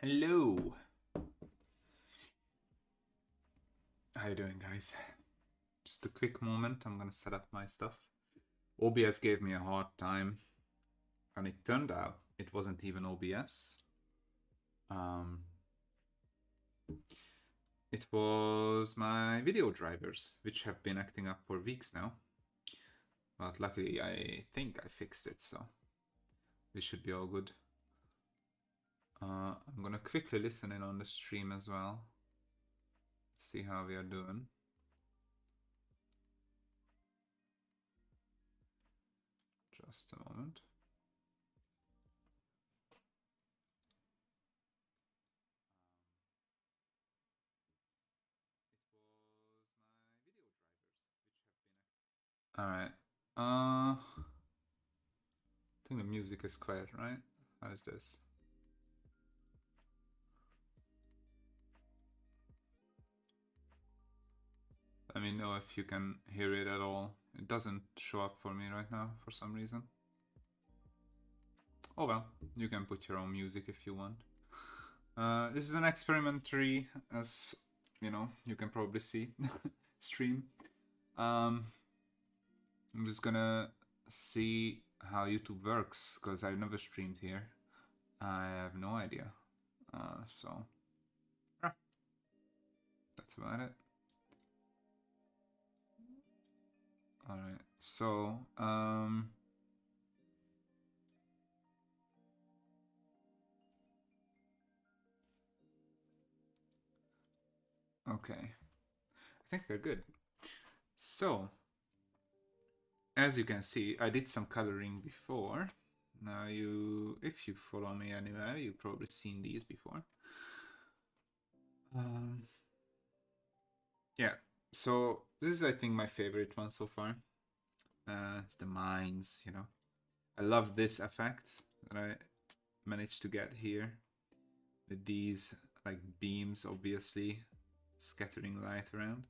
Hello. How you doing, guys? Just a quick moment. I'm gonna set up my stuff. OBS gave me a hard time, and it turned out it wasn't even OBS. It was my video drivers, which have been acting up for weeks now. But luckily, I think I fixed it, so this should be all good. I'm gonna quickly listen in on the stream as well. See how we are doing. Just a moment. Alright. I think the music is quiet, right? How is this? Let me know if you can hear it at all. It doesn't show up for me right now for some reason. Oh well, you can put your own music if you want. This is an experimentary, as you know, you can probably see, stream. I'm just gonna see how YouTube works, because I've never streamed here. I have no idea. So, that's about it. Alright, so, okay. I think we're good. So, as you can see, I did some coloring before. Now if you follow me anywhere, you've probably seen these before. Yeah, so this is, I think, my favorite one so far. It's the mines, you know. I love this effect that I managed to get here. With these, like, beams, obviously, scattering light around.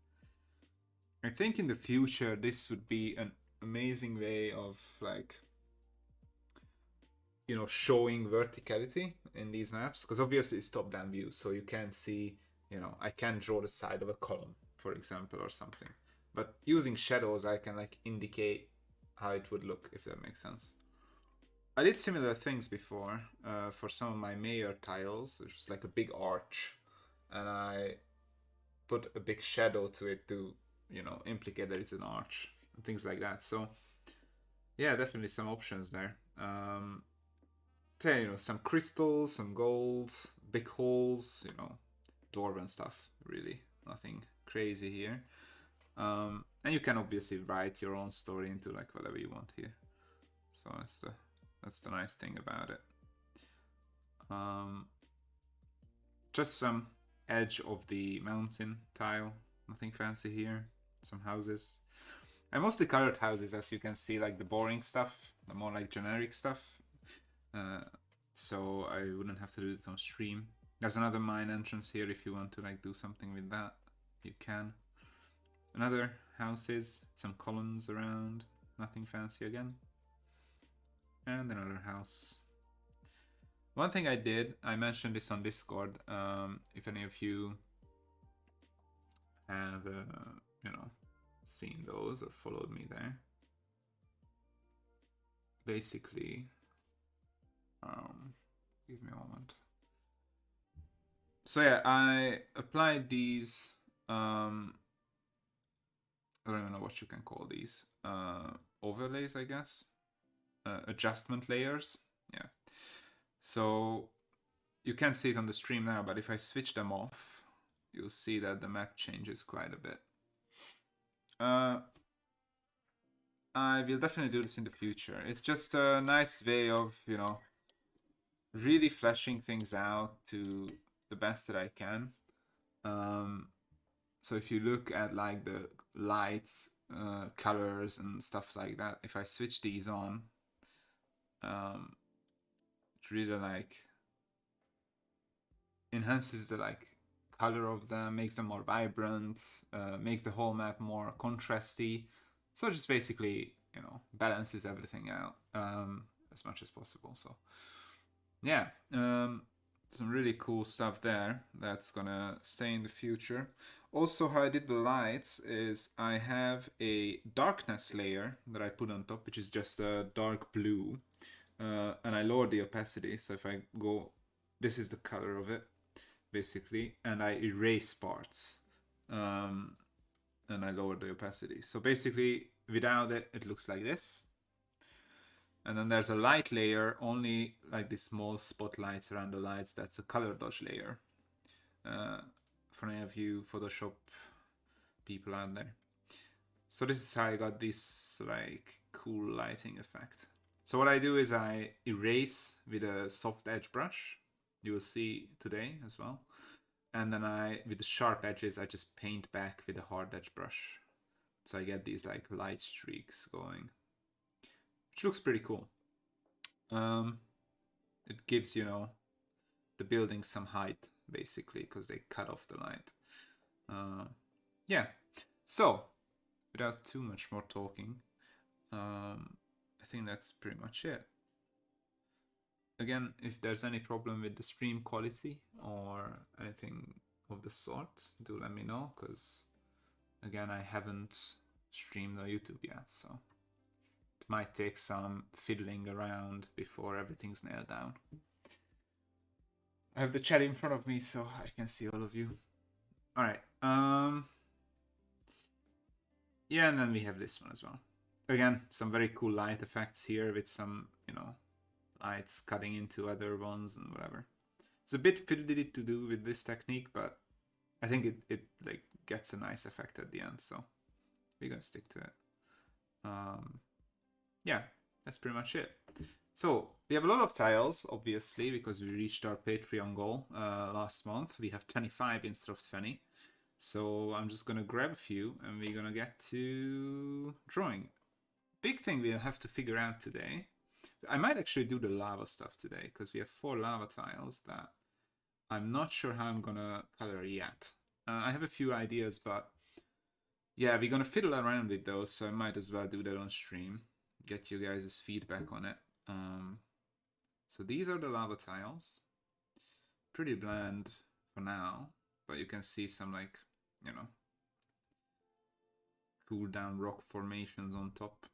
I think in the future, this would be an amazing way of, like, you know, showing verticality in these maps, because obviously it's top-down view, so you can't see, you know, I can draw the side of a column, for example, or something. But using shadows, I can, like, indicate how it would look, if that makes sense. I did similar things before for some of my mayor tiles, which was like a big arch, and I put a big shadow to it to, you know, implicate that it's an arch and things like that. So yeah, definitely some options there. You know, some crystals, some gold, big holes, you know, Dwarven stuff, really. Nothing crazy here. And you can obviously write your own story into, like, whatever you want here. So that's the nice thing about it. Just some edge of the mountain tile. Nothing fancy here. Some houses. I mostly colored houses, as you can see, like the boring stuff, the more like generic stuff. So I wouldn't have to do it on stream. There's another mine entrance here if you want to, like, do something with that. You can. Another houses, some columns around. Nothing fancy again. And another house. One thing I did, I mentioned this on Discord, if any of you have, you know, seen those or followed me there. Basically, give me a moment. So yeah, I applied these, I don't even know what you can call these, overlays, I guess, adjustment layers, yeah. So you can't see it on the stream now, but if I switch them off, you'll see that the map changes quite a bit. I will definitely do this in the future. It's just a nice way of, you know, really fleshing things out to the best that I can. So if you look at, like, the lights, colors and stuff like that, if I switch these on, it really, like, enhances the, like, color of them, makes them more vibrant, makes the whole map more contrasty. So just basically, you know, balances everything out as much as possible. So yeah, some really cool stuff there that's gonna stay in the future. Also, how I did the lights is I have a darkness layer that I put on top, which is just a dark blue, and I lowered the opacity. So if I go, this is the color of it, basically, and I erase parts, and I lowered the opacity. So basically, without it, it looks like this. And then there's a light layer, only like these small spotlights around the lights. That's a color dodge layer. For any of you Photoshop people out there. So this is how I got this like cool lighting effect. So what I do is I erase with a soft edge brush. You will see today as well. And then with the sharp edges, I just paint back with a hard edge brush. So I get these like light streaks going, which looks pretty cool. It gives, the building some height, basically, because they cut off the light. Yeah, so without too much more talking, I think that's pretty much it. Again, if there's any problem with the stream quality or anything of the sort, do let me know, because again, I haven't streamed on YouTube yet, so it might take some fiddling around before everything's nailed down. I have the chat in front of me, so I can see all of you. All right. Yeah, and then we have this one as well. Again, some very cool light effects here with some, lights cutting into other ones and whatever. It's a bit fiddly to do with this technique, but I think it like gets a nice effect at the end, so we're gonna stick to it. Yeah, that's pretty much it. So we have a lot of tiles, obviously, because we reached our Patreon goal last month. We have 25 instead of 20. So I'm just gonna grab a few and we're gonna get to drawing. Big thing we'll have to figure out today. I might actually do the lava stuff today because we have 4 lava tiles that I'm not sure how I'm gonna color yet. I have a few ideas, but yeah, we're gonna fiddle around with those, so I might as well do that on stream. Get you guys' feedback on it. So these are the lava tiles. Pretty bland for now, but you can see some like, cool down rock formations on top.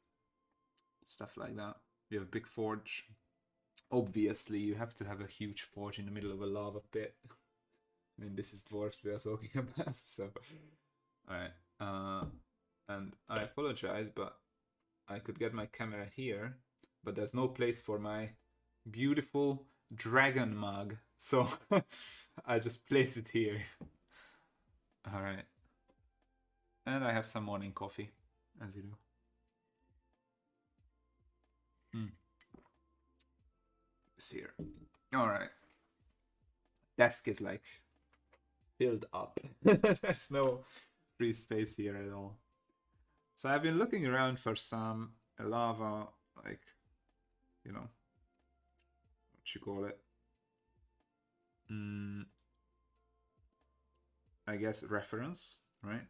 Stuff like that. We have a big forge. Obviously, you have to have a huge forge in the middle of a lava pit. I mean, this is dwarves we are talking about, so... Alright, and I apologize, but I could get my camera here, but there's no place for my beautiful dragon mug, so I just place it here. Alright. And I have some morning coffee, as you do. It's here. Alright. Desk is like filled up. There's no free space here at all. So I've been looking around for some lava, like, what you call it? I guess reference, right?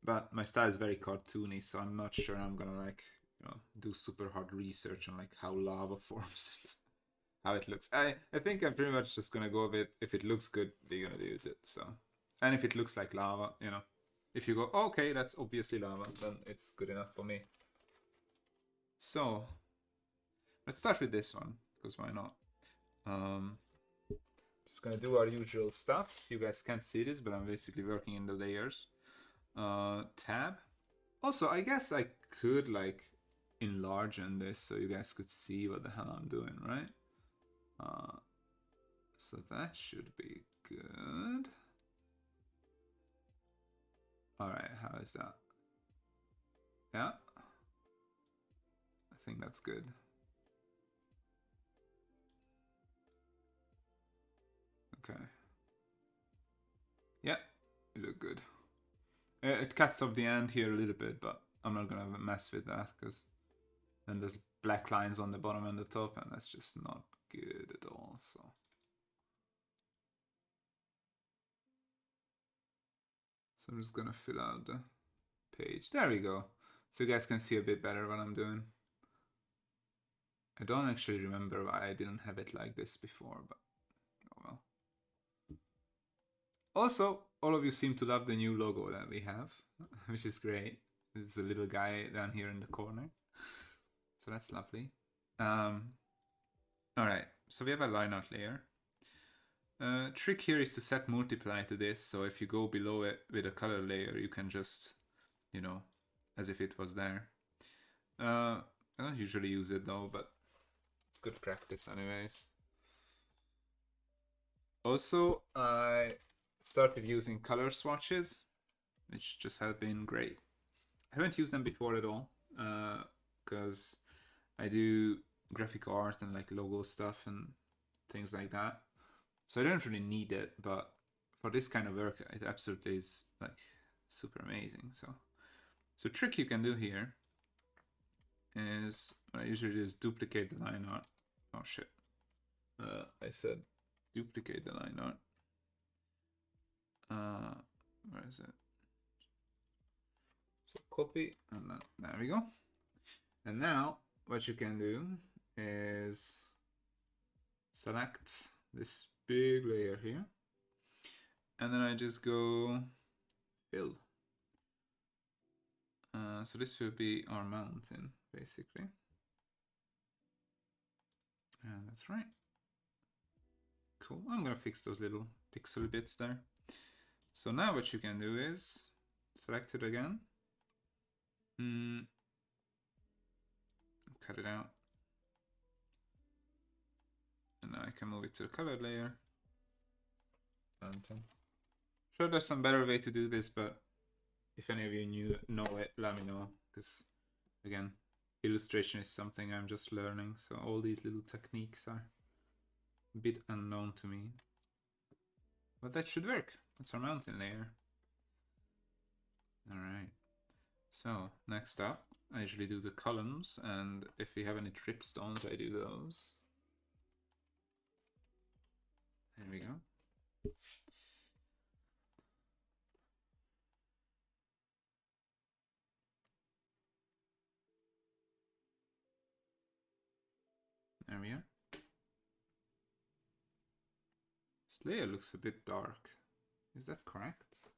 But my style is very cartoony, so I'm not sure I'm gonna like, do super hard research on like how lava forms it, how it looks. I think I'm pretty much just gonna go with it. If it looks good, we're gonna use it. So, and if it looks like lava, if you go, oh, okay, that's obviously lava, then it's good enough for me. So let's start with this one, because why not? Just gonna do our usual stuff. You guys can't see this, but I'm basically working in the layers. Tab. Also, I guess I could like enlarge on this so you guys could see what the hell I'm doing, right? So that should be good. Alright, how is that? Yeah. I think that's good. Okay. Yeah, you look good. It cuts off the end here a little bit, but I'm not gonna mess with that because then there's black lines on the bottom and the top, and that's just not good at all. So I'm just gonna fill out the page. There we go. So you guys can see a bit better what I'm doing. I don't actually remember why I didn't have it like this before, but oh well. Also, all of you seem to love the new logo that we have, which is great. There's a little guy down here in the corner. So that's lovely. Alright, so we have a line art layer. Trick here is to set multiply to this, so if you go below it with a color layer, you can just, you know, as if it was there. I don't usually use it though, but it's good practice anyways. Also, I started using color swatches, which just have been great. I haven't used them before at all, because I do graphic art and like logo stuff and things like that. So I don't really need it, but for this kind of work, it absolutely is like super amazing. So trick you can do here is what I usually do is duplicate the line art. Oh shit. I said duplicate the line art. Where is it? So copy, and then there we go. And now what you can do is select this big layer here, and then I just go fill. So this will be our mountain, basically. And that's right. Cool. I'm gonna fix those little pixel bits there. So now what you can do is select it again. Cut it out. And now I can move it to the color layer. Mountain. Sure, there's some better way to do this, but if any of you know it, let me know. Because again, illustration is something I'm just learning, so all these little techniques are a bit unknown to me. But that should work. That's our mountain layer. Alright. So, next up, I usually do the columns, and if we have any dripstones, I do those. There we go. There we are. This layer looks a bit dark. Is that correct?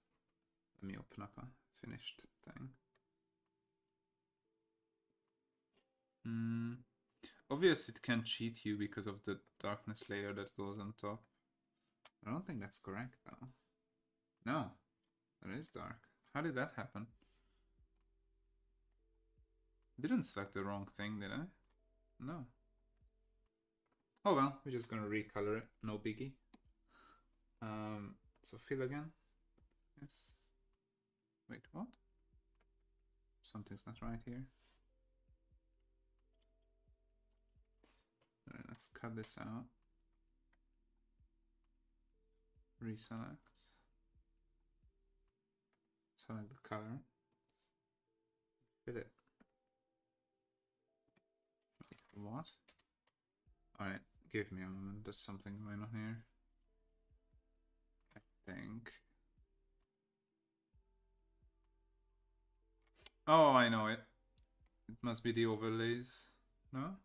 Let me open up a finished thing. Obviously it can cheat you because of the darkness layer that goes on top. I don't think that's correct though. No, that is dark. How did that happen? I didn't select the wrong thing, did I? No. Oh well, we're just gonna recolor it, no biggie. So fill again. Yes. Wait, what? Something's not right here. Alright, let's cut this out. Reselect. Select the color. Fill it. What? Alright, give me a moment. There's something going on here. I think. Oh, I know it. It must be the overlays. No?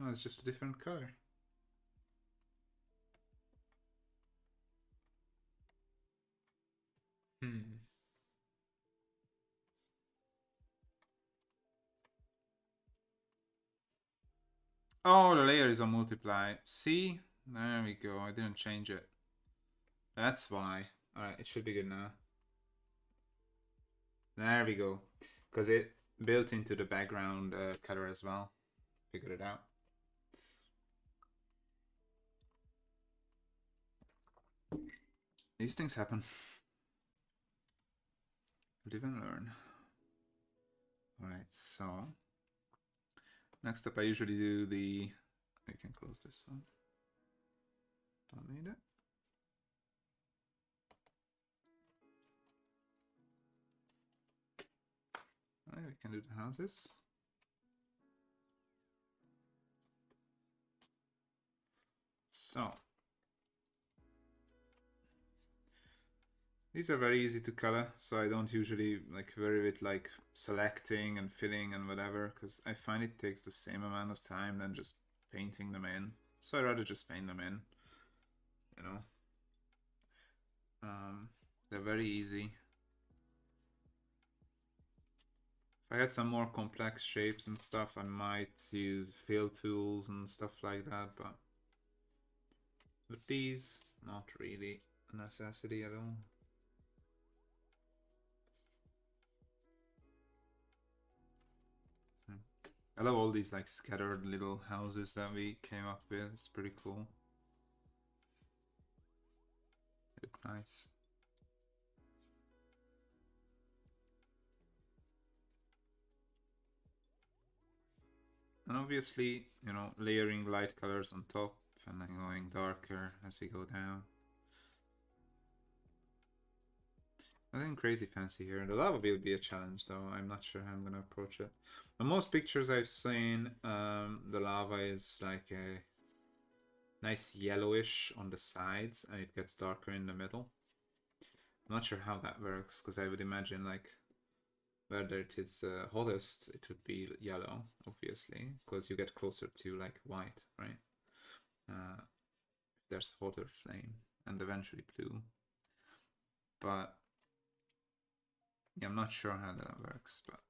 No, it's just a different color. Oh, the layer is on multiply. See? There we go. I didn't change it. That's why. Alright, it should be good now. There we go. Because it built into the background color as well. Figured it out. These things happen. Live and learn. Alright, so next up I usually do the... I can close this one. Don't need it. Alright, we can do the houses. So These are very easy to color, so I don't usually like vary with like selecting and filling and whatever, because I find it takes the same amount of time than just painting them in. So I rather just paint them in, you know. They're very easy. If I had some more complex shapes and stuff, I might use fill tools and stuff like that, but with these, not really a necessity at all. I love all these like scattered little houses that we came up with. It's pretty cool. They look nice. And obviously, you know, layering light colors on top and then going darker as we go down. Nothing crazy fancy here. The lava will be a challenge though. I'm not sure how I'm gonna approach it. The most pictures I've seen, the lava is like a nice yellowish on the sides and it gets darker in the middle. I'm not sure how that works, because I would imagine like whether it is hottest, it would be yellow, obviously, because you get closer to like white, right? If there's hotter flame, and eventually blue. But yeah, I'm not sure how that works, but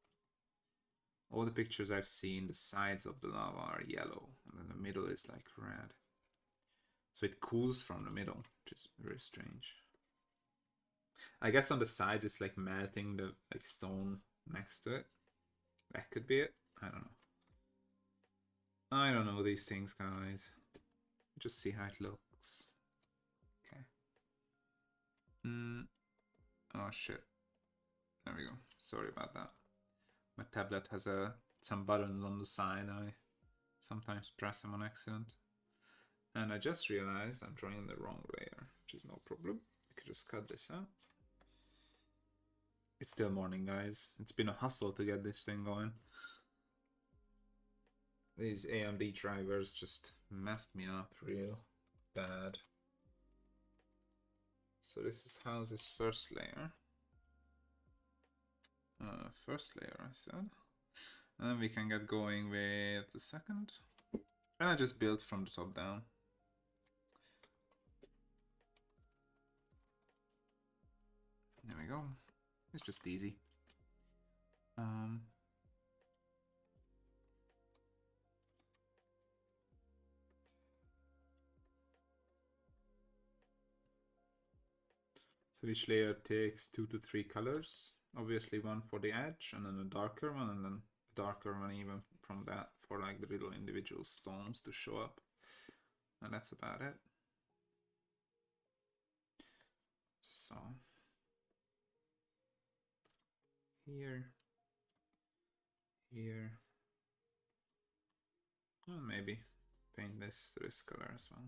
all the pictures I've seen, the sides of the lava are yellow, and then the middle is like red. So it cools from the middle, which is very strange. I guess on the sides it's like melting the like stone next to it. That could be it. I don't know. I don't know these things, guys. Just see how it looks. Okay. Oh shit. There we go. Sorry about that. My tablet has some buttons on the side. I sometimes press them on accident. And I just realized I'm drawing the wrong layer, which is no problem. I could just cut this out. It's still morning, guys. It's been a hustle to get this thing going. These AMD drivers just messed me up real bad. So this is house's first layer. First layer, I said. And then we can get going with the second. And I just built from the top down. There we go. It's just easy. So each layer takes 2 to 3 colors. Obviously one for the edge, and then a darker one, and then a darker one even from that for like the little individual stones to show up. And that's about it. So here, here, well, maybe paint this color as well.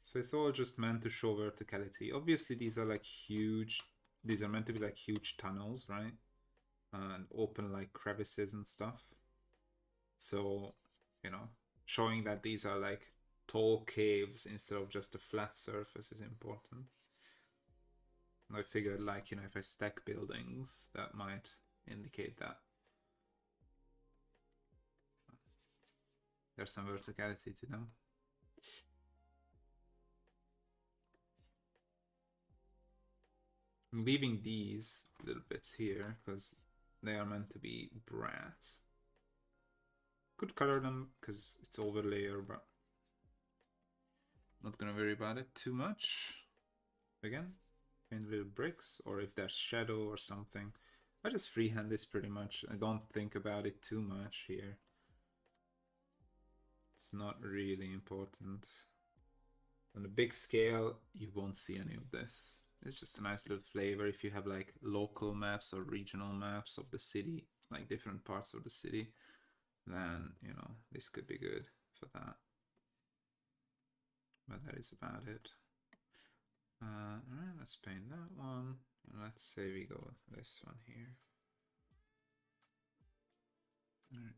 So it's all just meant to show verticality. Obviously these are like huge, these are meant to be like huge tunnels, right? And open like crevices and stuff. So, you know, showing that these are like tall caves instead of just a flat surface is important. And I figured like, you know, if I stack buildings, that might indicate that there's some verticality to them. I'm leaving these little bits here because they are meant to be brass. Could color them because it's over layer, but not gonna worry about it too much. Again, paint with bricks, or if there's shadow or something. I just freehand this pretty much. I don't think about it too much here. It's not really important. On a big scale, you won't see any of this. It's just a nice little flavor if you have like local maps or regional maps of the city, like different parts of the city, then, you know, this could be good for that. But that is about it. Alright, let's paint that one. And let's say we go with this one here. Alright.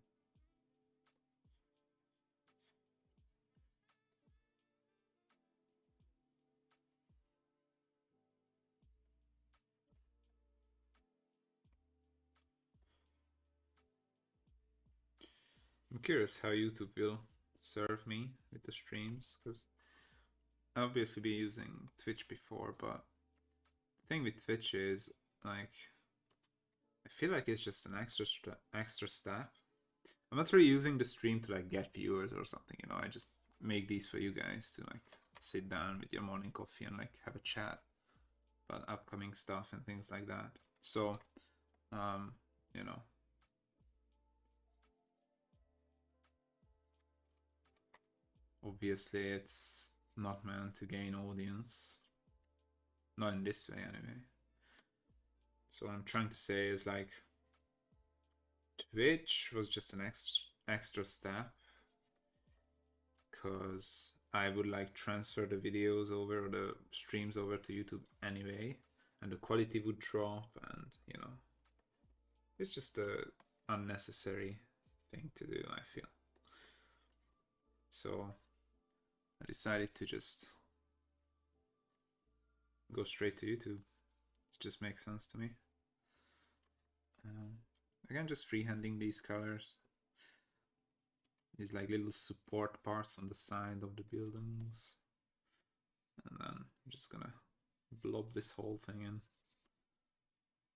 I'm curious how YouTube will serve me with the streams, because I've obviously been using Twitch before, but the thing with Twitch is, like, I feel like it's just an extra step. I'm not really using the stream to like get viewers or something, you know. I just make these for you guys to like sit down with your morning coffee and like have a chat about upcoming stuff and things like that. So, you know, obviously it's not meant to gain audience, not in this way anyway. So what I'm trying to say is like Twitch was just an extra step, because I would like transfer the videos over or the streams over to YouTube anyway, and the quality would drop, and you know, it's just a unnecessary thing to do, I feel. So I decided to just go straight to YouTube. It just makes sense to me. Again, just freehanding these colors. These like little support parts on the side of the buildings. And then I'm just gonna blob this whole thing in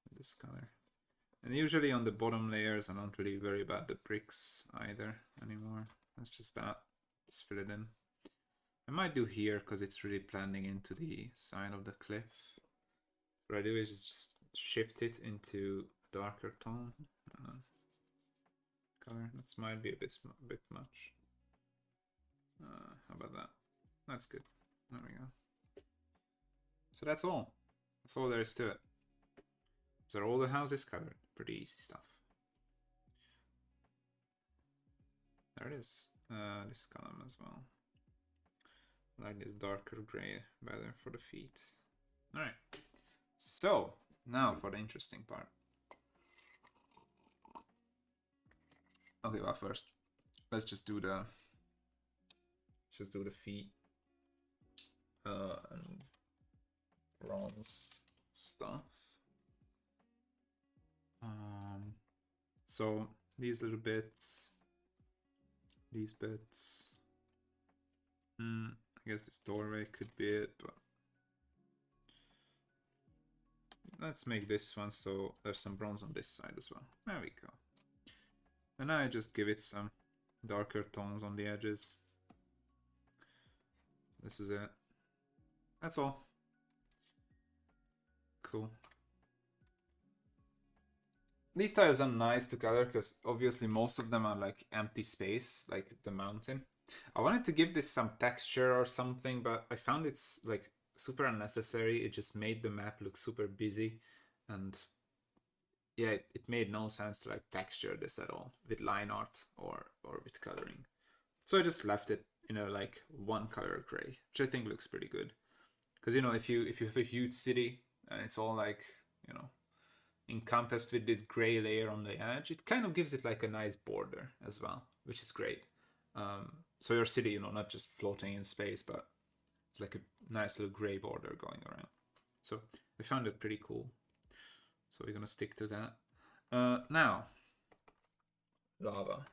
with this color. And usually on the bottom layers, I don't really worry about the bricks either anymore. That's just that. Just fill it in. I might do here because it's really blending into the side of the cliff. What I do is just shift it into a darker tone. Color. That might be a bit much. How about that? That's good. There we go. So that's all. That's all there is to it. So all the houses covered. Pretty easy stuff. There it is. This column as well. I like this darker gray better for the feet. Alright. So now for the interesting part. Okay, well first let's just do the feet and bronze stuff. So these little bits, these bits. I guess this doorway could be it, but let's make this one so there's some bronze on this side as well. There we go. And I just give it some darker tones on the edges. This is it. That's all. Cool. These tiles are nice to color because obviously most of them are like empty space, like the mountain. I wanted to give this some texture or something, but I found it's like super unnecessary. It just made the map look super busy, and yeah, it made no sense to like texture this at all with line art or with coloring. So I just left it in a like one color gray, which I think looks pretty good. Because you know, if you have a huge city and it's all like, you know, encompassed with this gray layer on the edge, it kind of gives it like a nice border as well, which is great. So your city, you know, not just floating in space, but it's like a nice little gray border going around. So we found it pretty cool. So we're gonna stick to that. Now, lava.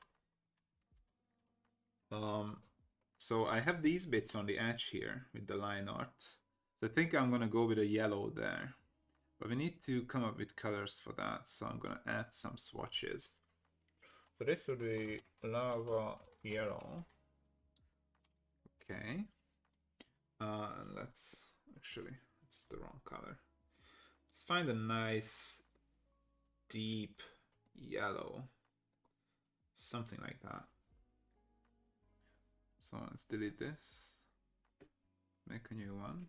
So I have these bits on the edge here with the line art. So I think I'm gonna go with a yellow there. But we need to come up with colors for that, so I'm gonna add some swatches. So this will be lava yellow. Okay. Let's it's the wrong color. Let's find a nice deep yellow. Something like that. So let's delete this. Make a new one.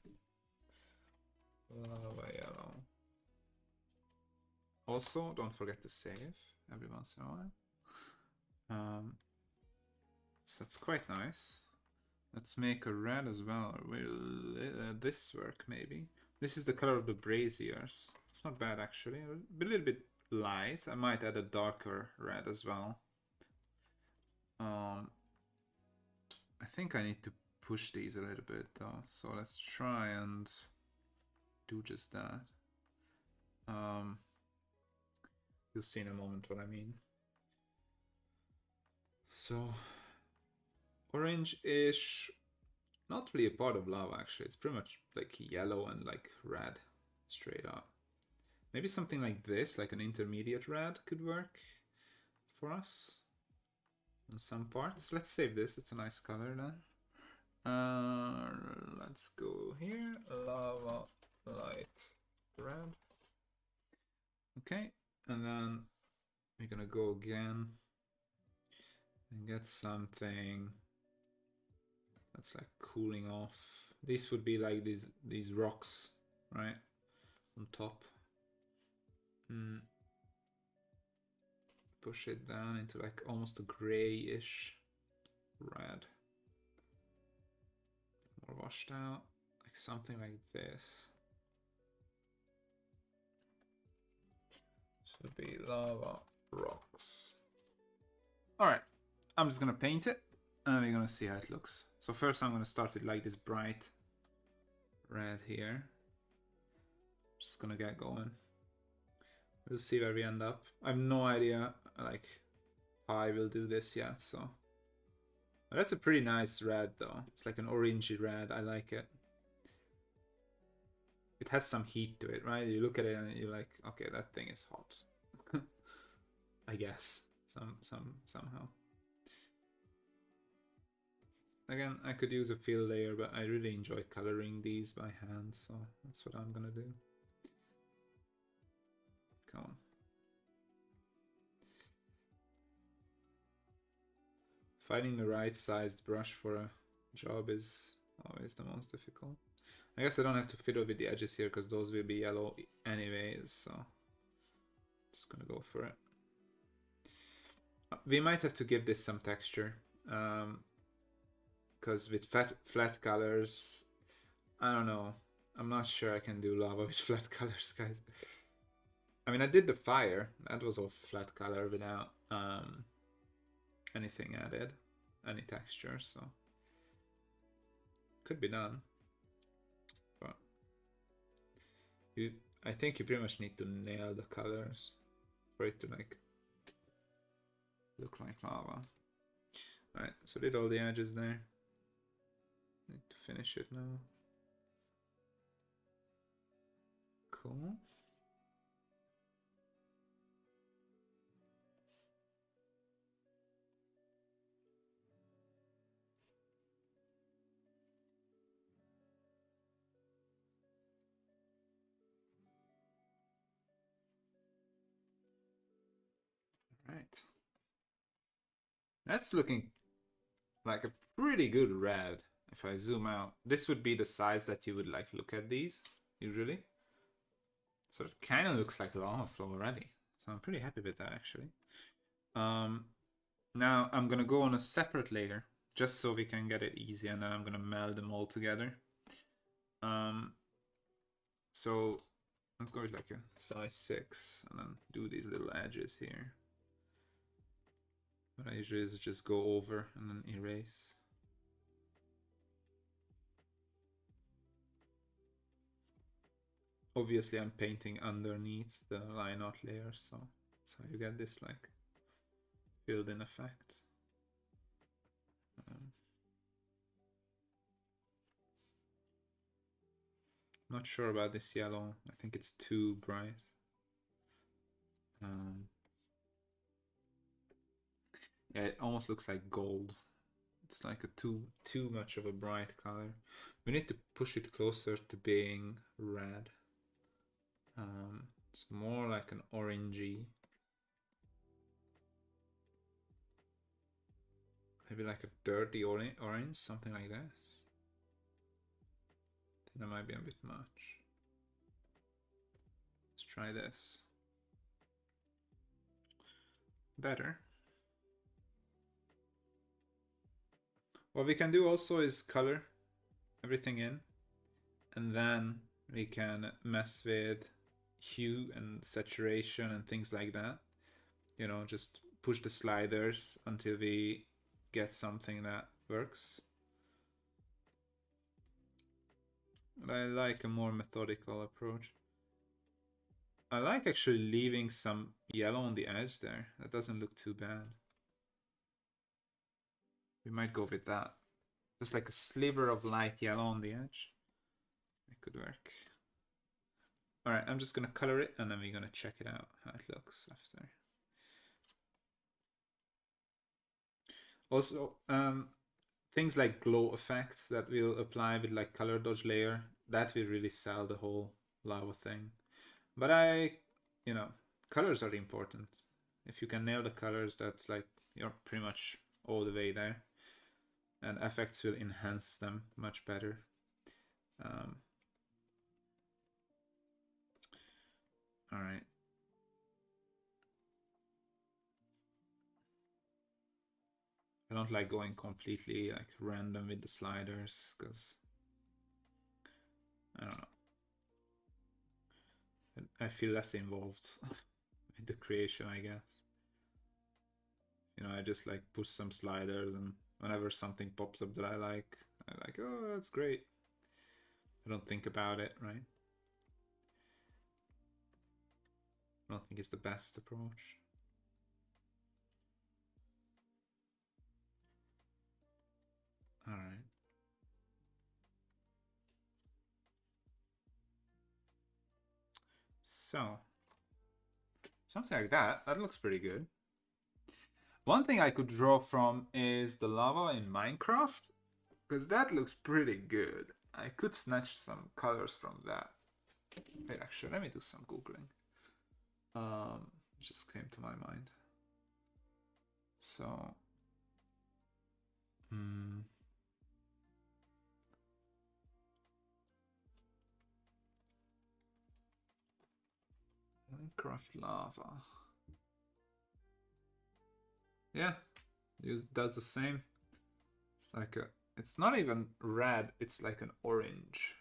Lava yellow. Also, don't forget to save every once in a while. So it's quite nice. Let's make a red as well. Will this work maybe? This is the color of the braziers. It's not bad actually. A little bit light. I might add a darker red as well. I think I need to push these a little bit though. So let's try and do just that. You'll see in a moment what I mean. So orange-ish, not really a part of lava actually. It's pretty much like yellow and like red, straight up. Maybe something like this, like an intermediate red, could work for us on some parts. Let's save this. It's a nice color then. Let's go here. Lava light red. Okay, and then we're gonna go again and get something that's like cooling off. This would be like these rocks, right, on top. Push it down into like almost a grayish red. More washed out, like something like this. Should be lava rocks. Alright, I'm just gonna paint it and we're gonna see how it looks. So first I'm gonna start with like this bright red here. Just gonna get going. We'll see where we end up. I have no idea like how I will do this yet, so. But that's a pretty nice red though. It's like an orangey red. I like it. It has some heat to it, right? You look at it and you're like, okay, that thing is hot. I guess somehow. Again, I could use a fill layer, but I really enjoy coloring these by hand, so that's what I'm gonna do. Come on. Finding the right sized brush for a job is always the most difficult. I guess I don't have to fiddle with the edges here because those will be yellow anyways, so just gonna go for it. We might have to give this some texture, because with flat colors, I don't know. I'm not sure I can do lava with flat colors, guys. I mean, I did the fire. That was all flat color without anything added, any texture, so could be done. But I think you pretty much need to nail the colors for it to like look like lava. Alright, so did all the edges there. Need to finish it now. Cool. Right. That's looking like a pretty good red. If I zoom out, this would be the size that you would like look at these usually. So it kind of looks like lava flow already. So I'm pretty happy with that actually. Now I'm gonna go on a separate layer just so we can get it easy, and then I'm gonna meld them all together. So let's go with like a size 6 and then do these little edges here. What I usually is just go over and then erase. Obviously I'm painting underneath the line art layer, so that's how you get this like filled in effect. Not sure about this yellow. I think it's too bright. Yeah, it almost looks like gold. It's like a too much of a bright color. We need to push it closer to being red. It's more like an orangey. Maybe like a dirty orange, something like this. I think that might be a bit much. Let's try this. Better. What we can do also is color everything in, and then we can mess with hue and saturation and things like that. You know, just push the sliders until we get something that works. But I like a more methodical approach. I like actually leaving some yellow on the edge there. That doesn't look too bad. We might go with that. Just like a sliver of light yellow on the edge. It could work. Alright, I'm just gonna color it and then we're gonna check it out, how it looks after. Also, things like glow effects that we'll apply with like color dodge layer, that will really sell the whole lava thing. But you know, colors are important. If you can nail the colors, that's like, you're pretty much all the way there. And effects will enhance them much better. All right. I don't like going completely like random with the sliders because I don't know. I feel less involved with the creation, I guess. You know, I just like push some sliders and whenever something pops up that I like, oh, that's great. I don't think about it, right? I don't think it's the best approach. All right. So, something like that. That looks pretty good. One thing I could draw from is the lava in Minecraft, because that looks pretty good. I could snatch some colors from that. Wait, actually, let me do some Googling. Just came to my mind. So, Minecraft lava. Yeah, it does the same. It's like a, it's not even red, it's like an orange.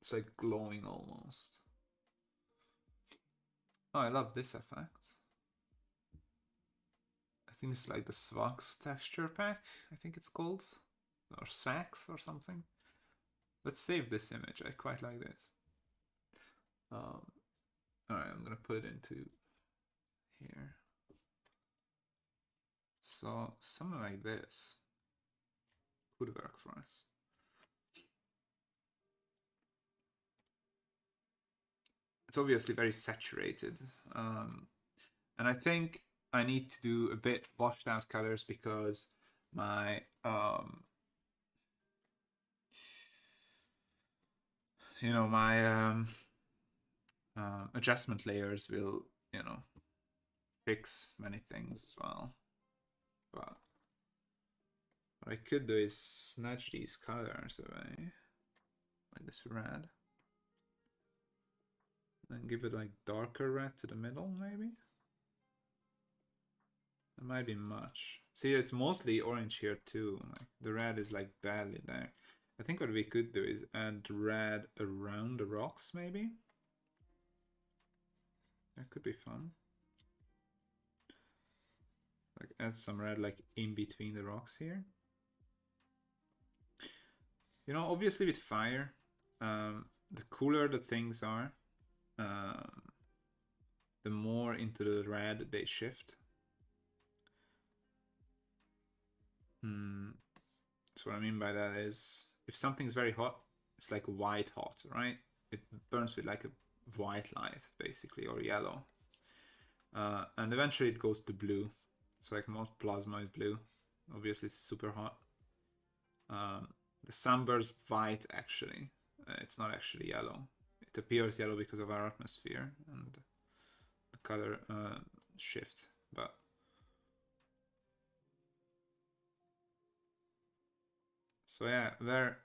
It's like glowing almost. Oh, I love this effect. I think it's like the Swax texture pack, I think it's called. Or Swax or something. Let's save this image, I quite like this. Alright, I'm gonna put it into here. So, something like this could work for us. It's obviously very saturated. And I think I need to do a bit washed out colors because my you know, my adjustment layers will, you know, fix many things as well. But what I could do is snatch these colors away, like this red, and give it like darker red to the middle, maybe. That might be much. See, it's mostly orange here too. Like the red is like badly there. I think what we could do is add red around the rocks, maybe. That could be fun. Like add some red like in between the rocks here. You know, obviously with fire, the cooler the things are, the more into the red they shift. So what I mean by that is, if something's very hot, it's like white hot, right? It burns with like a white light, basically, or yellow. And eventually it goes to blue. So like most plasma is blue. Obviously it's super hot. The sunburst white, actually. It's not actually yellow. It appears yellow because of our atmosphere and the color shift. But so yeah, where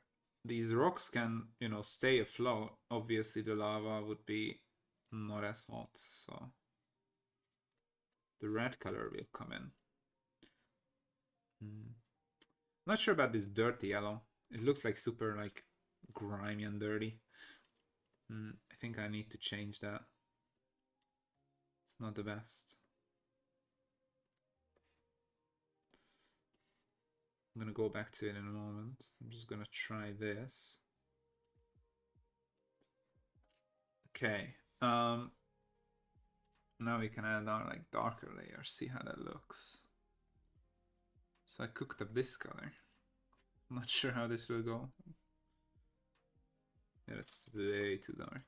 these rocks can, you know, stay afloat, obviously the lava would be not as hot, so the red color will come in. Not sure about this dirty yellow. It looks like super like grimy and dirty. I think I need to change that. It's not the best. I'm gonna go back to it in a moment. I'm just gonna try this. Okay. Now we can add our like darker layer. See how that looks. So I cooked up this color. I'm not sure how this will go. Yeah, it's way too dark.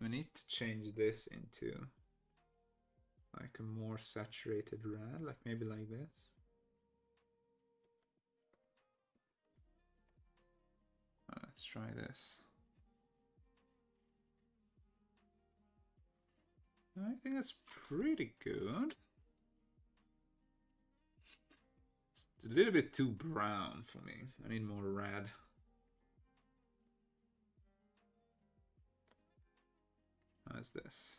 We need to change this into like a more saturated red, like maybe like this. Let's try this. I think that's pretty good. It's a little bit too brown for me. I need more red. How's this?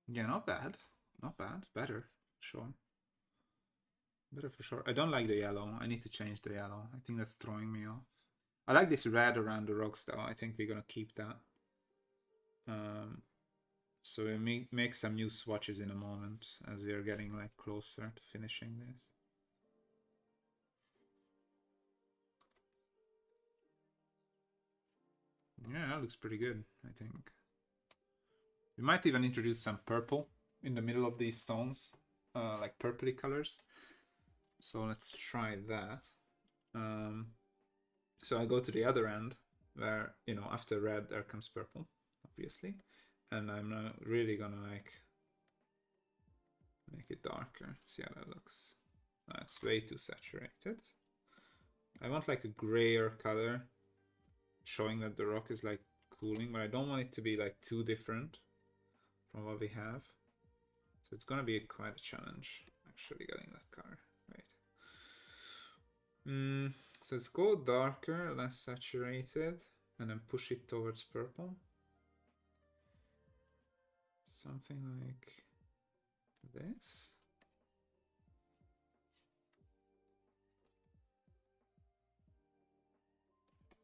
Yeah, not bad. Not bad. Better, sure. Better for sure. I don't like the yellow. I need to change the yellow. I think that's throwing me off. I like this red around the rocks though. I think we're gonna keep that. So we'll make some new swatches in a moment as we are getting like closer to finishing this. Yeah, that looks pretty good, I think. We might even introduce some purple in the middle of these stones, like purpley colors. So let's try that. So I go to the other end where, you know, after red there comes purple, obviously. And I'm not really gonna like make it darker. See how that looks. It's way too saturated. I want like a grayer color showing that the rock is like cooling, but I don't want it to be like too different from what we have. So it's gonna be quite a challenge actually getting that color. Right. So let's go darker, less saturated, and then push it towards purple. Something like this.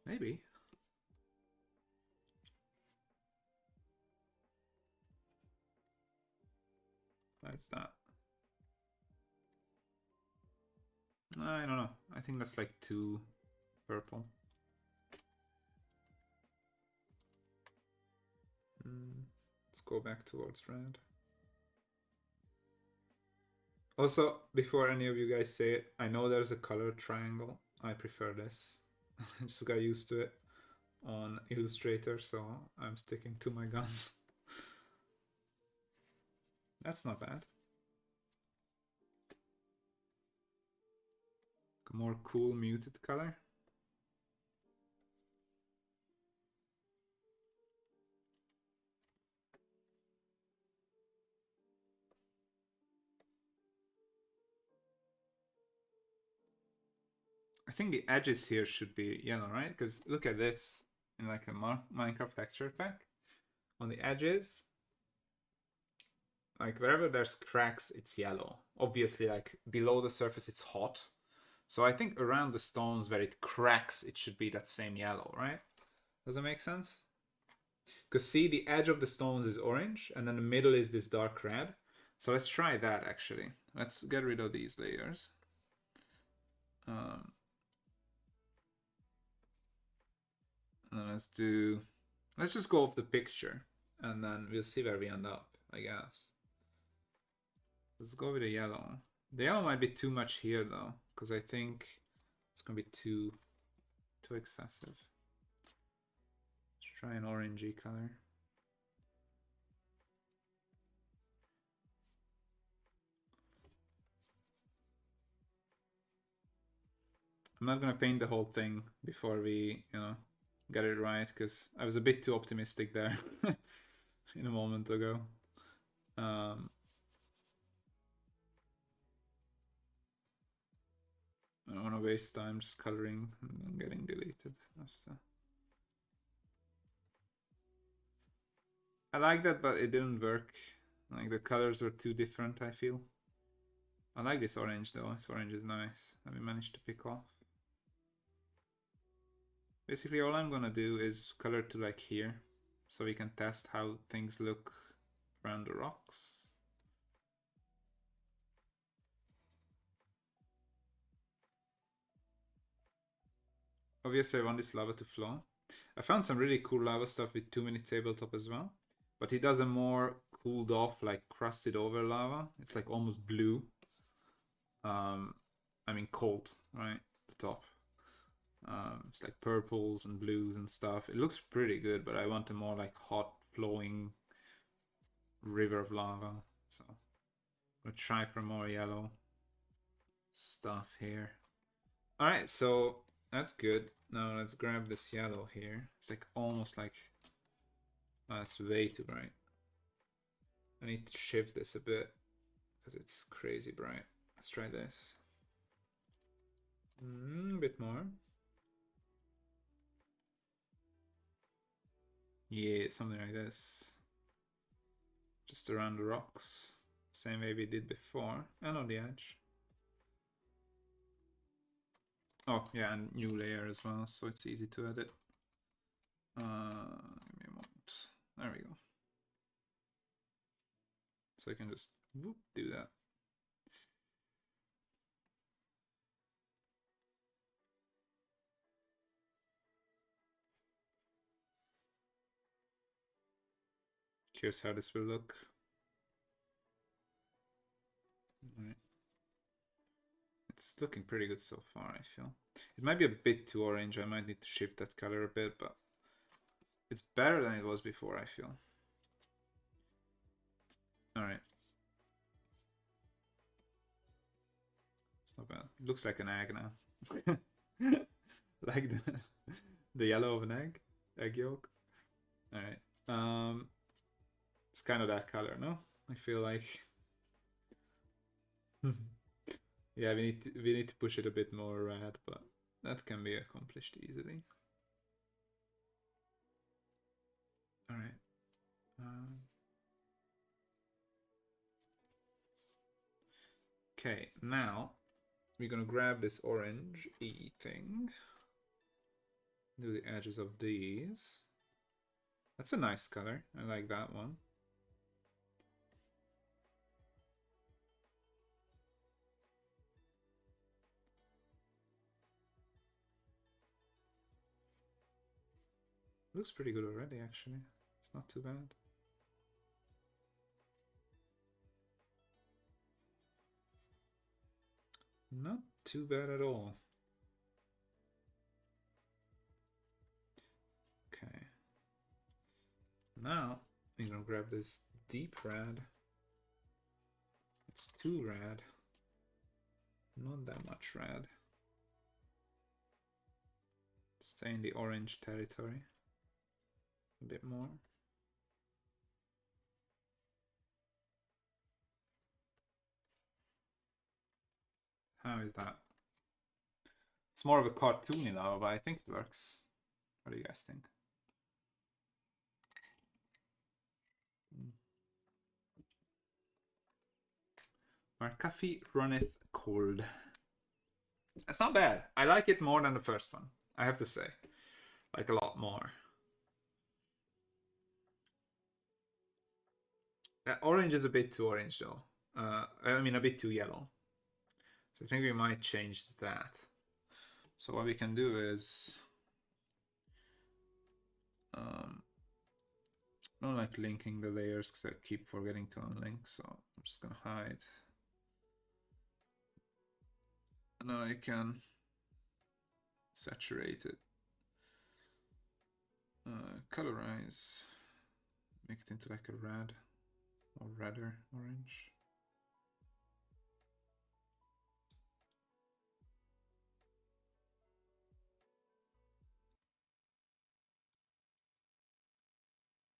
Maybe. That's that. I don't know. I think that's like too purple. Let's go back towards red. Also, before any of you guys say it, I know there's a color triangle. I prefer this. I just got used to it on Illustrator, so I'm sticking to my guns. That's not bad. A more cool muted color. I think the edges here should be yellow, right? Because look at this in like a Minecraft texture pack. On the edges, like wherever there's cracks, it's yellow. Obviously, like below the surface, it's hot. So I think around the stones where it cracks, it should be that same yellow, right? Does that make sense? Because see, the edge of the stones is orange, and then the middle is this dark red. So let's try that actually. Let's get rid of these layers. And then let's just go off the picture, and then we'll see where we end up, I guess. Let's go with the yellow. The yellow might be too much here though, because I think it's gonna be too excessive. Let's try an orangey color. I'm not gonna paint the whole thing before we, you know, get it right, because I was a bit too optimistic there in a moment ago. I don't want to waste time just coloring and then getting deleted. I like that, but it didn't work. Like the colors were too different, I feel. I like this orange though. This orange is nice that we managed to pick off. Basically all I'm gonna do is color to like here, so we can test how things look around the rocks. Obviously I want this lava to flow. I found some really cool lava stuff with 2-minute tabletop as well, but he does a more cooled off, like crusted over lava. It's like almost blue. I mean cold, right? The top. It's like purples and blues and stuff. It looks pretty good, but I want a more like hot flowing river of lava. So I'm gonna try for more yellow stuff here. All right, so that's good. Now let's grab this yellow here. It's like almost like, oh, that's way too bright. I need to shift this a bit because it's crazy bright. Let's try this. A bit more. Yeah, something like this. Just around the rocks. Same way we did before. And on the edge. Oh, yeah, and new layer as well, so it's easy to edit. Give me a moment. There we go. So I can just whoop, do that. Here's how this will look. All right. It's looking pretty good so far, I feel. It might be a bit too orange. I might need to shift that color a bit, but it's better than it was before, I feel. All right. It's not bad. It looks like an egg now. Like the yellow of an egg yolk. All right. It's kind of that color, no? I feel like. Yeah, we need to push it a bit more red, but that can be accomplished easily. All right. Okay, now we're gonna grab this orange E thing. Do the edges of these. That's a nice color. I like that one. Looks pretty good already, actually. It's not too bad. Not too bad at all. Okay. Now, we're gonna grab this deep red. It's too red. Not that much red. Stay in the orange territory. A bit more. How is that? It's more of a cartoony lava, but I think it works. What do you guys think? Our coffee runneth cold. That's not bad. I like it more than the first one, I have to say. Like a lot more. Orange is a bit too orange though. I mean a bit too yellow. So I think we might change that. So what we can do is I don't like linking the layers because I keep forgetting to unlink, so I'm just gonna hide. And now I can saturate it, colorize, make it into like a red or redder orange.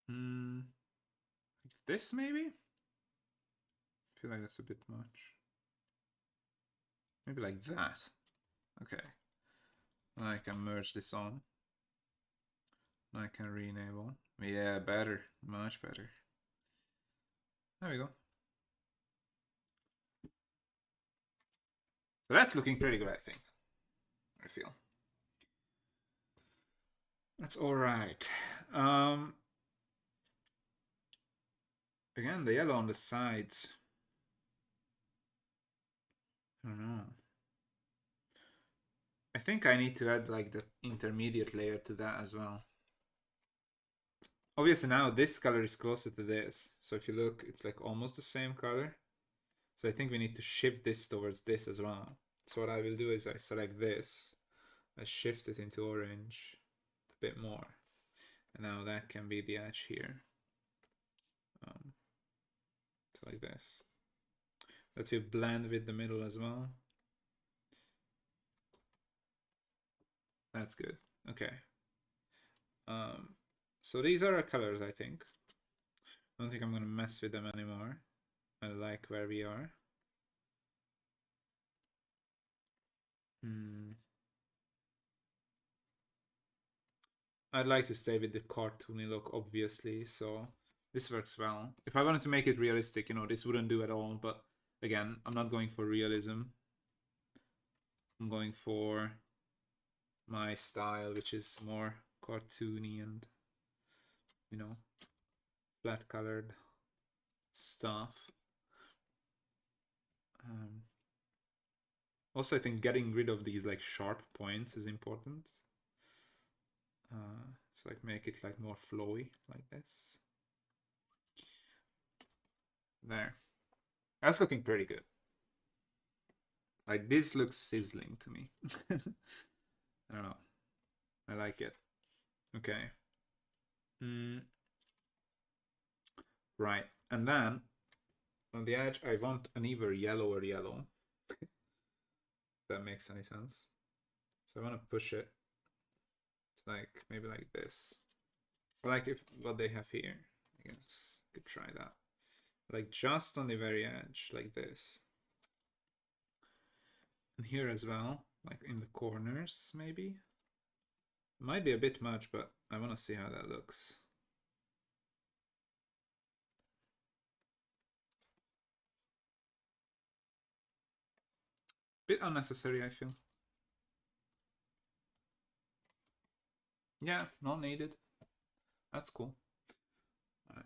Like this maybe? I feel like that's a bit much. Maybe like that. Okay. Now I can merge this on. Now I can re-enable. Yeah, better. Much better. There we go. So that's looking pretty good, I think. I feel. That's alright. Again, the yellow on the sides. I don't know. I think I need to add like the intermediate layer to that as well. obviously now this color is closer to this. So if you look, it's like almost the same color. So I think we need to shift this towards this as well. So what I will do is I select this, I shift it into orange a bit more. And now that can be the edge here. So like this. That will blend with the middle as well. That's good. Okay. So these are our colors, I think. I don't think I'm gonna mess with them anymore. I like where we are. I'd like to stay with the cartoony look, obviously, so this works well. If I wanted to make it realistic, you know, this wouldn't do at all, but again, I'm not going for realism. I'm going for my style, which is more cartoony and, you know, flat colored stuff. Also, I think getting rid of these like sharp points is important. So like make it like more flowy like this. There. That's looking pretty good. Like this looks sizzling to me. I don't know. I like it. Okay. Right. And then on the edge, I want an even yellower yellow. If that makes any sense. So I want to push it to like maybe like this. Or like if what they have here. I guess could try that. Like just on the very edge, like this. And here as well, like in the corners, maybe. Might be a bit much, but I want to see how that looks. Bit unnecessary, I feel. Yeah, not needed. That's cool. All right.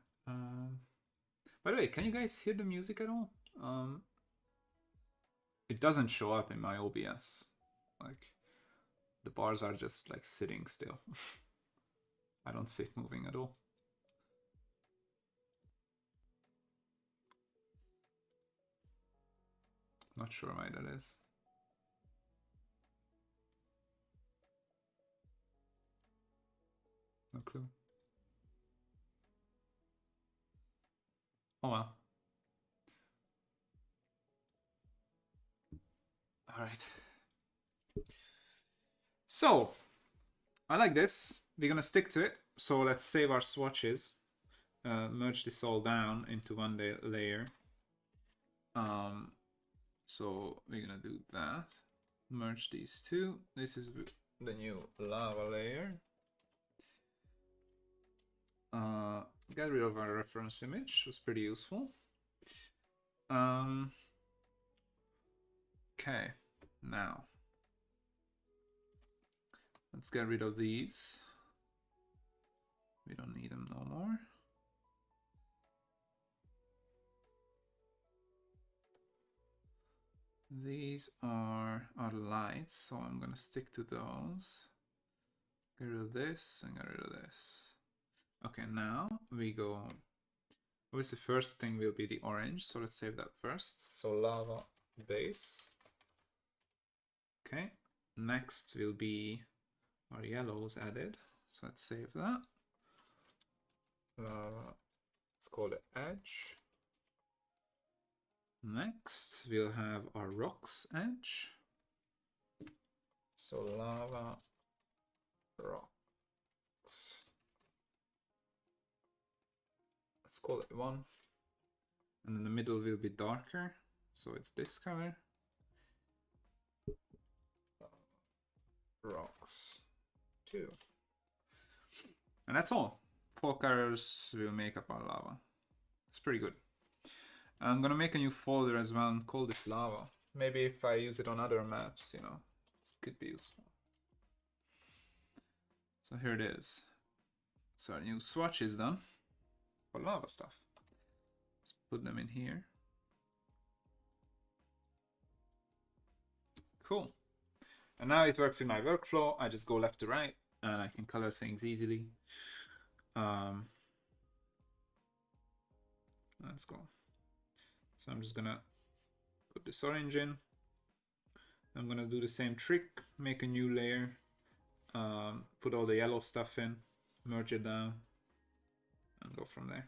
By the way, can you guys hear the music at all? It doesn't show up in my OBS. Like, the bars are just like sitting still. I don't see it moving at all. Not sure why that is. No clue. Oh well. All right. So, I like this. We're gonna stick to it. So let's save our swatches. Merge this all down into one layer. So we're gonna do that. Merge these two. This is the new lava layer. Get rid of our reference image. Was pretty useful. Okay, now let's get rid of these. We don't need them no more. These are our lights, so I'm gonna stick to those. Get rid of this and get rid of this. Okay, now we go. Obviously, first thing will be the orange, so let's save that first. So lava base. Okay, next will be our yellows added. So let's save that. Let's call it edge. Next, we'll have our rocks edge. So lava rocks. Let's call it 1. And then the middle will be darker. So it's this color. Rocks 2. And that's all. 4 colors will make up our lava. It's pretty good. I'm gonna make a new folder as well and call this lava. Maybe if I use it on other maps, you know, it could be useful. So here it is. So our new swatch is done for lava stuff. Let's put them in here. Cool. And now it works with my workflow. I just go left to right and I can color things easily. Let's go. So I'm just gonna put this orange in. I'm gonna do the same trick, make a new layer, put all the yellow stuff in, merge it down, and go from there.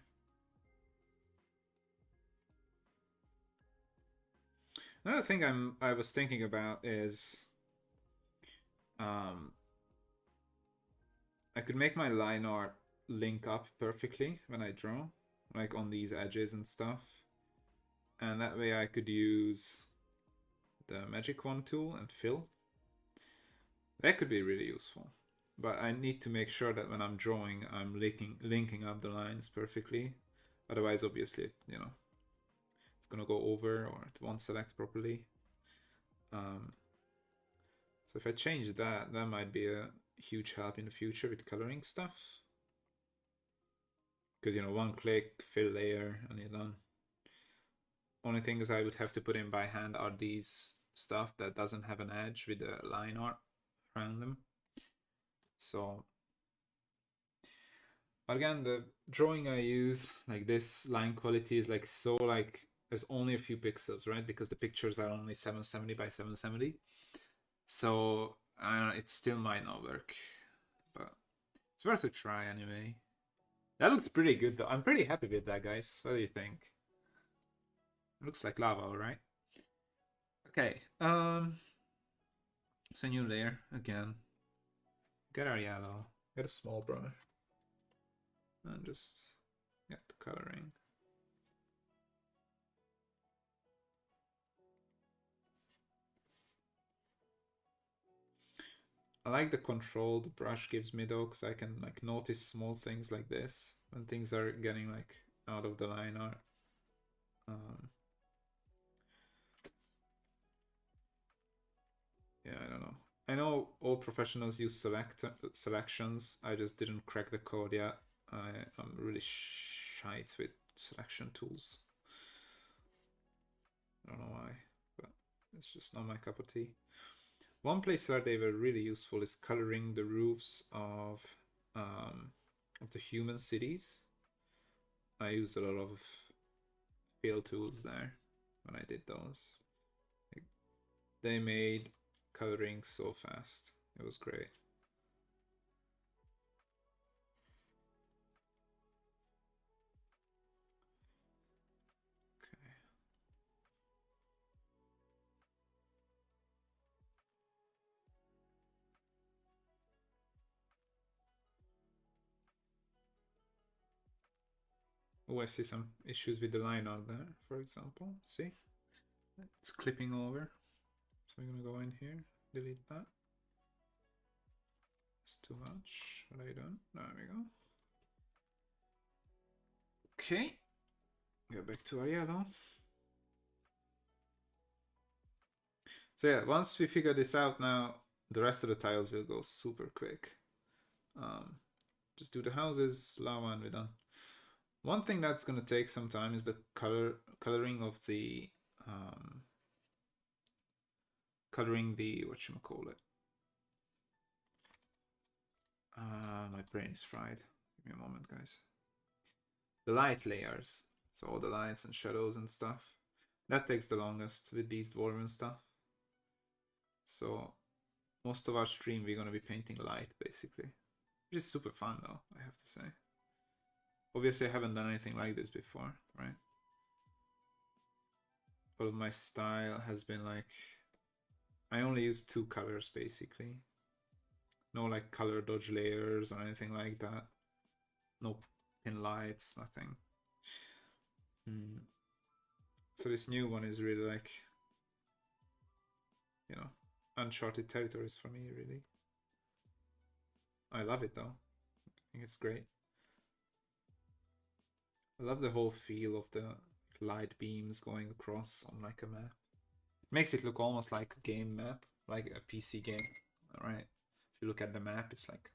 Another thing I was thinking about is I could make my line art link up perfectly when I draw, like on these edges and stuff. And that way I could use the magic wand tool and fill. That could be really useful. But I need to make sure that when I'm drawing, I'm linking up the lines perfectly. Otherwise, obviously, you know, it's gonna go over or it won't select properly. So if I change that, that might be a huge help in the future with coloring stuff. Because, you know, one click, fill layer, and you're done. Only things I would have to put in by hand are these stuff that doesn't have an edge with the line art around them. So, again, the drawing I use, like this line quality is like so like, there's only a few pixels, right? Because the pictures are only 770 by 770. So, I don't know, it still might not work. But it's worth a try anyway. That looks pretty good though. I'm pretty happy with that, guys. What do you think? It looks like lava, alright? Okay, it's a new layer again. Get our yellow, get a small brush, and just get the coloring. I like the control the brush gives me though, because I can like notice small things like this when things are getting like out of the line art. Yeah, I don't know. I know all professionals use selections. I just didn't crack the code yet. I'm really shite with selection tools. I don't know why, but it's just not my cup of tea. One place where they were really useful is coloring the roofs of the human cities. I used a lot of fill tools there when I did those. They made coloring so fast. It was great. Okay. Oh, I see some issues with the line art there, for example. See? It's clipping over. So I'm gonna go in here, delete that. It's too much. What have I done? There we go. Okay. Go back to our yellow. So yeah, once we figure this out now, the rest of the tiles will go super quick. Just do the houses, lava, and we're done. One thing that's gonna take some time is the coloring of the whatchamacallit. My brain is fried. Give me a moment, guys. The light layers, so all the lights and shadows and stuff. That takes the longest with these Dwarven stuff. So most of our stream we're gonna be painting light basically, which is super fun though, I have to say. Obviously I haven't done anything like this before, right? But my style has been like, I only use two colors basically. No like color dodge layers or anything like that. No pin lights, nothing. So this new one is really like, you know, uncharted territories for me, really. I love it though. I think it's great. I love the whole feel of the light beams going across on like a map. It makes it look almost like a game map, like a PC game. Alright. If you look at the map, it's like,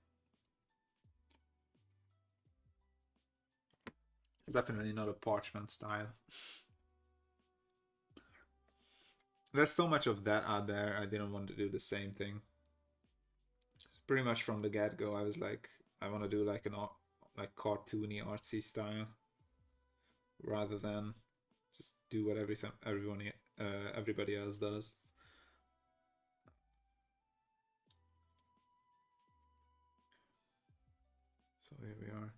it's definitely not a parchment style. There's so much of that out there, I didn't want to do the same thing. Pretty much from the get-go, I was like, I want to do like an like cartoony, artsy style. rather than just do what everybody else does. So here we are.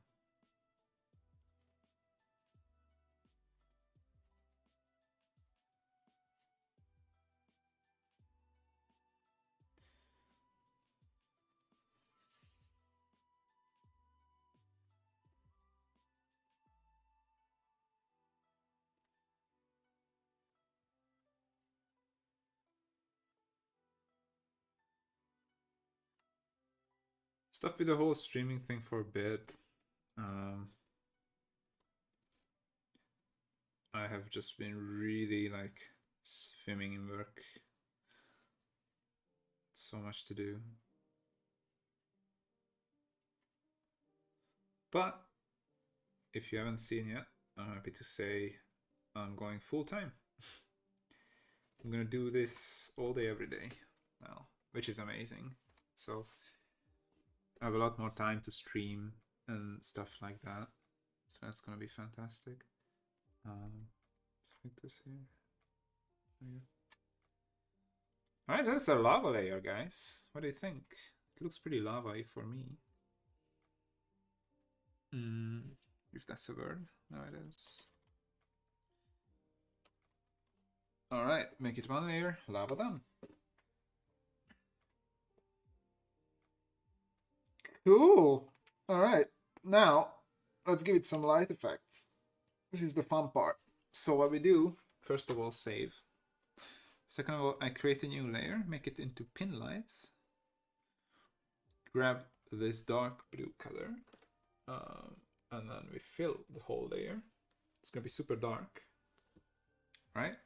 Stuck with the whole streaming thing for a bit. I have just been really like swimming in work. So much to do. But if you haven't seen yet, I'm happy to say I'm going full time. I'm gonna do this all day, every day now, which is amazing. So I have a lot more time to stream and stuff like that. So that's gonna be fantastic. Let's make this here. Alright, so that's a lava layer, guys. What do you think? It looks pretty lava-y for me. If that's a word. No, it is. Alright, make it one layer, lava done. Cool! Alright, now let's give it some light effects. This is the fun part. So what we do, first of all, save. Second of all, I create a new layer, make it into pin light. Grab this dark blue color. And then we fill the whole layer. It's gonna be super dark, right?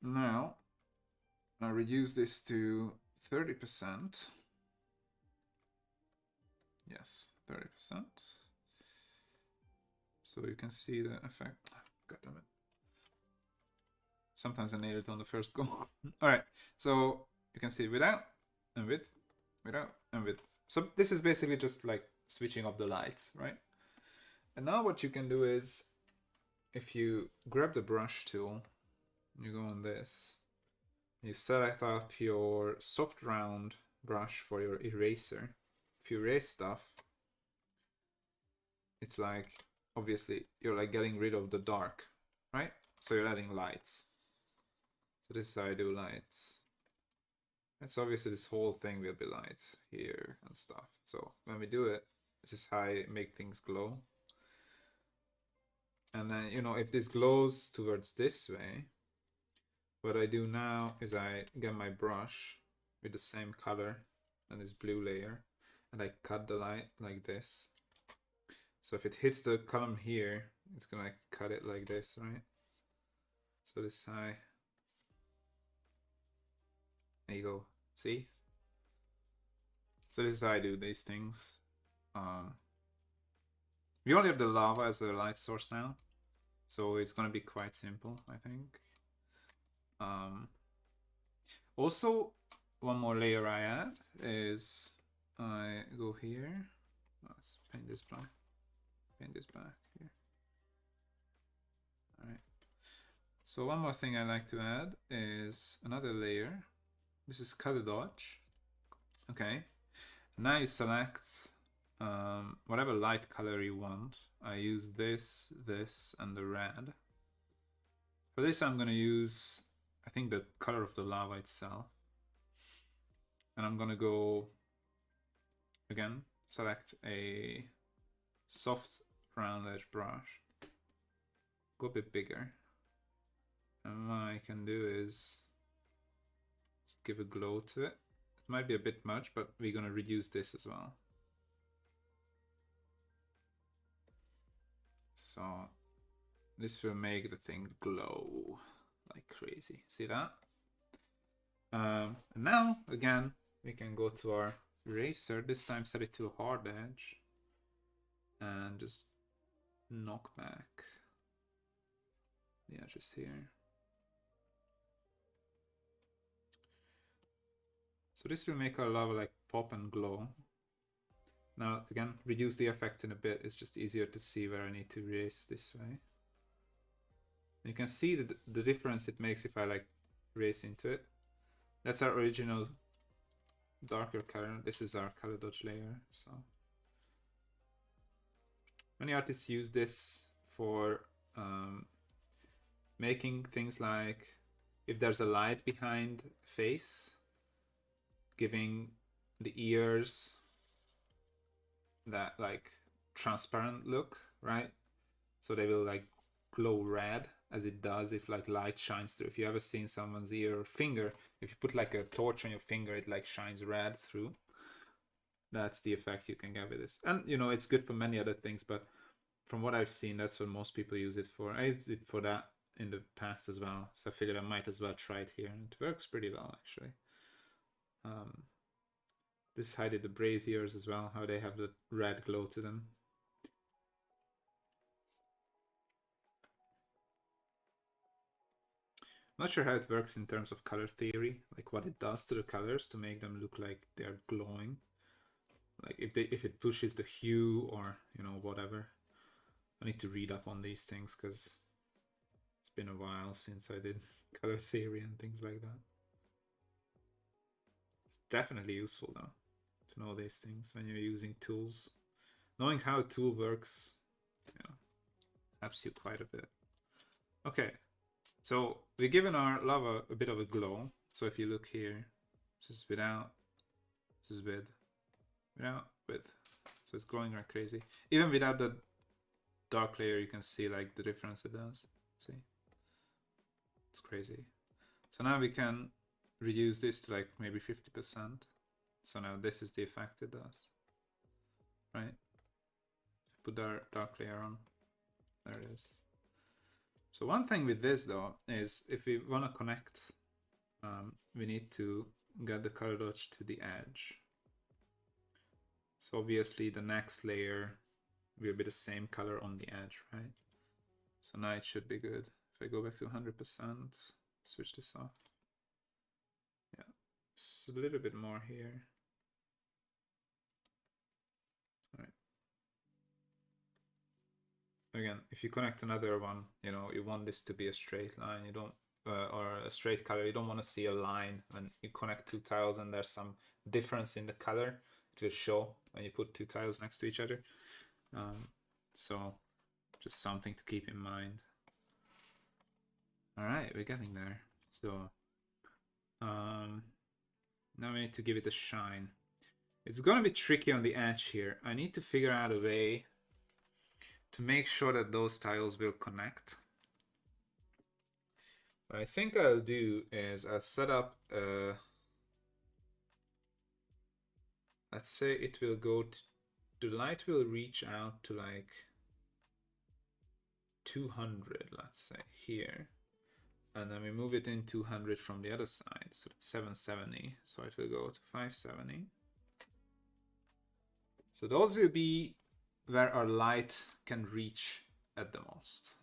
Now, I reduce this to 30%. Yes, 30%. So you can see the effect. God damn it. Sometimes I nail it on the first go. Alright, so you can see without and with, without and with. So this is basically just like switching off the lights, right? And now what you can do is, if you grab the brush tool, you go on this, you select up your soft round brush for your eraser. If you erase stuff, it's like, obviously, you're like getting rid of the dark, right? So you're adding lights. So this is how I do lights. And so obviously this whole thing will be light here and stuff. So when we do it, this is how I make things glow. And then, you know, if this glows towards this way, what I do now is I get my brush with the same color and this blue layer, and I cut the light like this. So if it hits the column here, it's gonna cut it like this, right? So this side. There you go. See? So this is how I do these things. We only have the lava as a light source now, so it's gonna be quite simple, I think. Also, one more layer I add is I go here. Let's paint this black. Paint this black here. All right. So one more thing I like to add is another layer. This is color dodge. Okay. Now you select whatever light color you want. I use this, this, and the red. For this, I'm going to use, I think, the color of the lava itself. And I'm going to go, again, select a soft round edge brush. Go a bit bigger. And what I can do is just give a glow to it. It might be a bit much, but we're going to reduce this as well. So this will make the thing glow like crazy. See that? And now, again, we can go to our eraser. This time set it to a hard edge. And just knock back the edges here. So this will make our lava like pop and glow. Now, again, reduce the effect in a bit. It's just easier to see where I need to erase this way. You can see the difference it makes if I like erase into it. That's our original darker color. This is our color dodge layer. So many artists use this for making things like if there's a light behind a face, giving the ears that like transparent look, right? So they will like glow red as it does if like light shines through. If you ever seen someone's ear or finger, if you put like a torch on your finger, it like shines red through. That's the effect you can get with this. And you know, it's good for many other things, but from what I've seen, that's what most people use it for. I used it for that in the past as well, so I figured I might as well try it here, and it works pretty well actually. This hided the braziers as well, how they have the red glow to them. I'm not sure how it works in terms of color theory, like what it does to the colors to make them look like they're glowing. Like if it pushes the hue or you know whatever. I need to read up on these things because it's been a while since I did color theory and things like that. It's definitely useful though to know these things when you're using tools. Knowing how a tool works, you know, helps you quite a bit. Okay, so we're giving our lava a bit of a glow. So if you look here, this is without, this is with, without, with. So it's glowing like crazy. Even without the dark layer, you can see like the difference it does. See? It's crazy. So now we can reduce this to like maybe 50%. So now this is the effect it does. Right? Put our dark layer on. There it is. So one thing with this though is if we want to connect, we need to get the color dodge to the edge. So obviously the next layer will be the same color on the edge, right? So now it should be good. If I go back to 100%, switch this off. Yeah, it's a little bit more here. All right. Again, if you connect another one, you know, you want this to be a straight line. You don't, or a straight color. You don't want to see a line when you connect two tiles and there's some difference in the color. It will show when you put two tiles next to each other. So just something to keep in mind. All right, we're getting there. So now we need to give it a shine. It's gonna be tricky on the edge here. I need to figure out a way to make sure that those tiles will connect. What I think I'll do is I'll set up let's say it will go to, the light will reach out to like 200, let's say here. And then we move it in 200 from the other side, so it's 770. So it will go to 570. So those will be where our light can reach at the most.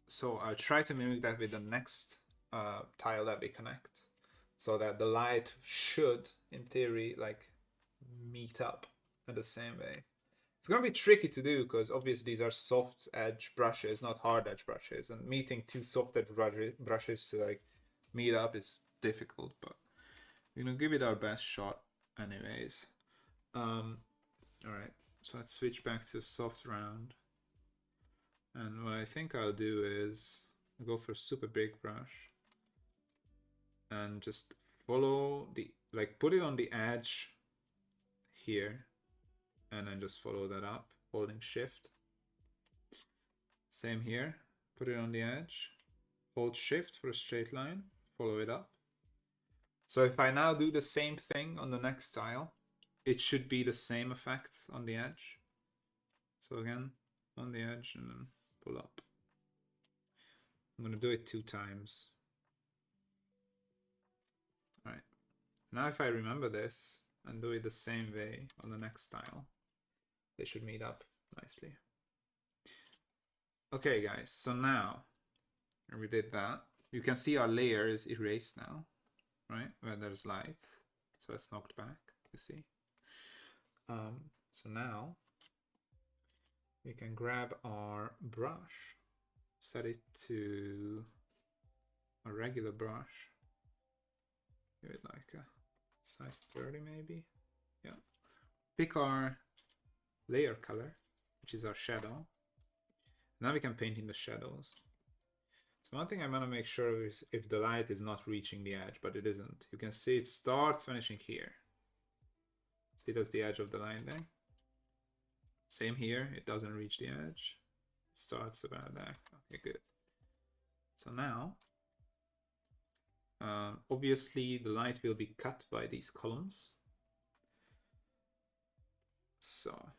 So I'll try to mimic that with the next tile that we connect, so that the light should, in theory, like meet up in the same way. It's gonna be tricky to do because obviously these are soft edge brushes, not hard edge brushes, and meeting two soft edge brushes to like meet up is difficult, but we're gonna give it our best shot anyways. All right, so let's switch back to soft round. And what I think I'll do is I'll go for a super big brush and just follow the, like put it on the edge here and then just follow that up, holding shift. Same here, put it on the edge, hold shift for a straight line, follow it up. So if I now do the same thing on the next tile, it should be the same effect on the edge. So again, on the edge and then pull up. I'm gonna do it 2 times. All right, now if I remember this and do it the same way on the next tile, they should meet up nicely. Okay guys, so now we did that. You can see our layer is erased now, right? Where there's light, so it's knocked back, you see. So now we can grab our brush, set it to a regular brush, give it like a size 30 maybe. Yeah. Pick our layer color, which is our shadow. Now we can paint in the shadows. So one thing I want to make sure is if the light is not reaching the edge, but it isn't. You can see it starts finishing here. See, that's the edge of the line there. Same here, it doesn't reach the edge. It starts about there. Okay, good. So now, obviously the light will be cut by these columns. So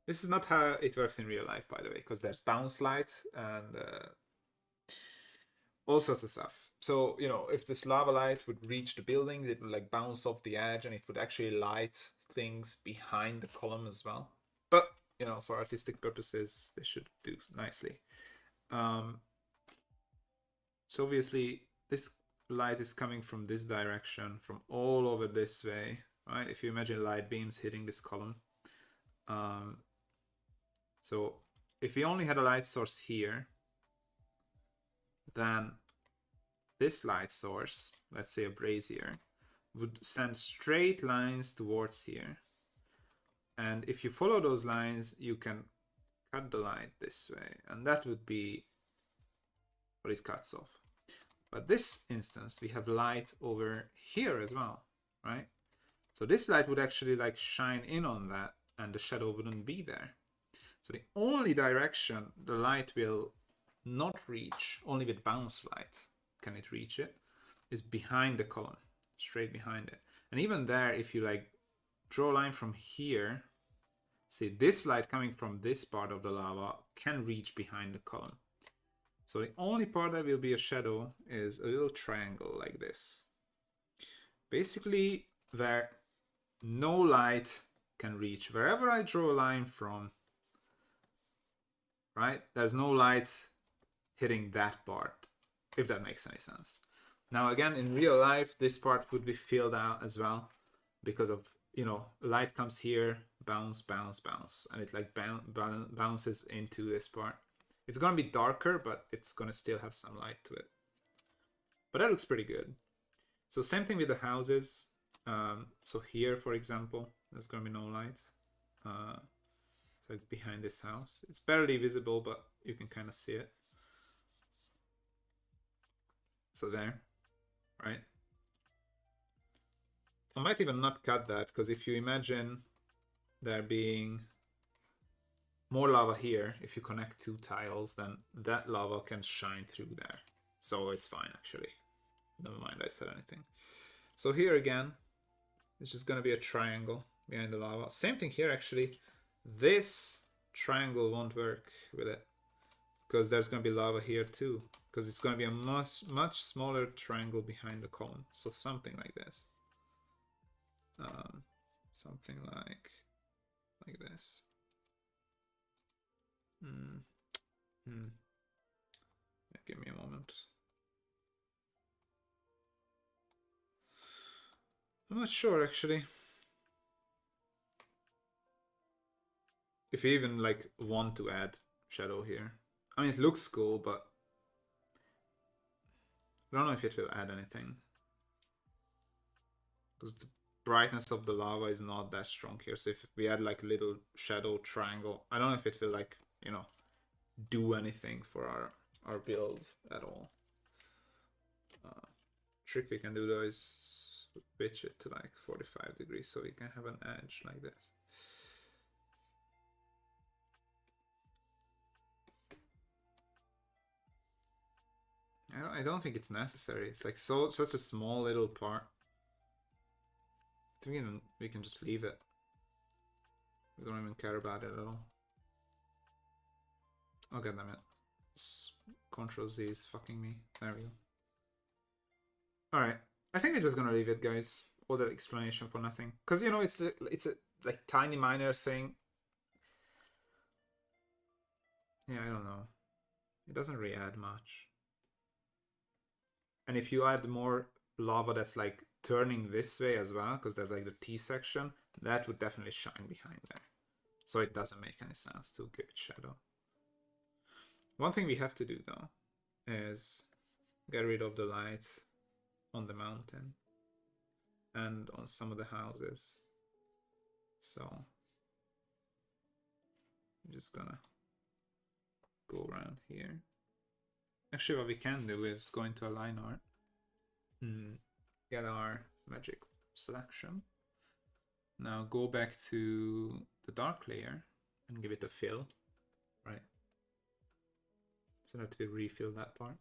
this is not how it works in real life, by the way, because there's bounce light and all sorts of stuff. So, you know, if this lava light would reach the buildings, it would like bounce off the edge and it would actually light things behind the column as well. But, you know, for artistic purposes, they should do nicely. So obviously this light is coming from this direction, from all over this way, right? If you imagine light beams hitting this column. So if we only had a light source here, then this light source, let's say a brazier, would send straight lines towards here. And if you follow those lines, you can cut the light this way, and that would be what it cuts off. But this instance, we have light over here as well, right? So this light would actually like shine in on that, and the shadow wouldn't be there. So the only direction the light will not reach, only with bounce light can it reach it, is behind the column, straight behind it. And even there, if you like draw a line from here, see this light coming from this part of the lava can reach behind the column. So the only part that will be a shadow is a little triangle like this. Basically, where no light can reach. Wherever I draw a line from, right, there's no light hitting that part, if that makes any sense. Now again, in real life, this part would be filled out as well because of, you know, light comes here, bounce, bounce, bounce, and it like bounces into this part. It's gonna be darker, but it's gonna still have some light to it. But that looks pretty good. So same thing with the houses. So here, for example, there's gonna be no light. So behind this house, it's barely visible, but you can kind of see it. So there, right? I might even not cut that, because if you imagine there being more lava here, if you connect two tiles, then that lava can shine through there. So it's fine, actually. Never mind I said anything. So here again, it's just going to be a triangle behind the lava. Same thing here, actually. This triangle won't work with it, because there's going to be lava here too, because it's going to be a much smaller triangle behind the column. So something like this. Something like this. Give me a moment. I'm not sure, actually. If you even like want to add shadow here. I mean, it looks cool, but I don't know if it will add anything, because the brightness of the lava is not that strong here. So if we add like a little shadow triangle, I don't know if it will like, you know, do anything for our build at all. Trick we can do though is pitch it to like 45 degrees so we can have an edge like this. I don't think it's necessary. It's like such a small little part. I think we can just leave it. We don't even care about it at all. Oh god damn it. Control Z is fucking me. There we go. Alright. I think I'm just gonna leave it, guys. All that explanation for nothing. Because, you know, it's a like tiny minor thing. Yeah, I don't know. It doesn't really add much. And if you add more lava that's like turning this way as well, because there's like the T section, that would definitely shine behind there. So it doesn't make any sense to give it shadow. One thing we have to do though is get rid of the lights on the mountain and on some of the houses. So I'm just gonna go around here. Actually, what we can do is go into a line art, get our magic selection. Now go back to the dark layer and give it a fill, right? So that we refill that part.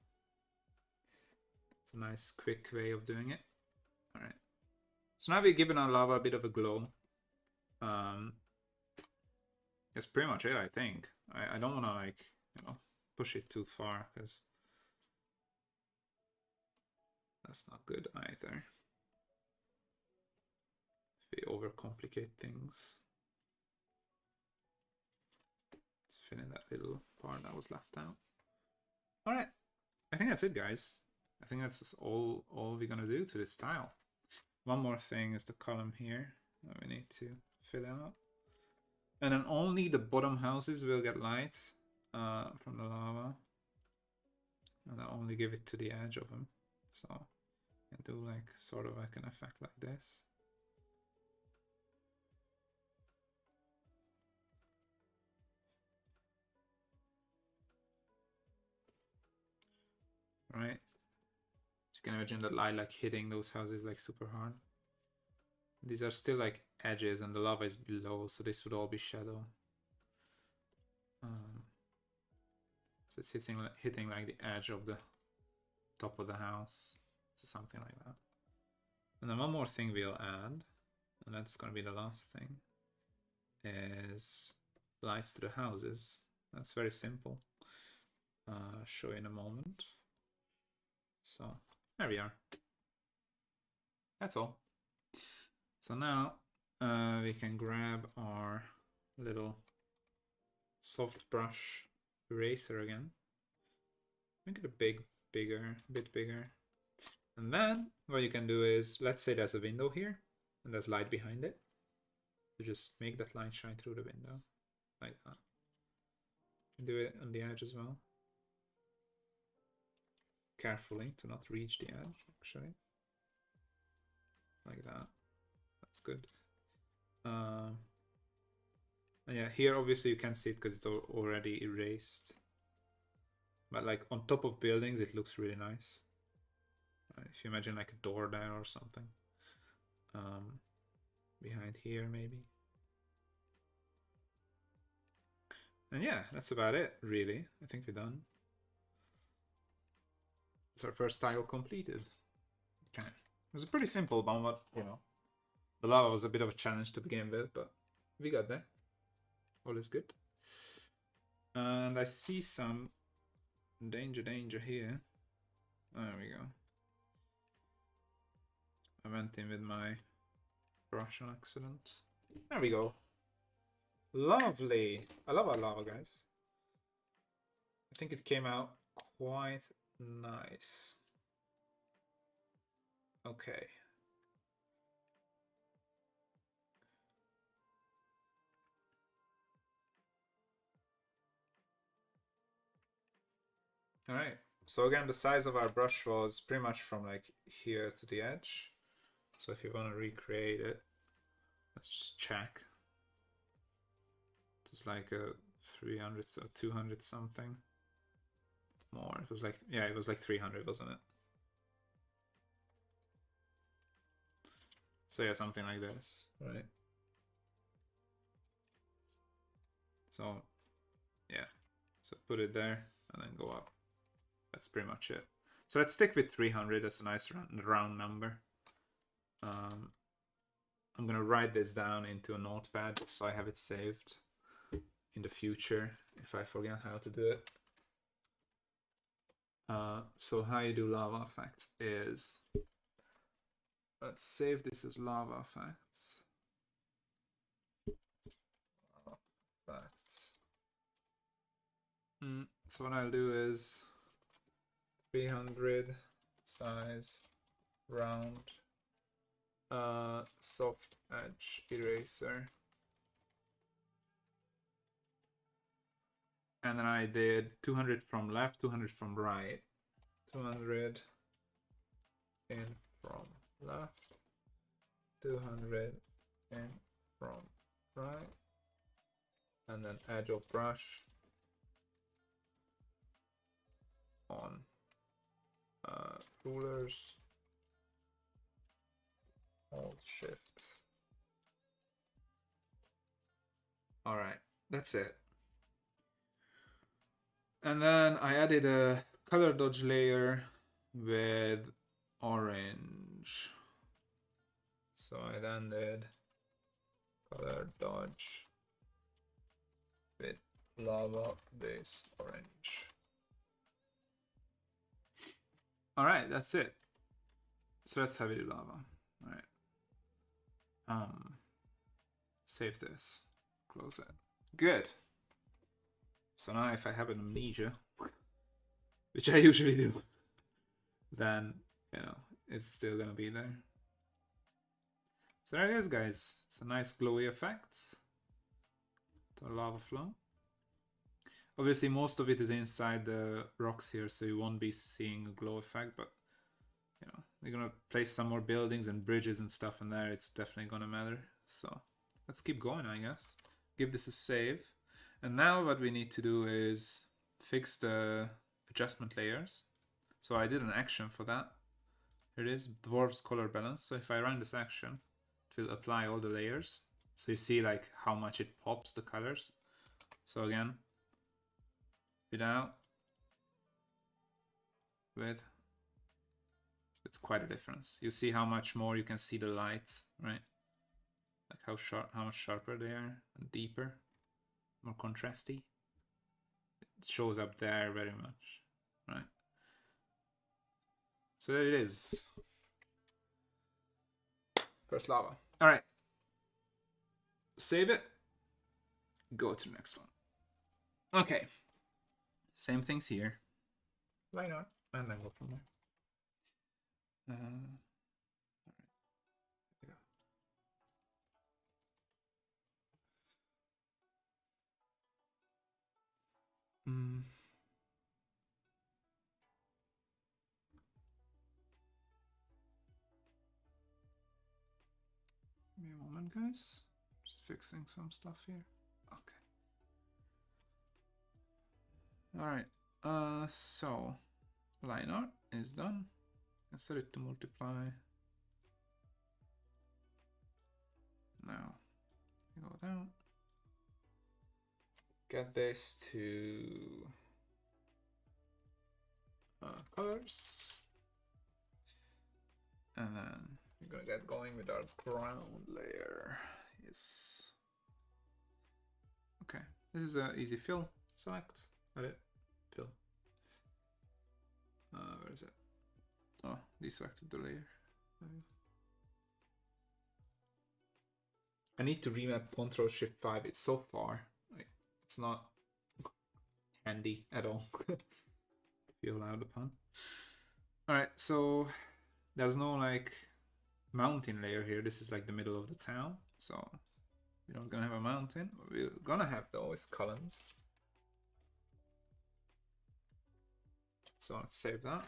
It's a nice quick way of doing it. All right. So now we've given our lava a bit of a glow. That's pretty much it, I think. I don't want to, like, you know, push it too far because that's not good either. If we overcomplicate things. Let's fill in that little part that was left out. All right, I think that's it, guys. I think that's all we're gonna do to this tile. One more thing is the column here that we need to fill out. And then only the bottom houses will get light from the lava. And I only give it to the edge of them. So I can do like sort of like an effect like this. Right? You can imagine the light like hitting those houses like super hard. These are still like edges and the lava is below, so this would all be shadow. So it's hitting like the edge of the top of the house, so something like that. And then one more thing we'll add, and that's gonna be the last thing, is lights to the houses. That's very simple. I'll show you in a moment. So there we are. That's all. So now we can grab our little soft brush eraser again. Make it a bit bigger. And then what you can do is, let's say there's a window here and there's light behind it. You just make that light shine through the window like that. You can do it on the edge as well. Carefully to not reach the edge, actually. Like that. That's good. And yeah, here obviously you can't see it because it's already erased. But like on top of buildings, it looks really nice. If you imagine like a door there or something. Behind here maybe. And yeah, that's about it, really. I think we're done. It's our first tile completed. Okay. It was a pretty simple one, but you know, the lava was a bit of a challenge to begin with, but we got there. All is good. And I see some danger here. There we go. I went in with my brush on accident. There we go. Lovely. I love our lava, guys. I think it came out quite nice. Okay. All right. So again, the size of our brush was pretty much from like here to the edge. So if you want to recreate it, let's just check. It's like a 300, so 200 something more. It was like, yeah, it was like 300, wasn't it? So yeah, something like this, right? So yeah, so put it there and then go up. That's pretty much it. So let's stick with 300. That's a nice round number. I'm gonna write this down into a notepad so I have it saved in the future if I forget how to do it. So how you do lava effects is, let's save this as lava effects. So what I'll do is 300 size round soft edge eraser And then I did 200 from left, 200 from right. 200 in from left, 200 in from right. And then edge of brush on rulers, Alt Shift. All right, that's it. And then I added a color dodge layer with orange. So I then did color dodge with lava base orange. All right, that's it. So let's have it do lava. All right. Save this. Close it. Good. So now if I have an amnesia, which I usually do, then, you know, it's still gonna be there. So there it is, guys. It's a nice glowy effect to a lava flow. Obviously, most of it is inside the rocks here, so you won't be seeing a glow effect, but, you know, we're gonna place some more buildings and bridges and stuff in there. It's definitely gonna matter. So let's keep going, I guess. Give this a save. And now what we need to do is fix the adjustment layers. So I did an action for that. Here it is, Dwarves color balance. So if I run this action, it will apply all the layers. So you see like how much it pops the colors. So again, without, with, it's quite a difference. You see how much more you can see the lights, right? Like how much sharper they are and deeper, more contrasty. It shows up there very much, right? So there it is. First lava. All right. Save it. Go to the next one. Okay. Same things here. Why not? And then go from there. All right. There we go. Give me a moment, guys. Just fixing some stuff here. Okay. Alright. So line art is done. I set it to multiply. Now you go down. Get this to colors. And then we're gonna get going with our ground layer. Yes. Okay, this is an easy fill. Select, edit, fill. Where is it? Oh, deselected the layer. I need to remap Ctrl-Shift-5. It's so far. Like, it's not handy at all. If you allow the pun. Alright, so there's no like mountain layer here. This is like the middle of the town. So we're not gonna have a mountain. We're gonna have those columns. So let's save that.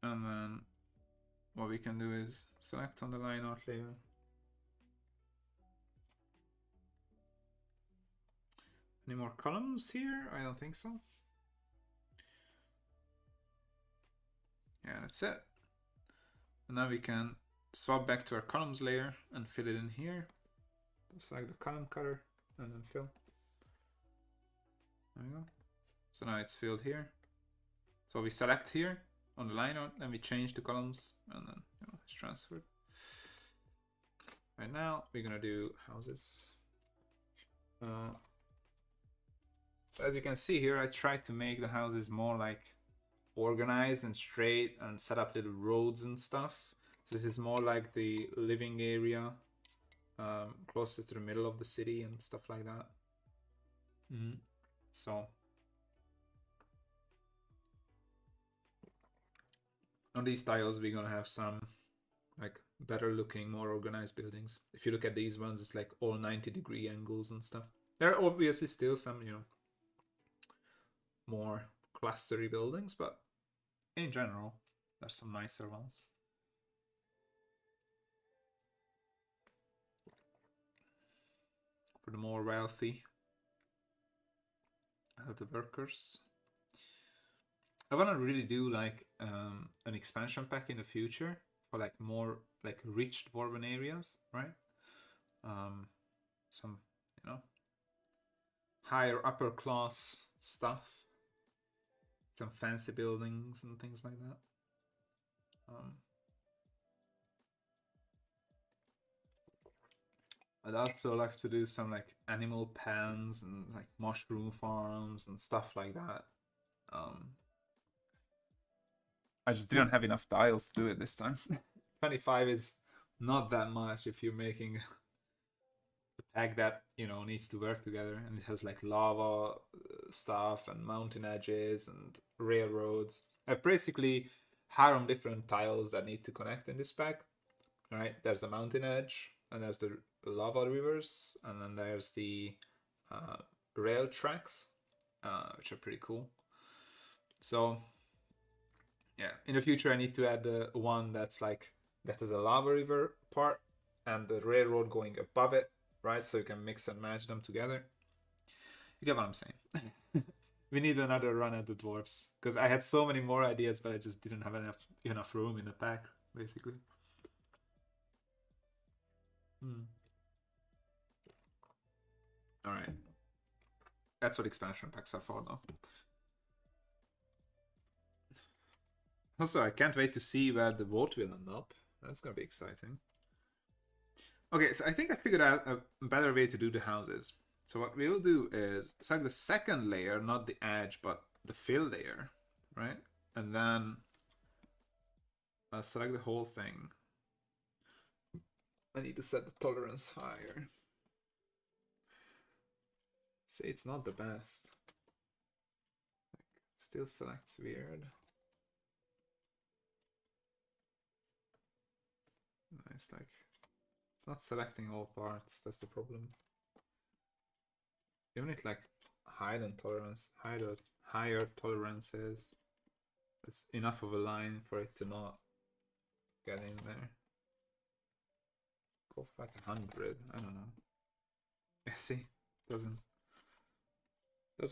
And then what we can do is select on the line art layer. Any more columns here? I don't think so. Yeah, that's it. And now we can swap back to our columns layer and fill it in here. Just like the column cutter and then fill. There we go. So now it's filled here. So we select here on the line art, then we change the columns and then it's transferred. Right now we're gonna do houses. So as you can see here, I tried to make the houses more like organized and straight and set up little roads and stuff. So this is more like the living area, closer to the middle of the city and stuff like that. So on these tiles, we're gonna have some like better looking, more organized buildings. If you look at these ones, it's like all 90-degree angles and stuff. There are obviously still some, more clustery buildings, but in general, there's some nicer ones. For the more wealthy, the workers. I want to really do like an expansion pack in the future for like more like rich dwarven areas, right? Some, you know, higher upper class stuff, some fancy buildings and things like that. I'd also like to do some like animal pens and like mushroom farms and stuff like that. I just didn't have enough tiles to do it this time. 25 is not that much if you're making a pack that, you know, needs to work together, and it has like lava stuff and mountain edges and railroads. I've basically harem different tiles that need to connect in this pack. Right, there's the mountain edge, and there's the lava rivers, and then there's the rail tracks, which are pretty cool. So yeah, in the future I need to add the one that's like that is a lava river part and the railroad going above it, right? So you can mix and match them together. You get what I'm saying? We need another run at the dwarves because I had so many more ideas, but I just didn't have enough room in the pack, basically. All right, that's what expansion packs are for, though. Also, I can't wait to see where the vote will end up. That's gonna be exciting. Okay, so I think I figured out a better way to do the houses. So what we'll do is select the second layer, not the edge, but the fill layer, right? And then I'll select the whole thing. I need to set the tolerance higher. See, it's not the best. Still selects weird. Nice, like it's not selecting all parts. That's the problem. Even if like higher tolerances, it's enough of a line for it to not get in there. Go for like 100. I don't know. Yeah, see, doesn't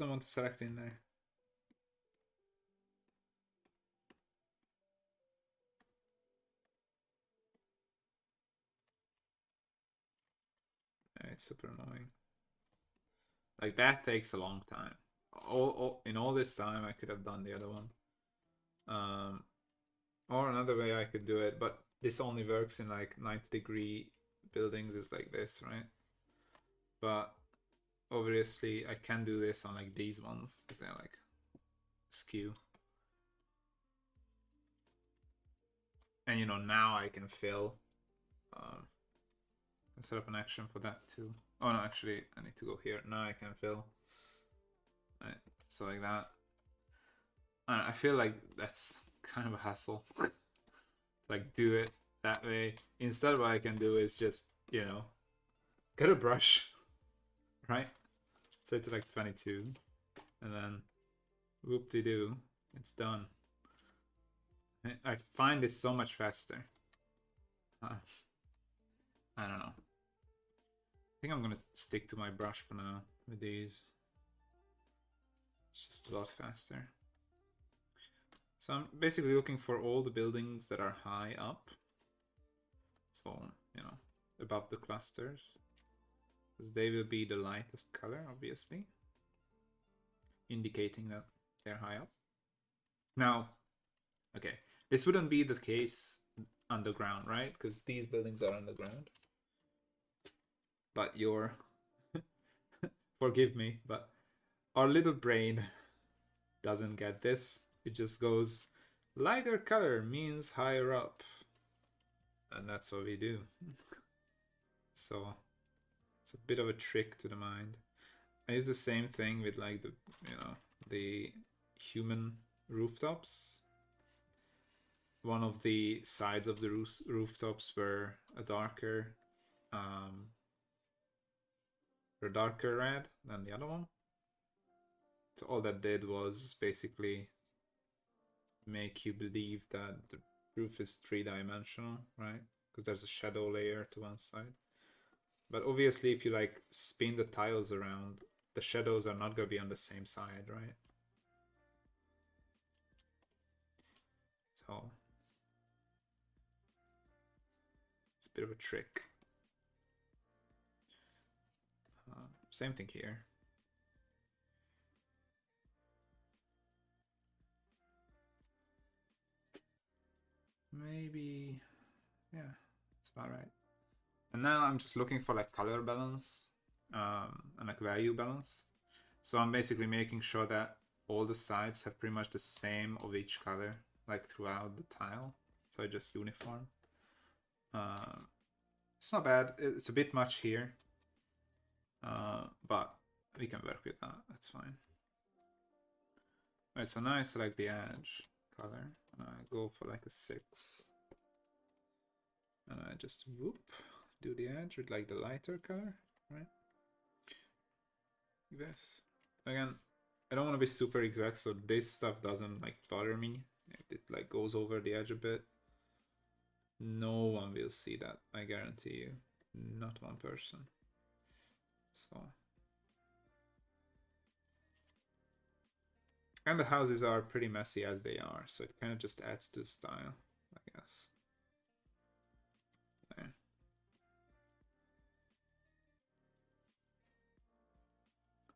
want to select in there. Yeah, it's super annoying. Like that takes a long time. In all this time, I could have done the other one. Or another way I could do it, but this only works in like 90-degree buildings is like this, right? But obviously I can do this on like these ones because they're like skew. And you know, now I can fill. Set up an action for that too. Oh no, actually I need to go here. Now I can fill. Right, so like that. And I feel like that's kind of a hassle. Like do it that way. Instead what I can do is just, you know, get a brush. Right? Set to like 22. And then whoop-de-doo. It's done. I find it so much faster. I don't know. I think I'm gonna stick to my brush for now with these. It's just a lot faster. So I'm basically looking for all the buildings that are high up. So, you know, above the clusters. Because they will be the lightest color, obviously. Indicating that they're high up. Now, okay, this wouldn't be the case underground, right? Because these buildings are underground. But your... forgive me, but our little brain doesn't get this. It just goes, lighter color means higher up. And that's what we do. So it's a bit of a trick to the mind. I use the same thing with like the, you know, the human rooftops. One of the sides of the rooftops were a darker red than the other one. So all that did was basically make you believe that the roof is three-dimensional, right? Because there's a shadow layer to one side. But obviously, if you like spin the tiles around, the shadows are not going to be on the same side, right? So it's a bit of a trick. Same thing here. Maybe, yeah, that's about right. And now I'm just looking for like color balance and like value balance. So I'm basically making sure that all the sides have pretty much the same of each color, like throughout the tile. So I just uniform. It's not bad. It's a bit much here, but we can work with that. That's fine. Alright, so now I select the edge color, and I go for like a 6. And I just whoop, do the edge with like the lighter color, right? Like this. Again, I don't want to be super exact, so this stuff doesn't like bother me. It like goes over the edge a bit. No one will see that, I guarantee you. Not one person. So. And the houses are pretty messy as they are, so it kind of just adds to the style, I guess. There.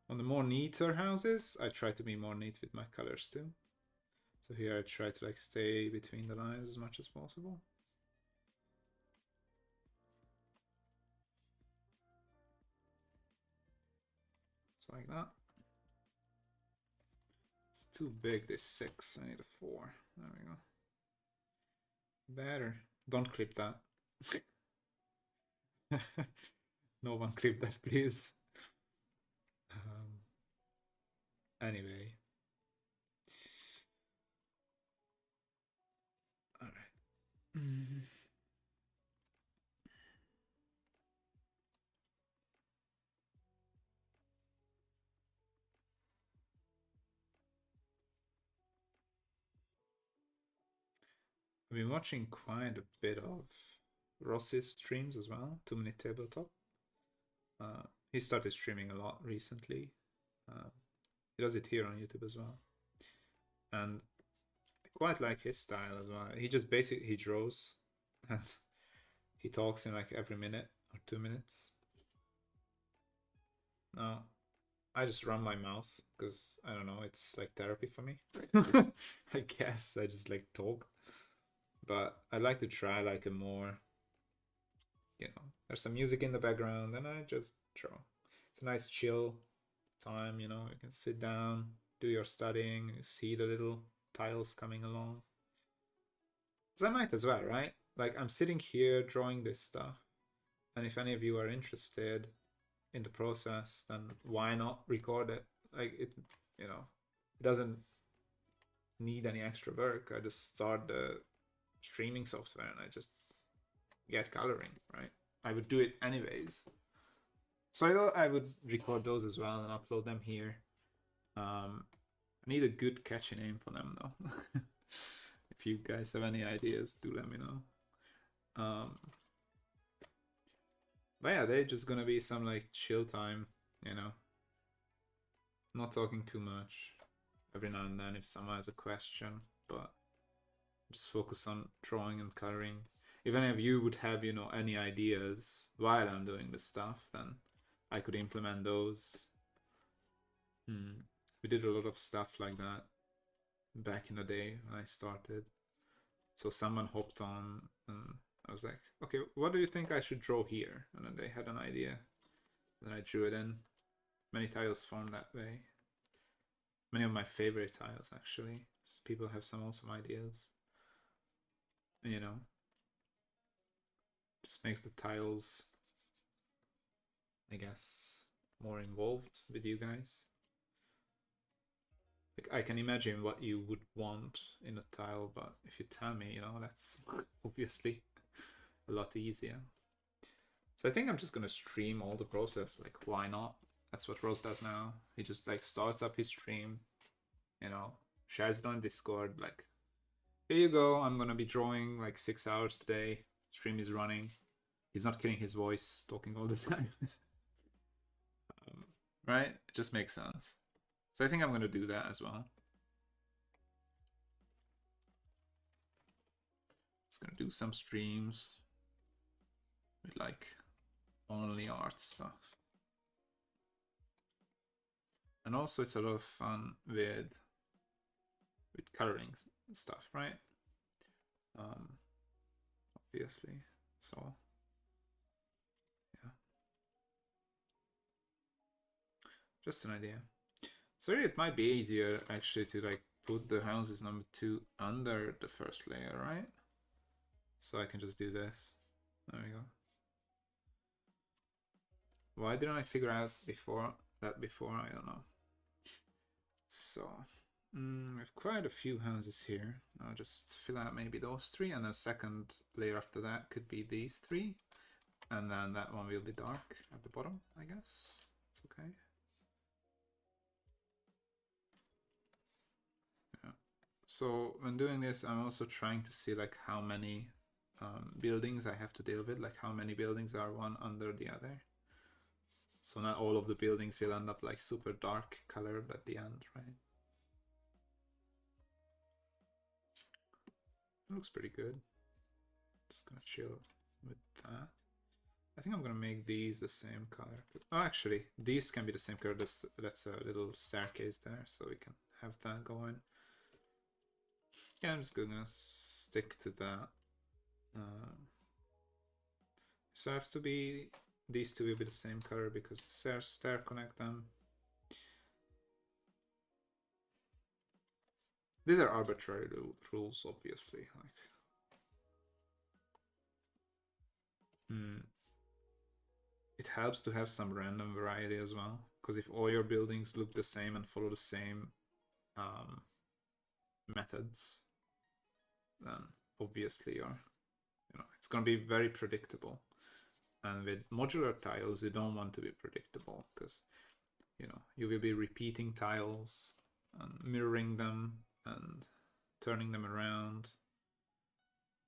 On the more neater houses, I try to be more neat with my colors too. So here I try to like stay between the lines as much as possible. So like that. It's too big, this 6. I need a 4. There we go. Better. Don't clip that. No one clip that, please. Anyway. Alright. I've been watching quite a bit of Ross's streams as well, 2 Minute Tabletop. He started streaming a lot recently. He does it here on YouTube as well. And I quite like his style as well. He just basically, he draws and he talks in like every minute or 2 minutes. Now, I just run my mouth because, I don't know, it's like therapy for me. I guess I just like talk. But I like to try like a more, you know, there's some music in the background and I just draw. It's a nice chill time, you know, you can sit down, do your studying, you see the little tiles coming along. Because I might as well, right? Like I'm sitting here drawing this stuff. And if any of you are interested in the process, then why not record it? Like it, you know, it doesn't need any extra work. I just start the streaming software and I just get coloring, right? I would do it anyways. So I thought I would record those as well and upload them here. I need a good catchy name for them though. If you guys have any ideas, do let me know. But yeah, they're just gonna be some like chill time, you know. Not talking too much. Every now and then if someone has a question, but just focus on drawing and coloring. If any of you would have, you know, any ideas while I'm doing this stuff, then I could implement those. We did a lot of stuff like that back in the day when I started. So someone hopped on and I was like, okay, what do you think I should draw here? And then they had an idea. Then I drew it in. Many tiles formed that way. Many of my favorite tiles, actually. So people have some awesome ideas. And, you know, just makes the tiles, I guess, more involved with you guys. Like, I can imagine what you would want in a tile, but if you tell me, you know, that's obviously a lot easier. So I think I'm just gonna stream all the process, like why not? That's what Rose does now. He just like starts up his stream, you know, shares it on Discord, like, here you go, I'm gonna be drawing like 6 hours today. Stream is running. He's not killing his voice, talking all the time. Right? It just makes sense. So I think I'm gonna do that as well. Just gonna do some streams with like only art stuff. And also it's a lot of fun with coloring stuff, right? Obviously. So yeah. Just an idea. So it might be easier actually to like put the houses number 2 under the first layer, right? So I can just do this. There we go. Why didn't I figure out before? I don't know. So we have quite a few houses here. I'll just fill out maybe those 3, and the second layer after that could be these 3, and then that one will be dark at the bottom, I guess. It's okay. Yeah. So when doing this, I'm also trying to see like how many buildings I have to deal with, like how many buildings are one under the other. So not all of the buildings will end up like super dark colored at the end, right? It looks pretty good. Just gonna chill with that. I think I'm gonna make these the same color. Oh, actually, these can be the same color. That's a little staircase there, so we can have that going. Yeah, I'm just gonna stick to that. So I have to be, these 2 will be the same color because the stair connect them. These are arbitrary rules, obviously. Like, it helps to have some random variety as well, because if all your buildings look the same and follow the same methods, then obviously it's gonna be very predictable. And with modular tiles, you don't want to be predictable because you will be repeating tiles and mirroring them and turning them around.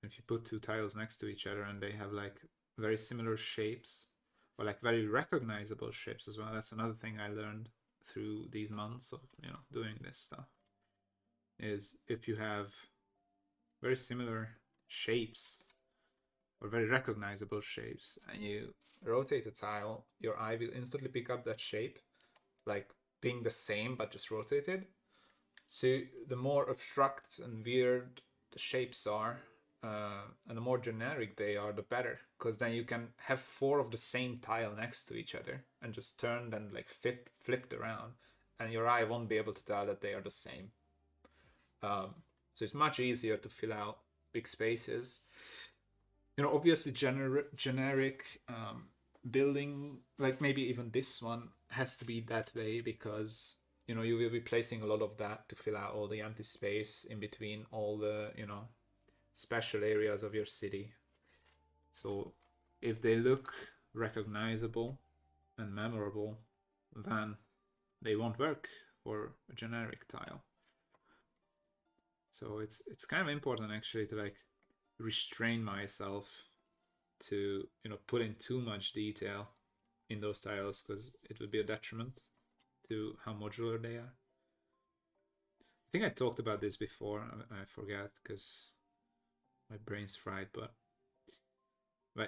If you put 2 tiles next to each other and they have like very similar shapes, or like very recognizable shapes as well, that's another thing I learned through these months of doing this stuff, is if you have very similar shapes or very recognizable shapes and you rotate a tile, your eye will instantly pick up that shape, like being the same but just rotated. So the more abstract and weird the shapes are, and the more generic they are, the better, because then you can have 4 of the same tile next to each other and just turned and like flipped around, and your eye won't be able to tell that they are the same. So it's much easier to fill out big spaces. Obviously generic building, like maybe even this one has to be that way because you will be placing a lot of that to fill out all the empty space in between all the special areas of your city. So if they look recognizable and memorable, then they won't work for a generic tile. So it's kind of important actually to like restrain myself to put in too much detail in those tiles, because it would be a detriment to how modular they are. I think I talked about this before. I forget because my brain's fried, but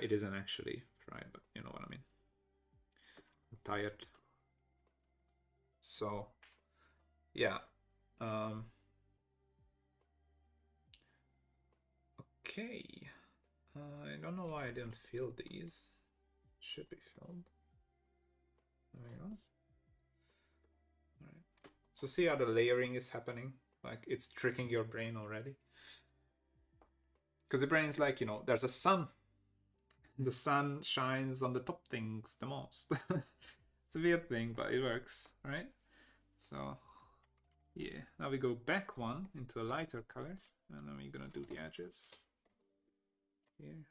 it isn't actually fried, but you know what I mean. I'm tired. So yeah. Okay. I don't know why I didn't fill these. Should be filled. There we go. Alright. So see how the layering is happening? Like it's tricking your brain already. Because the brain's like, there's a sun. The sun shines on the top things the most. It's a weird thing, but it works, right? So yeah, now we go back 1 into a lighter color, and then we're gonna do the edges here.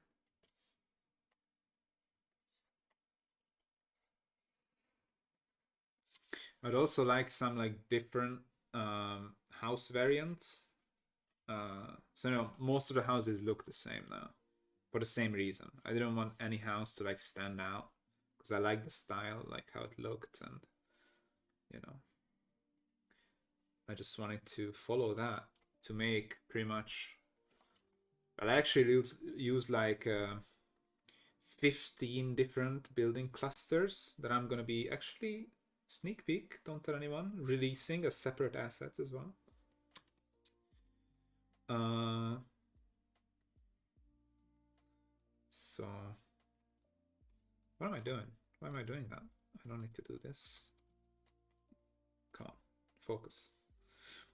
I'd also like some like different house variants. So no, most of the houses look the same now for the same reason. I didn't want any house to like stand out because I like the style, like how it looked, and you know, I just wanted to follow that to make pretty much. But I actually use like 15 different building clusters that I'm gonna be actually sneak peek, don't tell anyone, releasing as separate assets as well. So what am I doing? Why am I doing that? I don't need to do this. Come on, focus.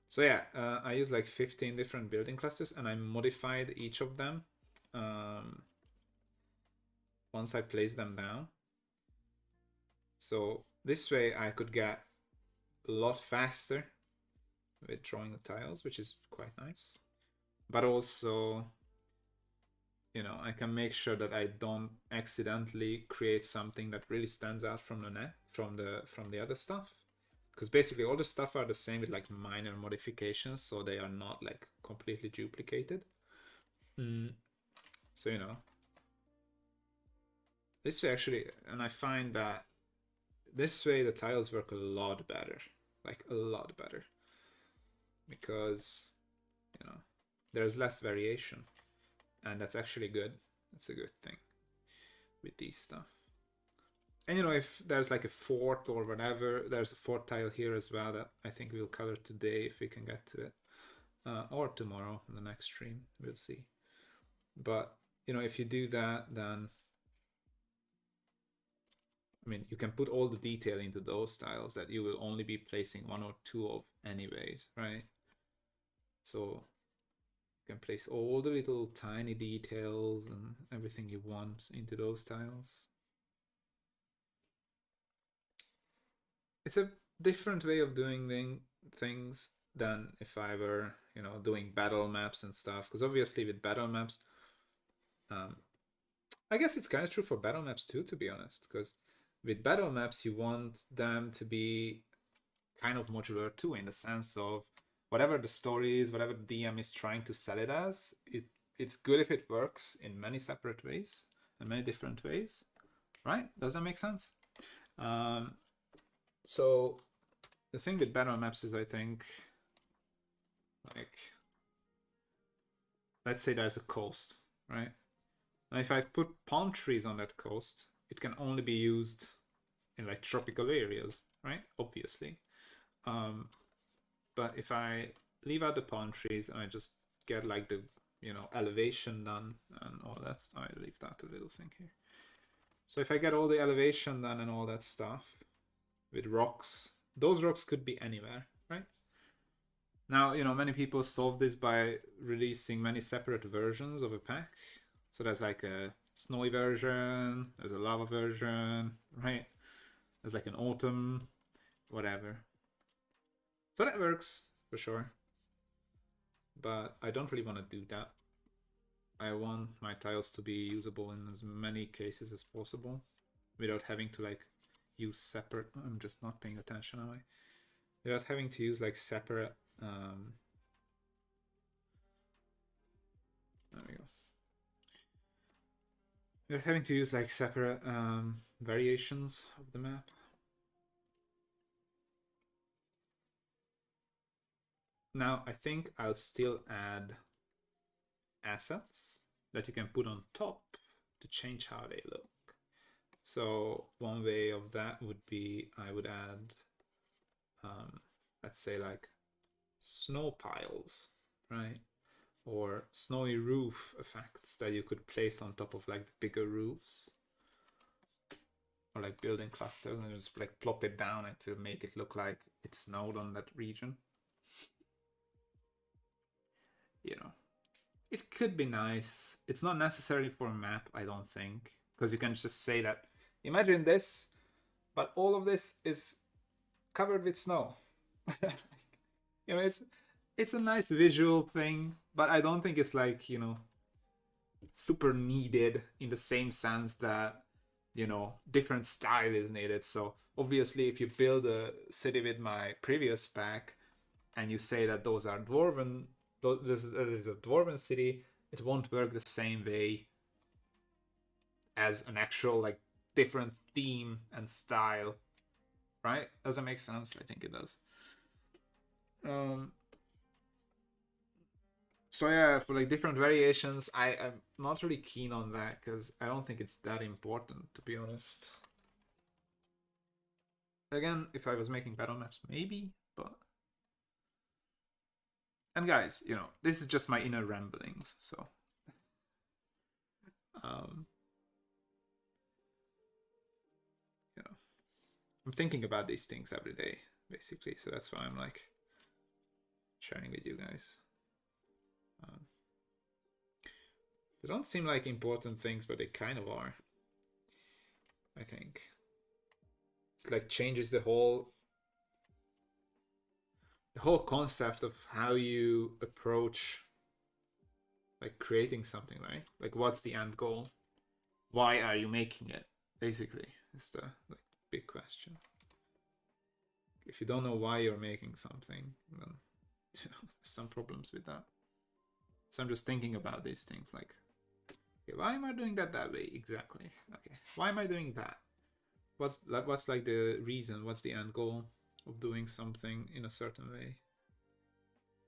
So yeah, I use like 15 different building clusters and I modified each of them once I place them down. So this way I could get a lot faster with drawing the tiles, which is quite nice. But also, you know, I can make sure that I don't accidentally create something that really stands out from the net, from the other stuff. Because basically all the stuff are the same with like minor modifications, so they are not like completely duplicated. So, you know, this way actually, and I find that this way the tiles work a lot better, like a lot better, because, you know, there's less variation, and that's actually good. That's a good thing with these stuff. And you know, if there's like a fort or whatever, there's a fort tile here as well that I think we'll color today if we can get to it, or tomorrow in the next stream, we'll see. But you know, if you do that, then I mean, you can put all the detail into those tiles that you will only be placing 1 or 2 of anyways, right? So you can place all the little tiny details and everything you want into those tiles. It's a different way of doing things than if I were, you know, doing battle maps and stuff. Because obviously with battle maps, I guess it's kind of true for battle maps too, to be honest. Because with battle maps, you want them to be kind of modular too, in the sense of whatever the story is, whatever the DM is trying to sell it as, it's good if it works in many separate ways and many different ways, right? Does that make sense? So the thing with battle maps is, I think, like, let's say there's a coast, right? Now if I put palm trees on that coast, it can only be used in like tropical areas, right? Obviously. But if I leave out the palm trees and I just get like the, you know, elevation done and all that, I leave that a little thing here. So if I get all the elevation done and all that stuff with rocks, those rocks could be anywhere, right? Now, you know, many people solve this by releasing many separate versions of a pack. So there's like a snowy version, there's a lava version, right? There's like an autumn, whatever. So that works for sure. But I don't really want to do that. I want my tiles to be usable in as many cases as possible without having to like use separate. I'm just not paying attention, am I? Without having to use like separate. There we go. Without having to use like separate variations of the map. Now I think I'll still add assets that you can put on top to change how they look. So one way of that would be I would add, let's say like snow piles, right? Or snowy roof effects that you could place on top of like the bigger roofs. Or like building clusters and just like plop it down and to make it look like it snowed on that region. You know, it could be nice. It's not necessarily for a map, I don't think, because you can just say that, imagine this, but all of this is covered with snow. You know, it's a nice visual thing, but I don't think it's like, you know, super needed in the same sense that you know, different style is needed. So obviously, if you build a city with my previous pack, and you say that those are dwarven, this is a dwarven city, it won't work the same way as an actual like different theme and style, right? Does that make sense? I think it does. So yeah, for like different variations, I'm not really keen on that because I don't think it's that important, to be honest. Again, if I was making battle maps, maybe, but... And guys, you know, this is just my inner ramblings, so... you know, I'm thinking about these things every day, basically, so that's why I'm like sharing with you guys. They don't seem like important things, but they kind of are, I think. It like changes the whole concept of how you approach like creating something, right? Like what's the end goal? Why are you making it? Basically, is the like big question. If you don't know why you're making something, then you know, there's some problems with that. So I'm just thinking about these things like, okay, why am I doing that way exactly? Okay, why am I doing that? What's like the reason? What's the end goal of doing something in a certain way?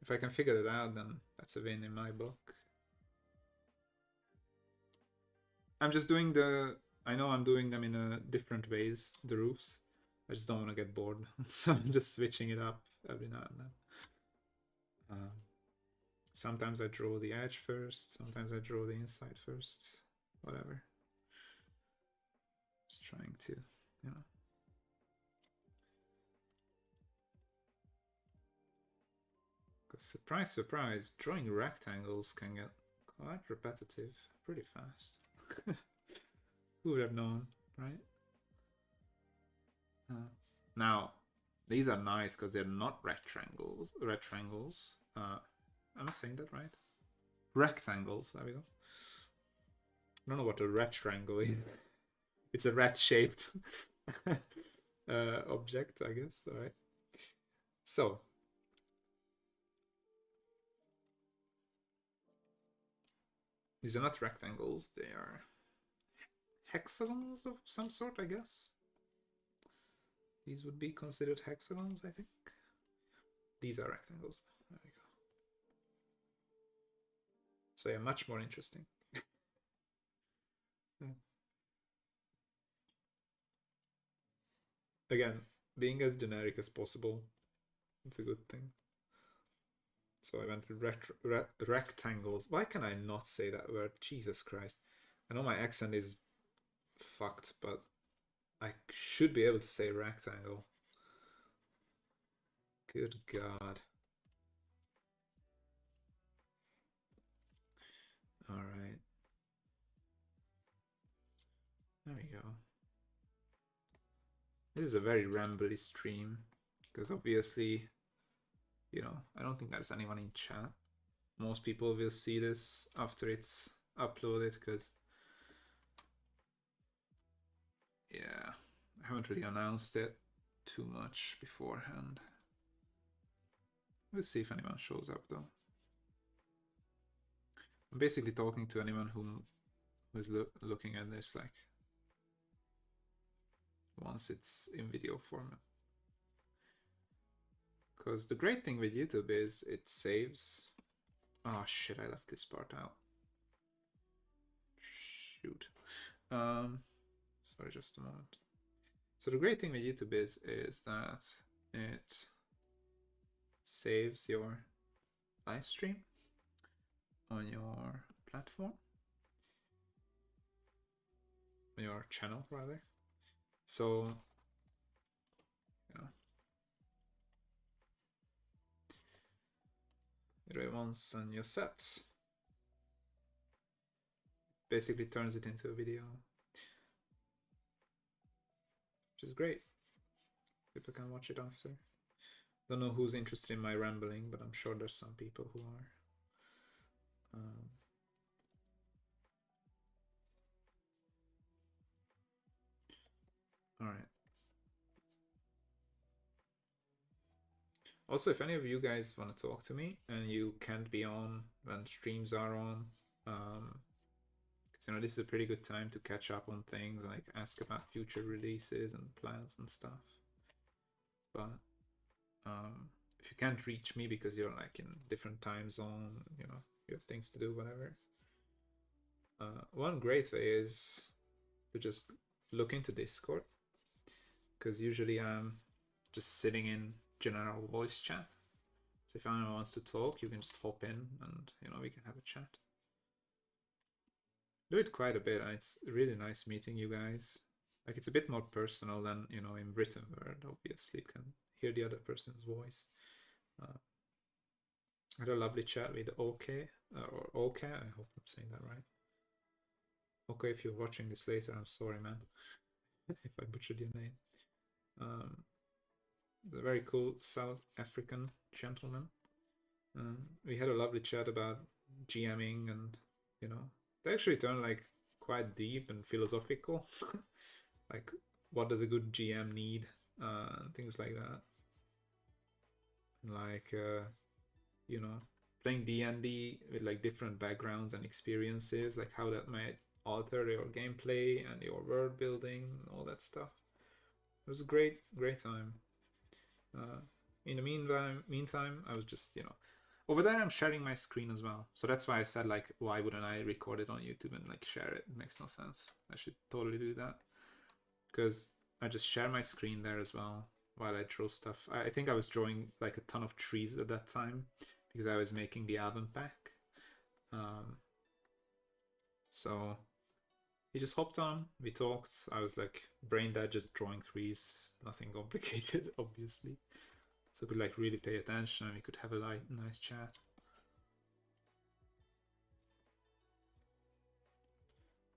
If I can figure that out, then that's a win in my book. I'm just doing I know I'm doing them in a different ways, the roofs. I just don't want to get bored, so I'm just switching it up every now and then. Sometimes I draw the edge first, sometimes I draw the inside first, whatever. Just trying to, you know. Because surprise, surprise, drawing rectangles can get quite repetitive pretty fast. Who would have known, right? Now, these are nice because they're not rectangles. Am I saying that right? Rectangles, there we go. I don't know what a rectangle is. It's a rat-shaped object, I guess. All right. So, these are not rectangles. They are hexagons of some sort, I guess. These would be considered hexagons, I think. These are rectangles. There we go. So yeah, much more interesting. Again, being as generic as possible, it's a good thing. So I went with rectangles. Why can I not say that word? Jesus Christ. I know my accent is fucked, but I should be able to say rectangle. Good God. Alright. There we go. This is a very rambly stream, because obviously, you know, I don't think there's anyone in chat. Most people will see this after it's uploaded, because, yeah, I haven't really announced it too much beforehand. We'll see if anyone shows up, though. I'm basically talking to anyone who's looking at this, like, once it's in video format. Because the great thing with YouTube is it saves... Oh shit, I left this part out. Shoot. Sorry, just a moment. So the great thing with YouTube is that it saves your live stream on your platform, on your channel rather. So, you know, once and you're set. Basically turns it into a video, which is great. People can watch it after. Don't know who's interested in my rambling, but I'm sure there's some people who are. All right. Also, if any of you guys want to talk to me and you can't be on when streams are on, because you know this is a pretty good time to catch up on things, like ask about future releases and plans and stuff. But if you can't reach me because you're like in different time zone, you know, you have things to do, whatever. One great way is to just look into Discord, because usually I'm just sitting in general voice chat. So if anyone wants to talk, you can just hop in and, you know, we can have a chat. Do it quite a bit, and it's really nice meeting you guys. Like, it's a bit more personal than, you know, in written word, obviously. You can hear the other person's voice. I had a lovely chat with OK, or OK, I hope I'm saying that right. OK, if you're watching this later, I'm sorry, man, if I butchered your name. A very cool South African gentleman. We had a lovely chat about GMing, and, you know, they actually turned like quite deep and philosophical. Like, what does a good GM need? And things like that. Like, you know, playing D&D with like different backgrounds and experiences, like how that might alter your gameplay and your world building, all that stuff. It was a great time. In the meantime, I was just, you know, over there I'm sharing my screen as well. So that's why I said, like, why wouldn't I record it on YouTube and like share it? It makes no sense. I should totally do that, because I just share my screen there as well while I draw stuff. I think I was drawing like a ton of trees at that time because I was making the album pack. So he just hopped on, we talked. I was like brain dead, just drawing trees, nothing complicated, obviously. So I could like really pay attention and we could have a nice chat.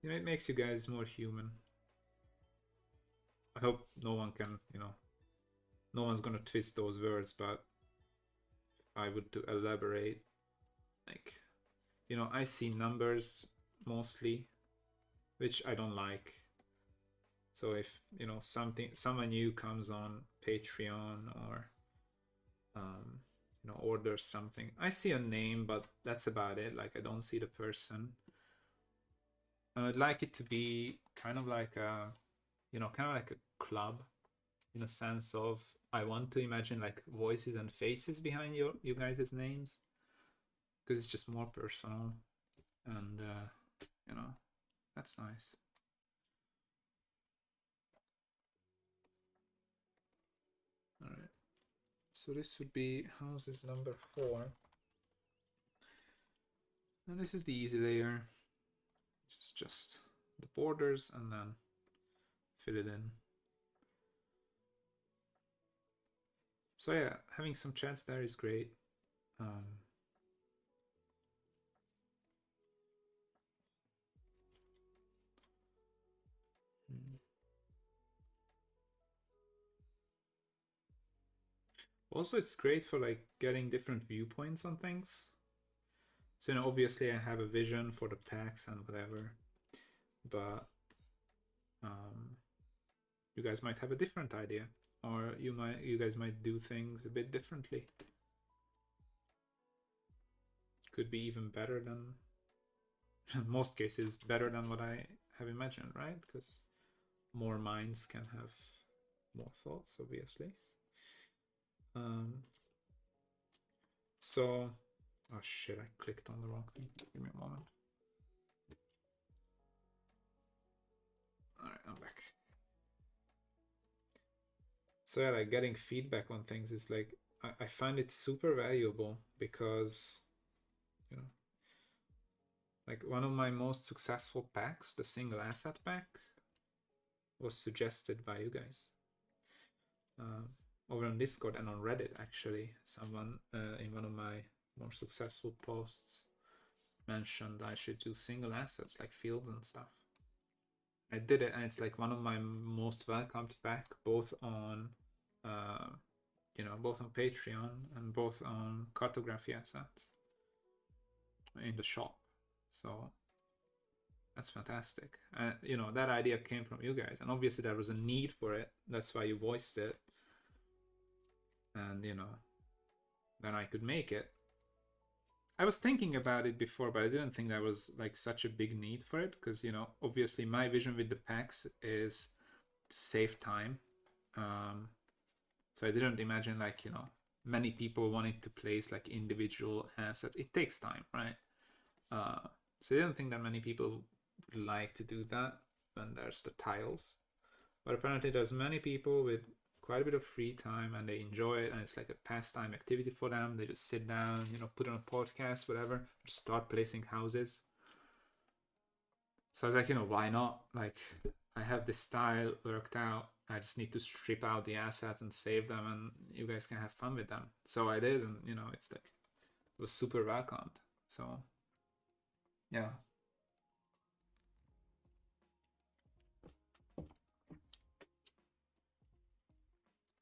You know, it makes you guys more human. I hope no one can, you know, no one's gonna twist those words, but I would to elaborate, like, you know, I see numbers mostly, which I don't like. So if, you know, someone new comes on Patreon or you know, orders something, I see a name, but that's about it. Like, I don't see the person. And I'd like it to be kind of like a, you know, kind of like a club, in a sense of, I want to imagine like voices and faces behind you guys' names, because it's just more personal, and you know, that's nice. All right, so this would be houses number 4, and this is the easy layer, just the borders, and then fill it in. So yeah, having some chats there is great. Also, it's great for like getting different viewpoints on things. So, you know, obviously I have a vision for the packs and whatever, but you guys might have a different idea, or you guys might do things a bit differently. Could be even better than, in most cases, better than what I have imagined, right? Because more minds can have more thoughts, obviously. So, oh shit, I clicked on the wrong thing. Give me a moment. All right, I'm back. So yeah, like getting feedback on things is like, I find it super valuable, because, you know, like one of my most successful packs, the single asset pack, was suggested by you guys. Over on Discord and on Reddit, actually. Someone in one of my more successful posts mentioned I should do single assets like fields and stuff. I did it, and it's like one of my most welcomed pack, both on you know, both on Patreon and both on cartography assets in the shop. So That's fantastic. You know, that idea came from you guys, and obviously there was a need for it. That's why you voiced it, and you know, then I could make it. I was thinking about it before, but I didn't think there was like such a big need for it, because you know, obviously my vision with the packs is to save time. So I didn't imagine like, you know, many people wanting to place like individual assets. It takes time, right? So I didn't think that many people would like to do that when there's the tiles. But apparently there's many people with quite a bit of free time and they enjoy it, and it's like a pastime activity for them. They just sit down, you know, put on a podcast, whatever, just start placing houses. So I was like, you know, why not? Like, I have this style worked out. I just need to strip out the assets and save them, and you guys can have fun with them. So I did, and you know, it's like it was super welcomed. So yeah.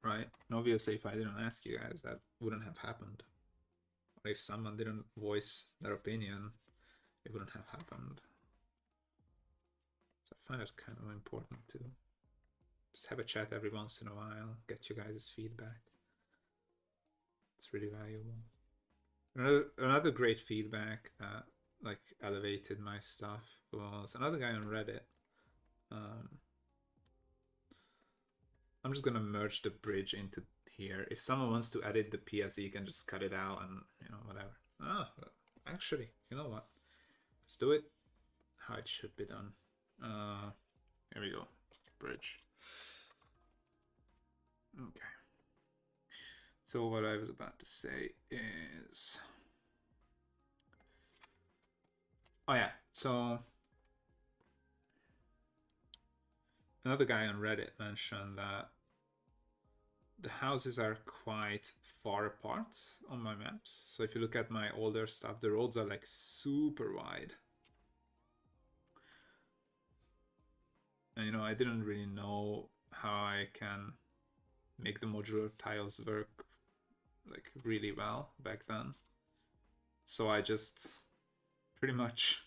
Right. And obviously, if I didn't ask you guys, that wouldn't have happened. Or if someone didn't voice their opinion, it wouldn't have happened. So I find it kind of important to just have a chat every once in a while, get you guys' feedback. It's really valuable. Another great feedback that like elevated my stuff was another guy on Reddit. I'm just gonna merge the bridge into here. If someone wants to edit the PS, you can just cut it out and you know whatever. Actually, you know what? Let's do it how it should be done. Here we go. Bridge. Okay. So what I was about to say is, oh yeah. So another guy on Reddit mentioned that the houses are quite far apart on my maps. So if you look at my older stuff, the roads are like super wide. And you know, I didn't really know how I can make the modular tiles work like really well back then. So I just pretty much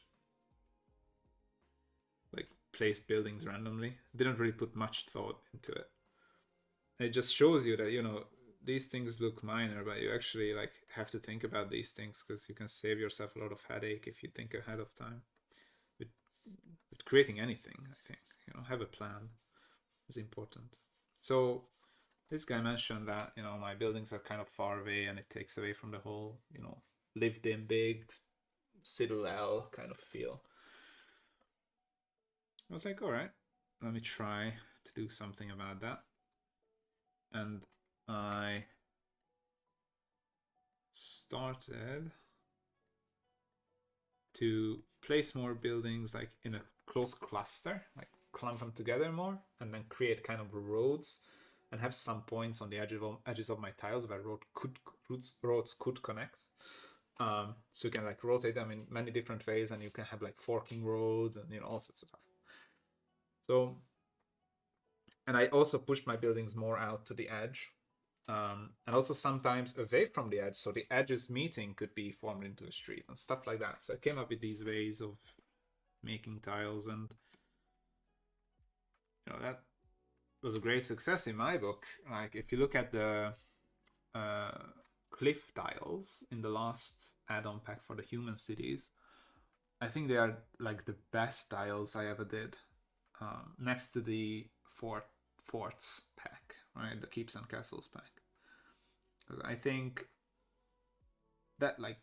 like placed buildings randomly. Didn't really put much thought into it. It just shows you that, you know, these things look minor, but you actually like have to think about these things, because you can save yourself a lot of headache if you think ahead of time. With creating anything, I think, you know, have a plan is important. So this guy mentioned that, you know, my buildings are kind of far away and it takes away from the whole, you know, lived in big citadel kind of feel. I was like, all right, let me try to do something about that. And I started to place more buildings like in a close cluster, like clump them together more, and then create kind of roads and have some points on the edges of my tiles where roads could connect. So you can like rotate them in many different ways, and you can have like forking roads and you know all sorts of stuff. So, and I also pushed my buildings more out to the edge, and also sometimes away from the edge, so the edges meeting could be formed into a street and stuff like that. So I came up with these ways of making tiles, and you know that was a great success in my book. Like if you look at the cliff tiles in the last add-on pack for the human cities, I think they are like the best tiles I ever did, next to the forts pack, right? The keeps and castles pack. I think that like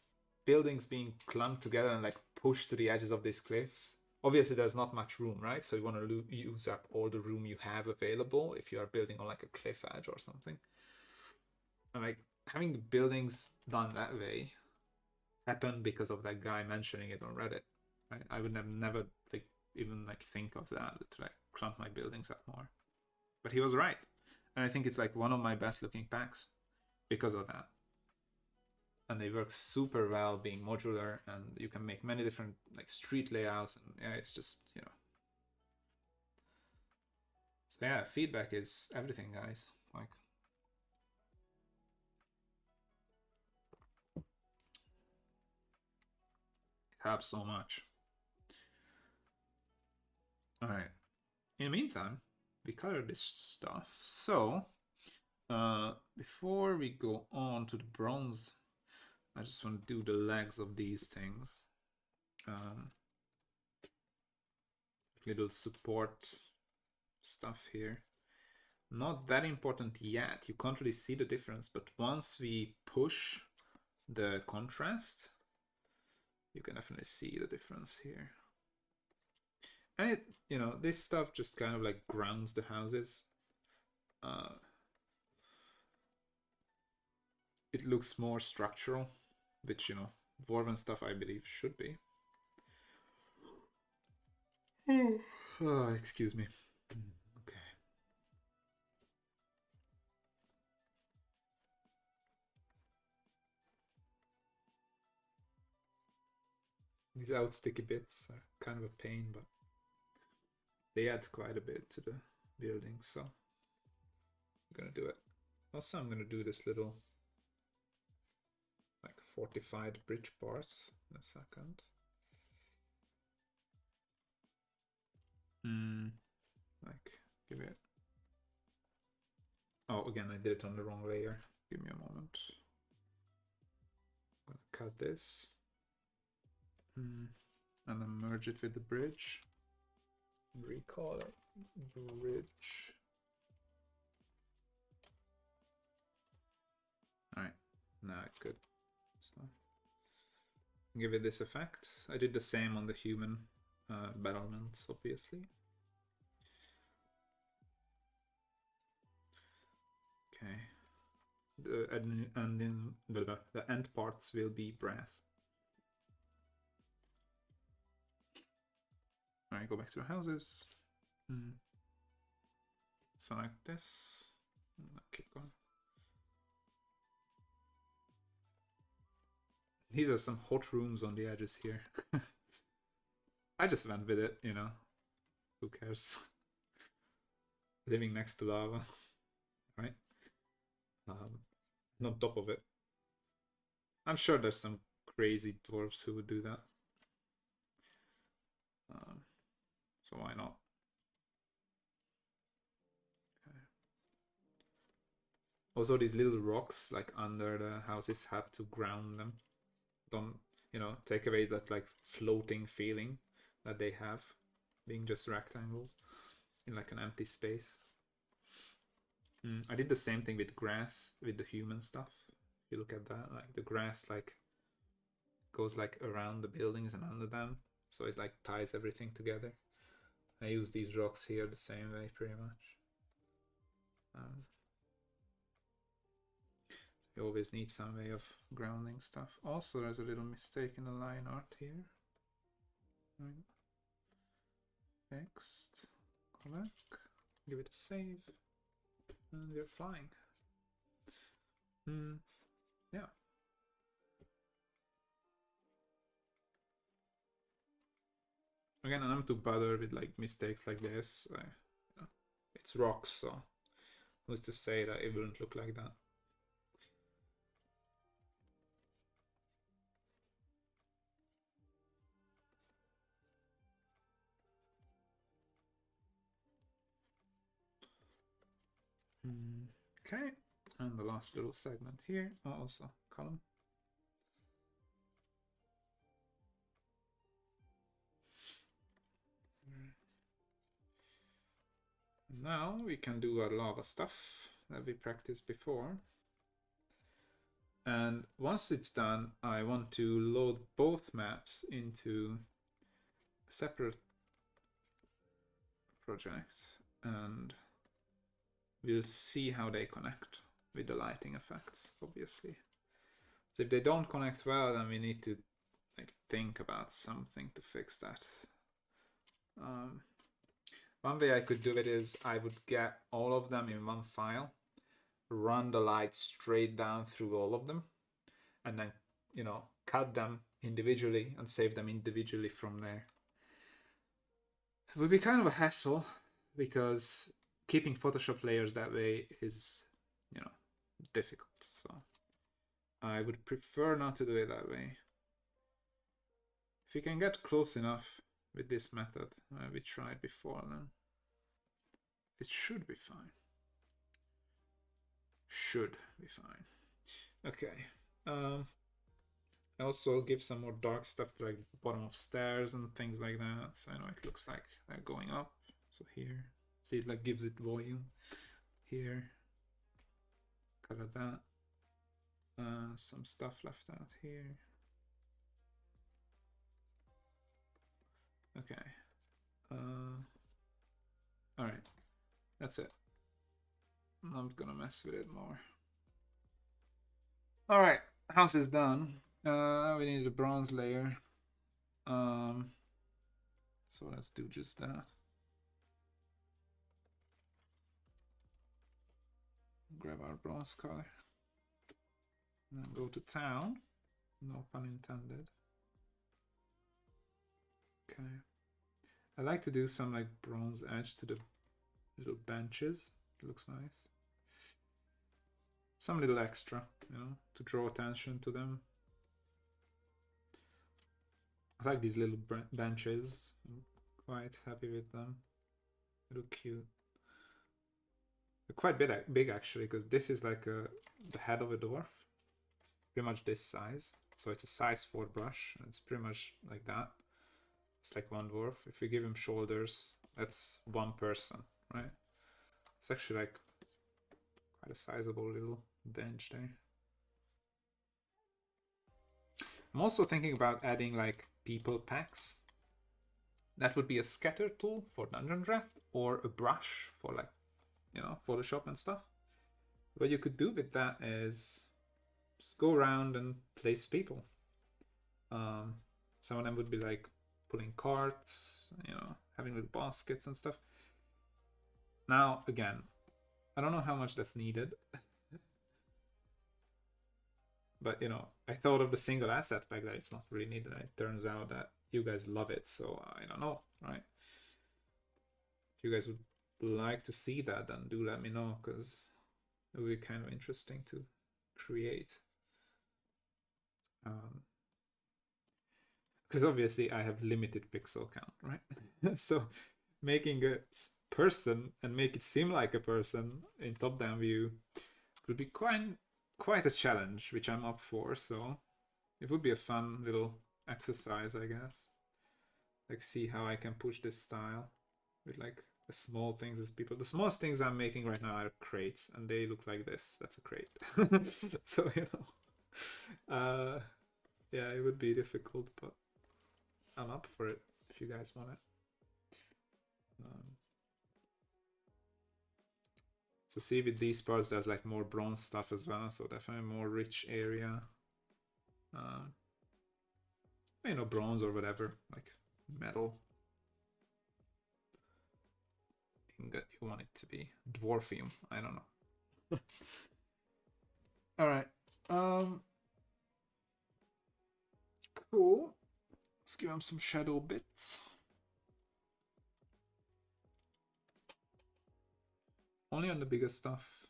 buildings being clumped together and like pushed to the edges of these cliffs, obviously there's not much room, right? So you want to use up all the room you have available if you are building on like a cliff edge or something. And like having the buildings done that way happened because of that guy mentioning it on Reddit, right? I would have never like even like think of that to like clump my buildings up more, but he was right. And I think it's like one of my best looking packs because of that. And they work super well being modular, and you can make many different like street layouts, and yeah, it's just, you know. So yeah, feedback is everything, guys. Like, it helps so much. All right. In the meantime, we colored this stuff. So, before we go on to the bronze, I just want to do the legs of these things. Little support stuff here. Not that important yet. You can't really see the difference, but once we push the contrast, you can definitely see the difference here. And it, you know, this stuff just kind of like grounds the houses. It looks more structural, which, you know, Dwarven stuff I believe should be. Oh, excuse me. Okay. These out sticky bits are kind of a pain, but they add quite a bit to the building, so I'm gonna do it. Also, I'm gonna do this little like fortified bridge part in a second. Like, give it. Oh, again, I did it on the wrong layer. Give me a moment. I'm gonna cut this. And then merge it with the bridge. Recall it. Bridge. Alright, now it's good. So, give it this effect. I did the same on the human battlements, obviously. Okay. The end parts will be brass. Alright, go back to the houses. So like this. Keep going. These are some hot rooms on the edges here. I just went with it, you know. Who cares? Living next to lava, right? On top of it. I'm sure there's some crazy dwarves who would do that. So why not? Okay. Also, these little rocks like under the houses have to ground them. Don't, you know, take away that like floating feeling that they have, being just rectangles in like an empty space. I did the same thing with grass, with the human stuff. If you look at that, like the grass like goes like around the buildings and under them, so it like ties everything together. I use these rocks here the same way pretty much. You always need some way of grounding stuff. Also, there's a little mistake in the line art here. Right. Next, go back, give it a save, and we're flying. Yeah. Again, I'm too bothered with like mistakes like this. You know, it's rocks, so who's to say that it wouldn't look like that? Okay, and the last little segment here, also column. Now we can do our lava stuff that we practiced before. And once it's done, I want to load both maps into a separate project, and we'll see how they connect with the lighting effects, obviously. So if they don't connect well, then we need to like think about something to fix that. One way I could do it is I would get all of them in one file, run the light straight down through all of them, and then, you know, cut them individually and save them individually from there. It would be kind of a hassle because keeping Photoshop layers that way is, you know, difficult. So I would prefer not to do it that way. If you can get close enough, with this method we tried before, then it should be fine. Should be fine. Okay. I also give some more dark stuff to like bottom of stairs and things like that. So I know it looks like they're going up. So here, see, it like gives it volume. Here, color that. Some stuff left out here. Okay. All right, that's it. I'm not gonna mess with it more. All right, house is done. We need a bronze layer. So let's do just that. Grab our bronze color. And then go to town. No pun intended. Okay. I like to do some like bronze edge to the little benches. It looks nice. Some little extra, you know, to draw attention to them. I like these little benches. I'm quite happy with them. They look cute. They're quite big actually, because this is like the head of a dwarf. Pretty much this size. So it's a size 4 brush. And it's pretty much like that. It's like one dwarf. If we give him shoulders, that's one person, right? It's actually like quite a sizable little bench there. I'm also thinking about adding like people packs. That would be a scatter tool for Dungeon Draft or a brush for like, you know, Photoshop and stuff. What you could do with that is just go around and place people. Some of them would be like pulling carts, you know, having little baskets and stuff. Now, again, I don't know how much that's needed. But, you know, I thought of the single asset pack that it's not really needed. It turns out that you guys love it, so I don't know, right? If you guys would like to see that, then do let me know, because it would be kind of interesting to create. Because obviously I have limited pixel count, right? So making a person and make it seem like a person in top-down view would be quite a challenge, which I'm up for. So it would be a fun little exercise, I guess. Like, see how I can push this style with like the small things as people. The smallest things I'm making right now are crates, and they look like this. That's a crate. So, you know, yeah, it would be difficult, but I'm up for it if you guys want it. So see, with these parts there's like more bronze stuff as well, so definitely more rich area. You know, bronze or whatever, like metal. Ingot you want it to be. Dwarfium, I don't know. Alright. Cool. Let's give him some shadow bits. Only on the bigger stuff.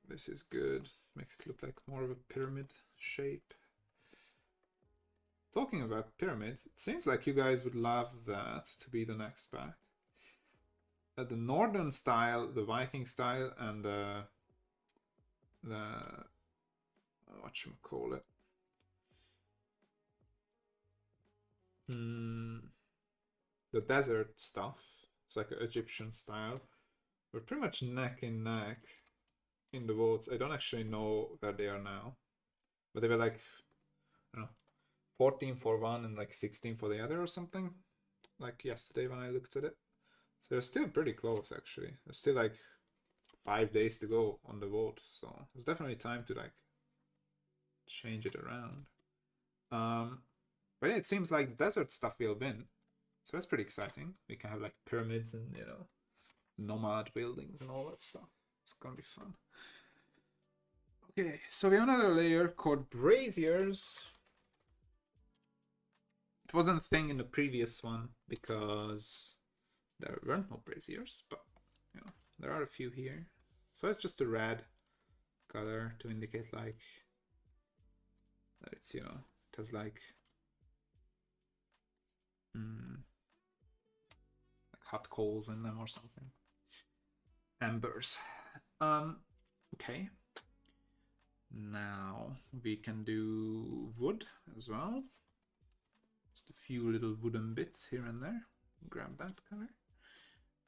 This is good. Makes it look like more of a pyramid shape. Talking about pyramids, it seems like you guys would love that to be the next pack. The northern style, the Viking style, and the whatchamacallit? The desert stuff. It's like an Egyptian style. We're pretty much neck and neck in the votes. I don't actually know where they are now, but they were like, I don't know, 14 for one and like 16 for the other or something, like yesterday when I looked at it. So they're still pretty close actually. There's still like 5 days to go on the vote, so there's definitely time to like change it around. But yeah, it seems like the desert stuff will win, so that's pretty exciting. We can have like pyramids and, you know, nomad buildings and all that stuff. It's gonna be fun. Okay, so we have another layer called braziers. It wasn't a thing in the previous one because there weren't no braziers, but you know, there are a few here. So it's just a red color to indicate like that it's, you know, it has like Like hot coals in them or something. Embers. Okay. Now we can do wood as well. Just a few little wooden bits here and there. Grab that color.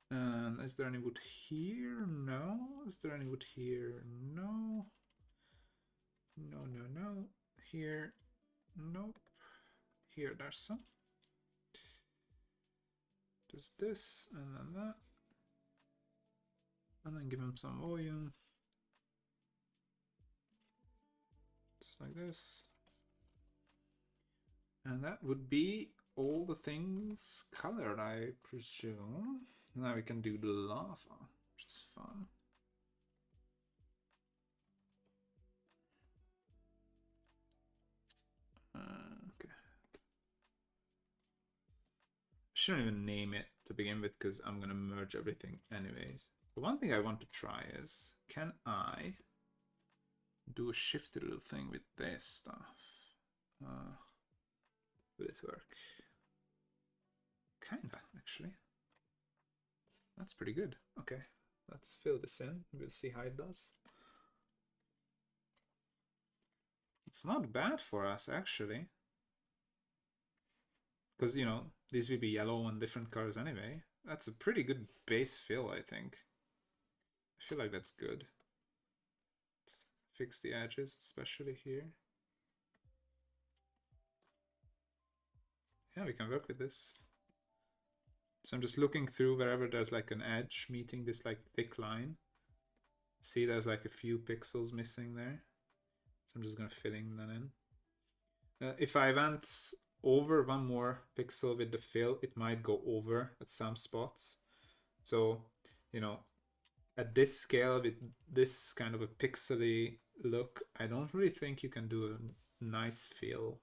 And is there any wood here? No. Is there any wood here? No. No, no, no. Here. Nope. Here, there's some. Just this, and then that. And then give him some volume. Just like this. And that would be all the things colored, I presume. Now we can do the lava, which is fun. Okay. Shouldn't even name it to begin with because I'm gonna merge everything anyways. The one thing I want to try is, can I do a shifty little thing with this stuff? Will it work? Kinda, actually. That's pretty good. Okay, let's fill this in. We'll see how it does. It's not bad for us, actually. Because, you know, these will be yellow and different colors anyway. That's a pretty good base fill, I think. I feel like that's good. Let's fix the edges, especially here. Yeah, we can work with this. So I'm just looking through wherever there's like an edge meeting this like thick line. See, there's like a few pixels missing there. So I'm just gonna filling that in. If I went over one more pixel with the fill, it might go over at some spots. So, you know, at this scale with this kind of a pixely look, I don't really think you can do a nice fill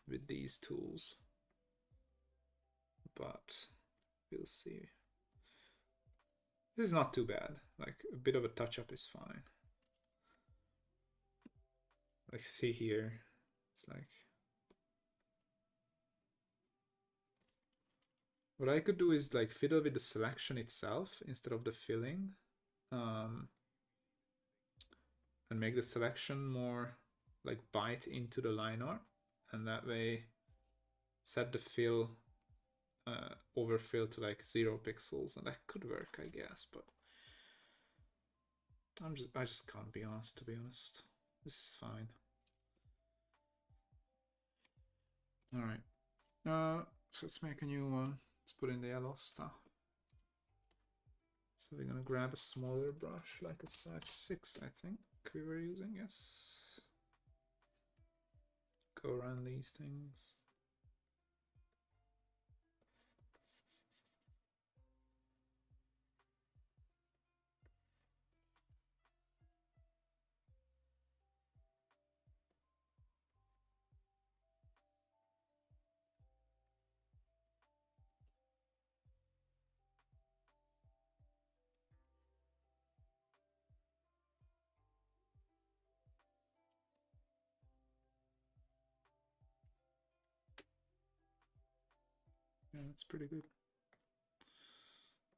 with these tools. But we'll see. This is not too bad. Like a bit of a touch-up is fine. Like see here, it's like what I could do is like fiddle with the selection itself instead of the filling, and make the selection more like bite into the line art, and that way set the fill overfill to like 0 pixels, and that could work, I guess, but I just can't be asked, to be honest. This is fine. All right. So let's make a new one. Let's put in the yellow stuff. So we're gonna grab a smaller brush, like a size 6, I think we were using. Yes. Go around these things. Yeah, that's pretty good.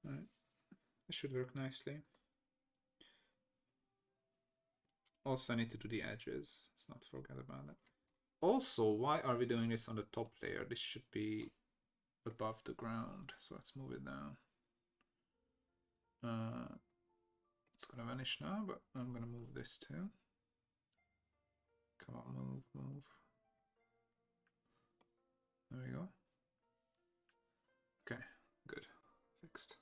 All right, it should work nicely. Also, I need to do the edges. Let's not forget about it. Also, why are we doing this on the top layer? This should be above the ground. So let's move it down. It's gonna vanish now, but I'm gonna move this too. Come on, move, move. There we go. Okay, good. Fixed.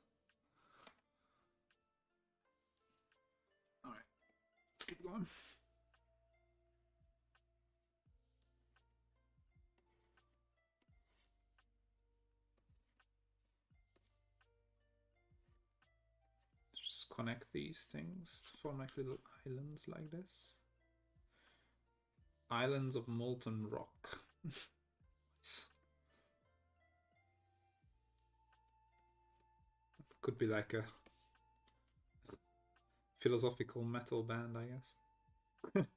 All right, let's keep going. Just connect these things to form like little islands like this. Islands of molten rock. Nice. Could be like a philosophical metal band, I guess.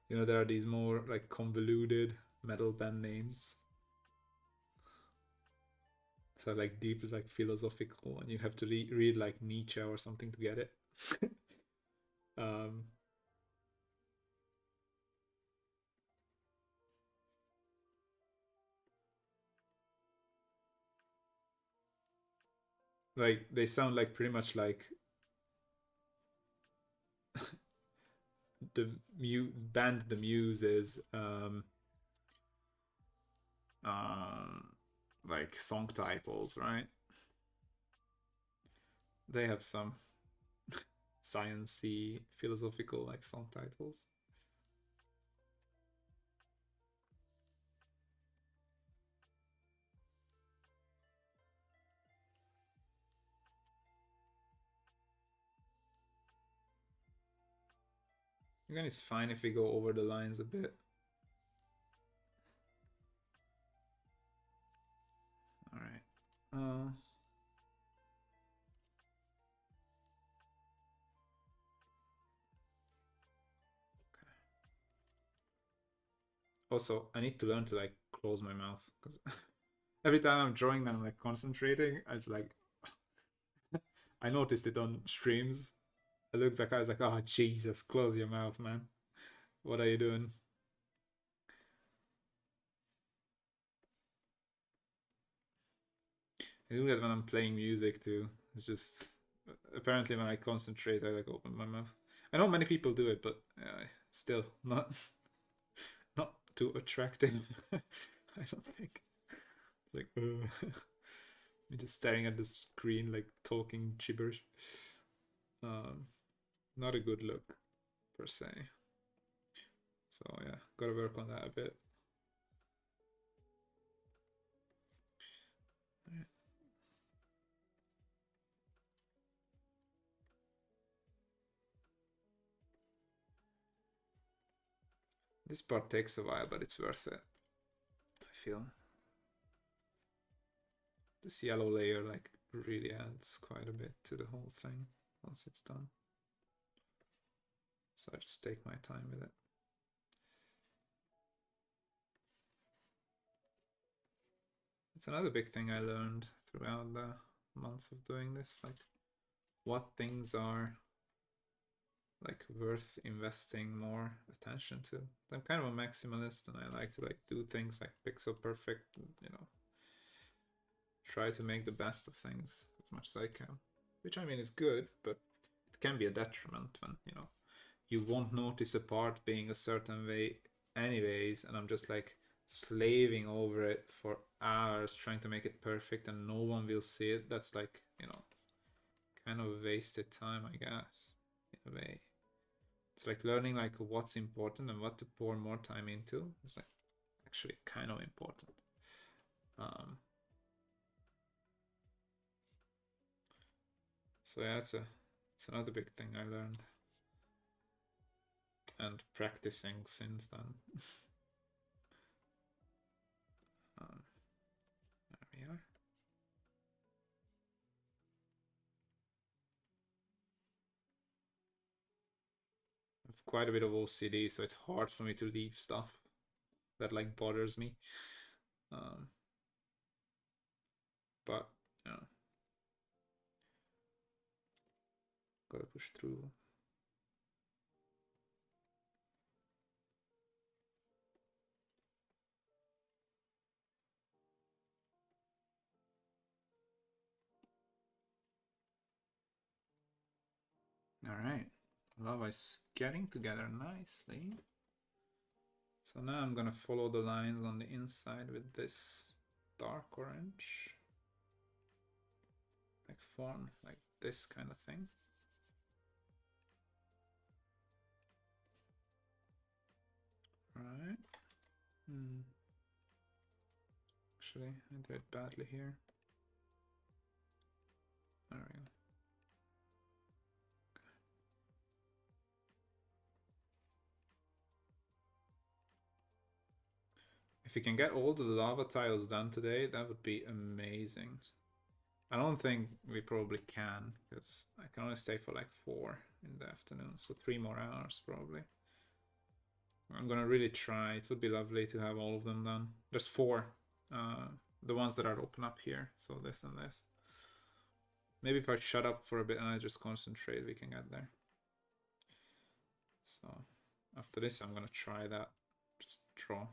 You know, there are these more like convoluted metal band names. So like deep, like philosophical, and you have to read like Nietzsche or something to get it. um, like they sound like pretty much like the band the Muses, um, like song titles, right? They have some sciencey, philosophical like song titles. Again, it's fine if we go over the lines a bit. All right. Also, I need to learn to like close my mouth because every time I'm drawing and I'm like concentrating, it's like I noticed it on streams. I looked back, I was like, oh Jesus, close your mouth, man. What are you doing? I do that when I'm playing music too. It's just apparently when I concentrate, I like open my mouth. I know many people do it, but still not too attractive. I don't think. It's like you're just staring at the screen, like talking gibberish. Um, not a good look per se. So yeah, gotta work on that a bit. This part takes a while, but it's worth it. I feel this yellow layer like really adds quite a bit to the whole thing once it's done. So I just take my time with it. It's another big thing I learned throughout the months of doing this, like what things are like worth investing more attention to. I'm kind of a maximalist and I like to like do things like pixel perfect, you know, try to make the best of things as much as I can. Which I mean is good, but it can be a detriment when, you know, you won't notice a part being a certain way anyways, and I'm just like slaving over it for hours trying to make it perfect and no one will see it. That's like, you know, kind of wasted time, I guess, in a way. It's like learning like what's important and what to pour more time into. It's like actually kind of important. Um, so yeah, it's another big thing I learned and practicing since then. There we are. I have quite a bit of OCD, so it's hard for me to leave stuff that like bothers me. Um, but you know, gotta push through. All right, lava is getting together nicely. So now I'm gonna follow the lines on the inside with this dark orange, like form, like this kind of thing. All right. Actually, I did it badly here. There we go. If we can get all the lava tiles done today, that would be amazing. I don't think we probably can, because I can only stay for like 4 in the afternoon, so 3 more hours probably. I'm gonna really try. It would be lovely to have all of them done. There's 4. The ones that are open up here. So this and this. Maybe if I shut up for a bit and I just concentrate, we can get there. So after this, I'm gonna try that. Just draw.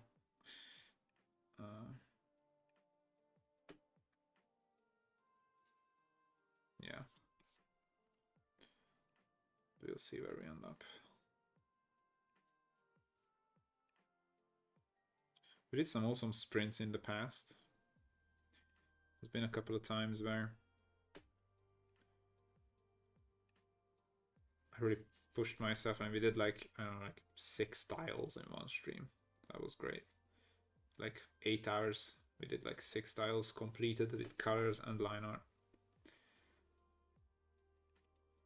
Yeah. We'll see where we end up. We did some awesome sprints in the past. There's been a couple of times where I really pushed myself and we did like, I don't know, like 6 tiles in one stream. That was great. Like 8 hours, we did like 6 tiles completed with colors and line art.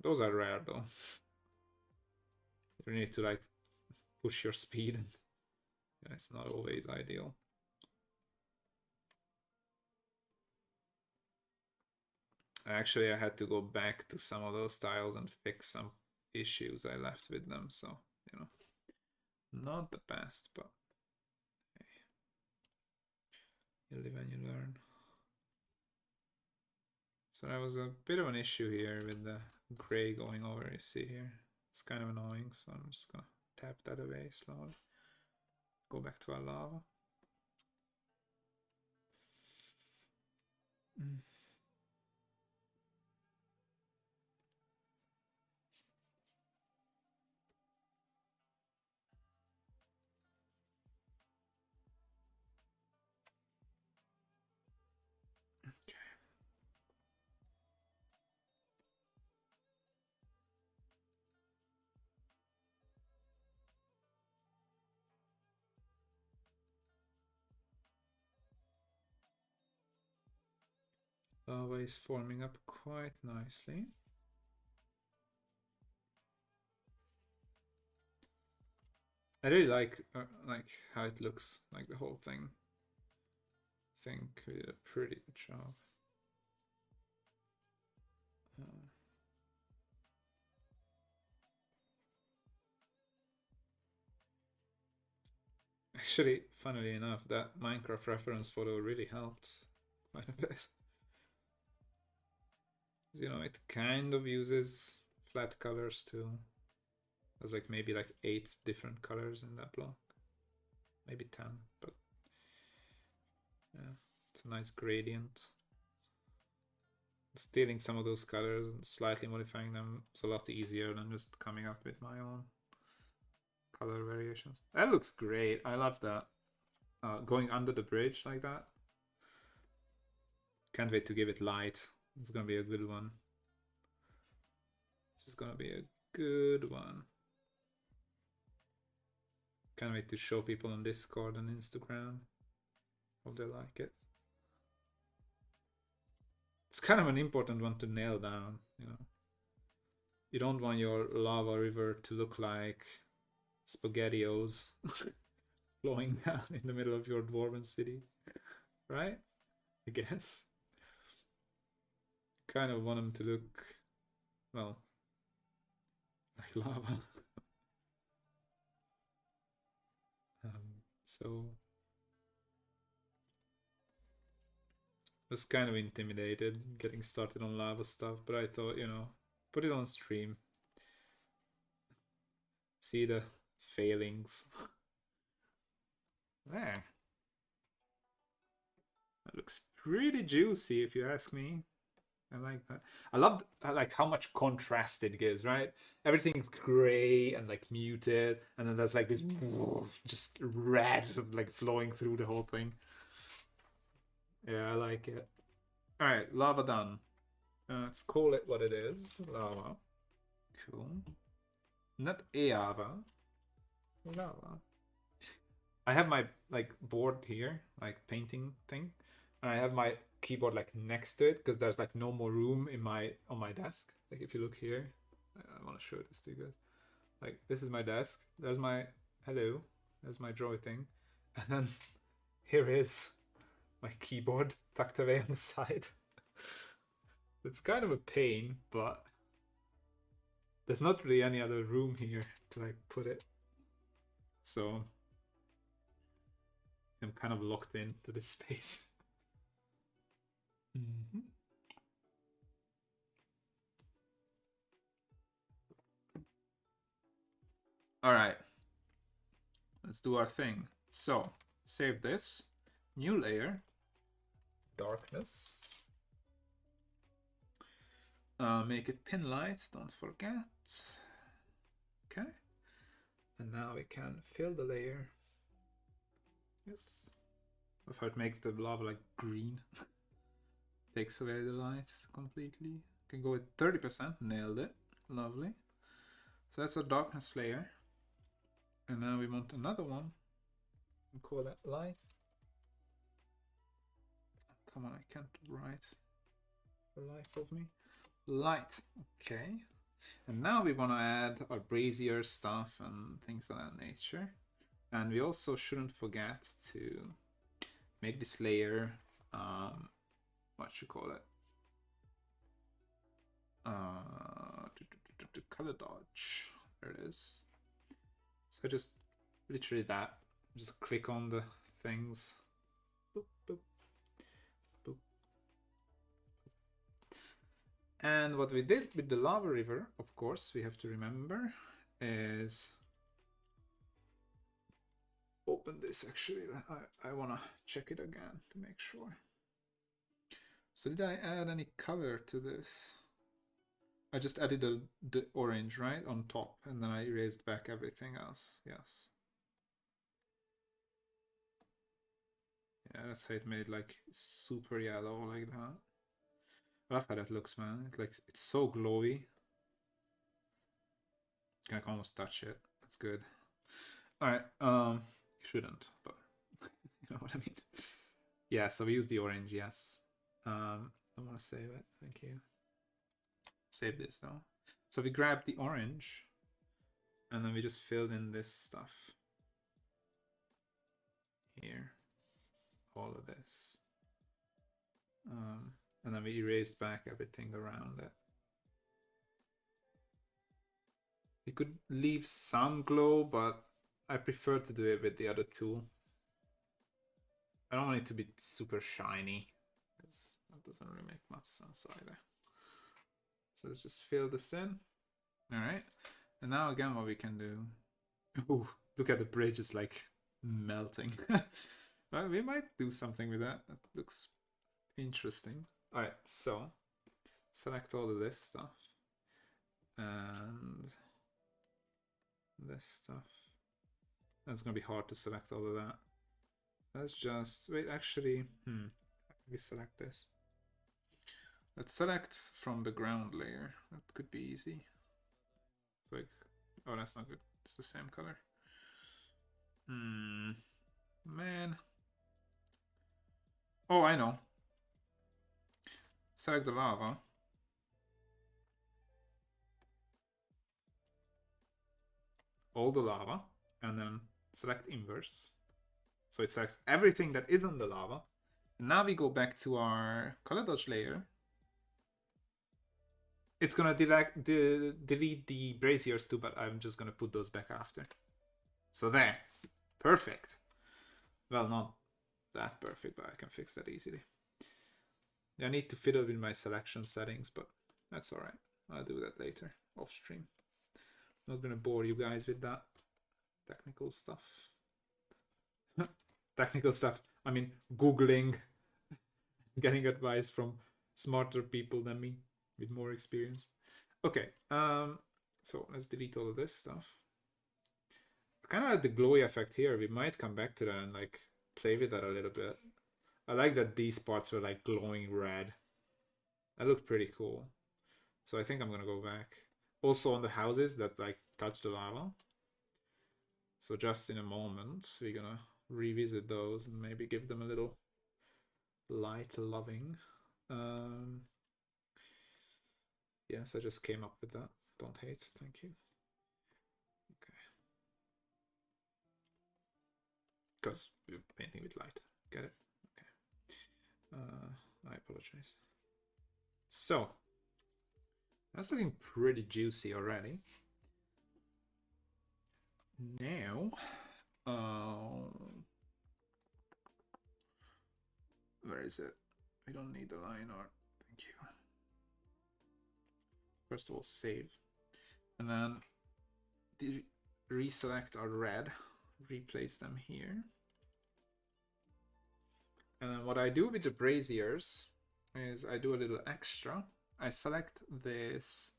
Those are rare though. You need to like push your speed and yeah, it's not always ideal. Actually, I had to go back to some of those tiles and fix some issues I left with them, so, you know, not the best, but hey, you live and you learn. So that was a bit of an issue here with the gray going over, you see here. It's kind of annoying, so I'm just gonna tap that away slowly. Go back to our lava. Lava is forming up quite nicely. I really like how it looks, like the whole thing. I think we did a pretty good job. Actually, funnily enough, that Minecraft reference photo really helped quite a bit. You know, it kind of uses flat colors too. There's like maybe like 8 different colors in that block. Maybe 10, but yeah, it's a nice gradient. Stealing some of those colors and slightly modifying them is a lot easier than just coming up with my own color variations. That looks great. I love that. Going under the bridge like that. Can't wait to give it light. It's gonna be a good one. This is gonna be a good one. Can't wait to show people on Discord and Instagram. Hope they like it. It's kind of an important one to nail down, you know. You don't want your lava river to look like SpaghettiOs flowing down in the middle of your Dwarven city, right? I guess. Kind of want them to look, well, like lava. So I was kind of intimidated getting started on lava stuff, but I thought, you know, put it on stream. See the failings. There. That looks pretty juicy if you ask me. I like that. I love like how much contrast it gives, right? Everything's gray and like muted, and then there's like this just red like flowing through the whole thing. Yeah, I like it. All right, lava done. Let's call it what it is. Lava. Cool. Not Eava. Lava. I have my like board here, like painting thing, and I have my keyboard like next to it because there's like no more room in on my desk. Like if you look here, I want to show this to you guys. Like this is my desk. There's my hello. There's my draw thing, and then here is my keyboard tucked away on the side. It's kind of a pain, but there's not really any other room here to like put it. So I'm kind of locked into this space. Mm-hmm. All right, let's do our thing. So save this, new layer, darkness. Make it pin light, don't forget. Okay. And now we can fill the layer. Yes. Of how it makes the lava like green. Takes away the light completely. Can go with 30%, nailed it. Lovely. So that's our darkness layer. And now we want another one. And call that light. Come on, I can't write for the life of me. Light. Okay. And now we want to add our brazier stuff and things of that nature. And we also shouldn't forget to make this layer, what you call it? Color dodge. There it is. So just literally that. Just click on the things. Boop, boop, boop. And what we did with the lava river, of course, we have to remember, is open this actually. I want to check it again to make sure. So did I add any color to this? I just added the orange, right, on top, and then I erased back everything else. Yes. Yeah, that's how it made like super yellow like that. I love how that looks, man. It's so glowy. I can almost touch it. That's good. All right. You shouldn't, but you know what I mean. Yeah. So we use the orange. Yes. I want to save it. Thank you. Save this though. So we grab the orange, and then we just filled in this stuff here. All of this. And then we erased back everything around it. You could leave some glow, but I prefer to do it with the other tool. I don't want it to be super shiny, because that doesn't really make much sense either. So let's just fill this in. All right. And now again, what we can do. Ooh, look at the bridge, it's like melting. Well, we might do something with that. That looks interesting. All right, so select all of this stuff and this stuff. That's gonna be hard to select all of that. Let's just wait. Actually, we select this. Let's select from the ground layer. That could be easy. It's like, oh, that's not good. It's the same color. Man. Oh, I know. Select the lava. All the lava, and then select inverse. So it selects everything that is on the lava. And now we go back to our color dodge layer. It's gonna delete the braziers too, but I'm just gonna put those back after. So there, perfect. Well, not that perfect, but I can fix that easily. I need to fiddle with my selection settings, but that's all right. I'll do that later off stream. Not gonna bore you guys with that technical stuff. Technical stuff. I mean, Googling, getting advice from smarter people than me with more experience. Okay, so let's delete all of this stuff. I kind of like the glowy effect here. We might come back to that and like play with that a little bit. I like that these parts were like glowing red. That looked pretty cool. So I think I'm gonna go back. Also on the houses that like touch the lava. So just in a moment, we're gonna revisit those and maybe give them a little light loving. Yes, I just came up with that. Don't hate, thank you. Okay. Because we're painting with light. Get it? Okay. I apologize. So, that's looking pretty juicy already. Now, Where is it? We don't need the line art. Thank you. First of all, save. And then reselect our red. Replace them here. And then what I do with the braziers is I do a little extra. I select this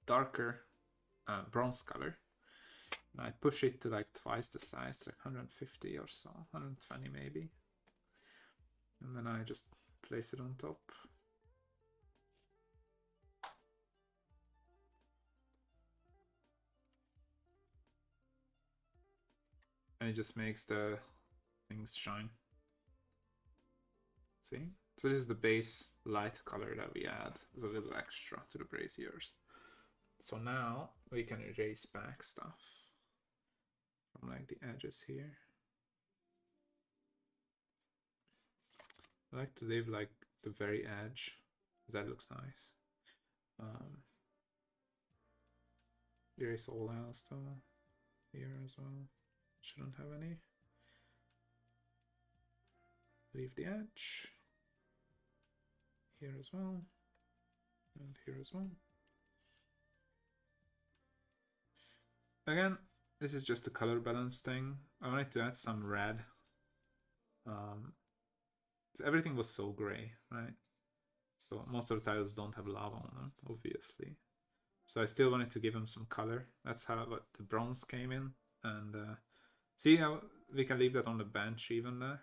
darker bronze color. And I push it to like twice the size, like 150 or so, 120 maybe. And then I just place it on top. And it just makes the things shine. See? So this is the base light color that we add as a little extra to the braziers. So now we can erase back stuff from like the edges here. I like to leave like the very edge, because that looks nice. Erase all else though, here as well. Shouldn't have any. Leave the edge. Here as well. And here as well. Again, this is just a color balance thing. I wanted to add some red. Everything was so gray, right? So most of the tiles don't have lava on them, obviously. So I still wanted to give them some color. That's how what the bronze came in. And see how we can leave that on the bench even there.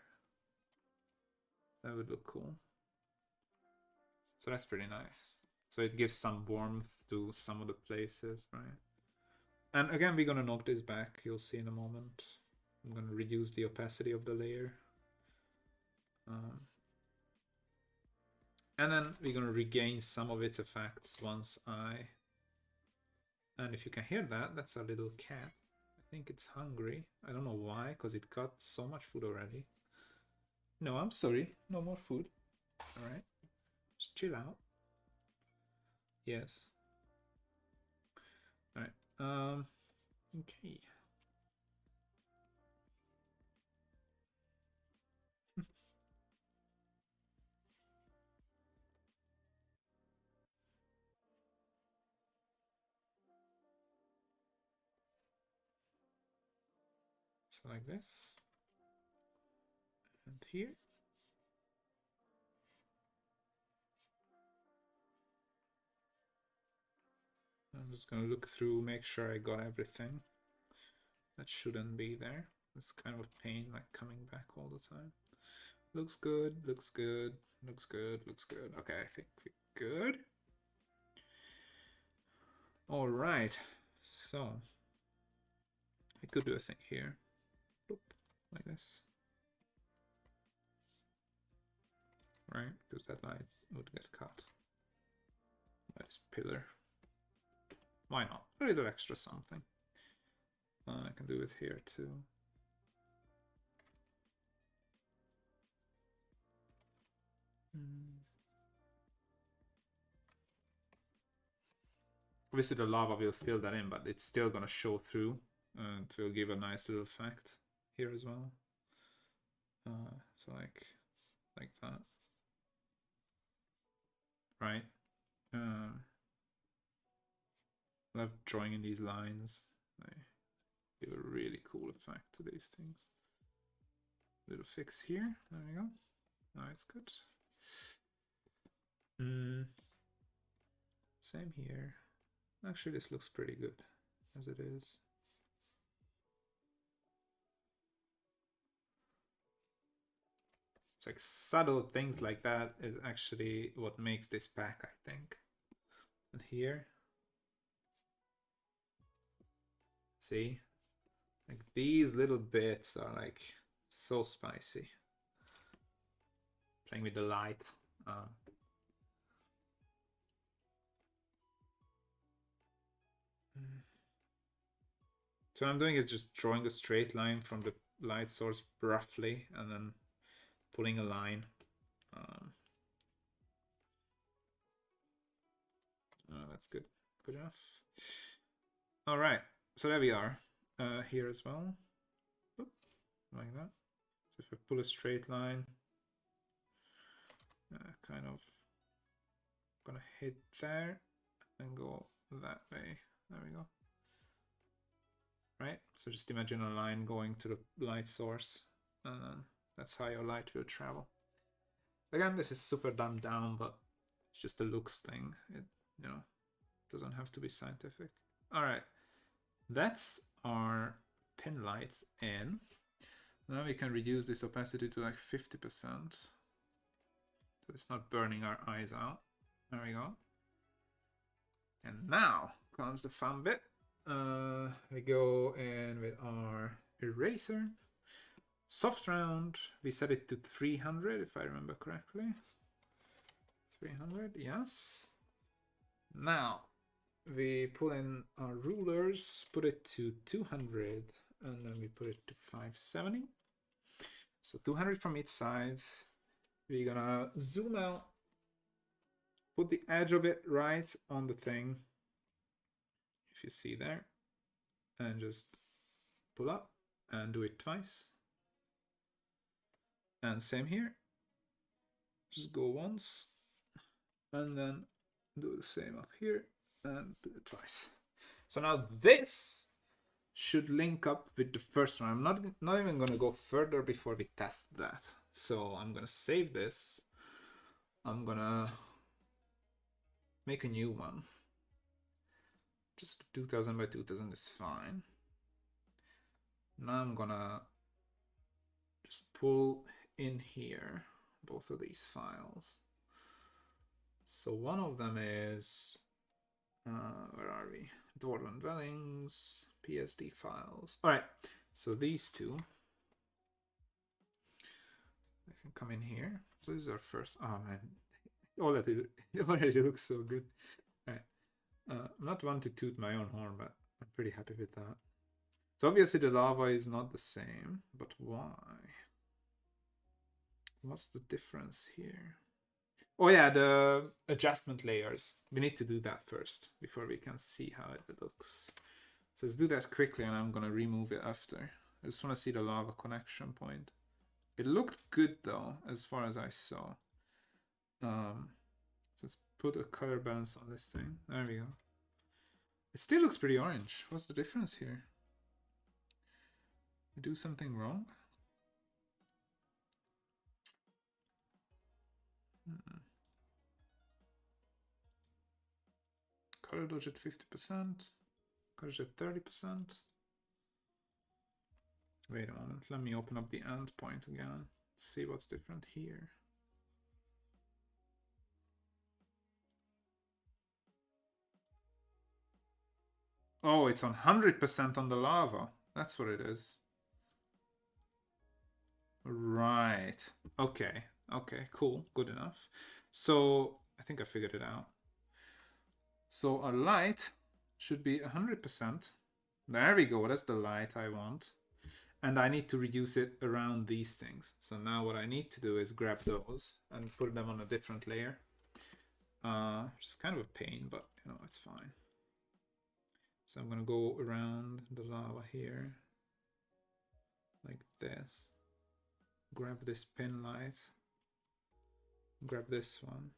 That would look cool. So that's pretty nice. So it gives some warmth to some of the places, right? And again, we're gonna knock this back. You'll see in a moment. I'm gonna reduce the opacity of the layer. And then we're gonna regain some of its effects once I... And if you can hear that, that's a little cat. I think it's hungry. I don't know why, because it got so much food already. No, I'm sorry. No more food. All right. Just chill out. Yes. All right. Okay. So like this. And here. I'm just gonna look through, make sure I got everything. That shouldn't be there. It's kind of a pain, like coming back all the time. Looks good, looks good, looks good, looks good. Okay, I think we're good. All right, so I could do a thing here. Boop, like this. Right, because that light would get cut by this pillar. Why not? A little extra something. I can do it here too. Obviously the lava will fill that in, but it's still gonna show through and it will give a nice little effect here as well. So like that. Right? Love drawing in these lines. They give a really cool effect to these things. Little fix here. There we go. Now it's good. Same here. Actually, this looks pretty good as it is. It's like subtle things like that is actually what makes this pack, I think. And here, see, like these little bits are like so spicy. Playing with the light. So what I'm doing is just drawing a straight line from the light source roughly, and then pulling a line. That's good. Good enough. All right. So there we are. here as well. Oop, like that. So if I pull a straight line, kind of gonna hit there and go that way. There we go. Right? So just imagine a line going to the light source, and then that's how your light will travel. Again, this is super dumbed down, but it's just a looks thing. It, doesn't have to be scientific. All right, that's our pin lights in. Now we can reduce this opacity to like 50%. So it's not burning our eyes out. There we go. And now comes the fun bit. We go in with our eraser. Soft round, we set it to 300 if I remember correctly. 300, yes. Now we pull in our rulers, put it to 200, and then we put it to 570. So 200 from each side. We're gonna zoom out, put the edge of it right on the thing, if you see there, and just pull up and do it twice. And same here, just go once and then do the same up here and do it twice. So now this should link up with the first one. I'm not even going to go further before we test that. So I'm going to save this. I'm going to make a new one. Just 2000 by 2000 is fine. Now I'm going to just pull in here both of these files. So one of them is where are we? Dwarven dwellings, PSD files. All right, so these two, I can come in here. So this is our first. Oh man, it already looks so good. All right, I'm not one to toot my own horn, but I'm pretty happy with that. So obviously the lava is not the same, but why? What's the difference here? Oh yeah, the adjustment layers. We need to do that first before we can see how it looks. So let's do that quickly and I'm gonna remove it after. I just wanna see the lava connection point. It looked good though, as far as I saw. So let's put a color balance on this thing. There we go. It still looks pretty orange. What's the difference here? We do something wrong? Color dodge at 50%. Color dodge at 30%. Wait a moment. Let me open up the endpoint again. Let's see what's different here. Oh, it's on 100% on the lava. That's what it is. Right. Okay. Okay, cool. Good enough. So I think I figured it out. So our light should be 100%. There we go. That's the light I want. And I need to reduce it around these things. So now what I need to do is grab those and put them on a different layer. Which is kind of a pain, but it's fine. So I'm gonna go around the lava here like this. Grab this pin light. Grab this one.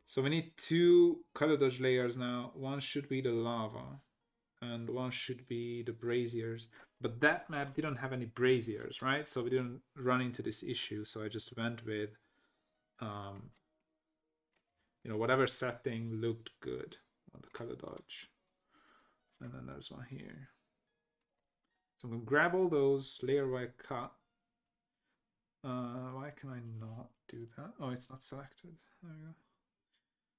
So we need two color dodge layers now. One should be the lava and one should be the braziers. But that map didn't have any braziers, right? So we didn't run into this issue. So I just went with, whatever setting looked good on the color dodge. And then there's one here. So I'm gonna grab all those layer by cut. Why can I not do that? Oh, it's not selected. There we go.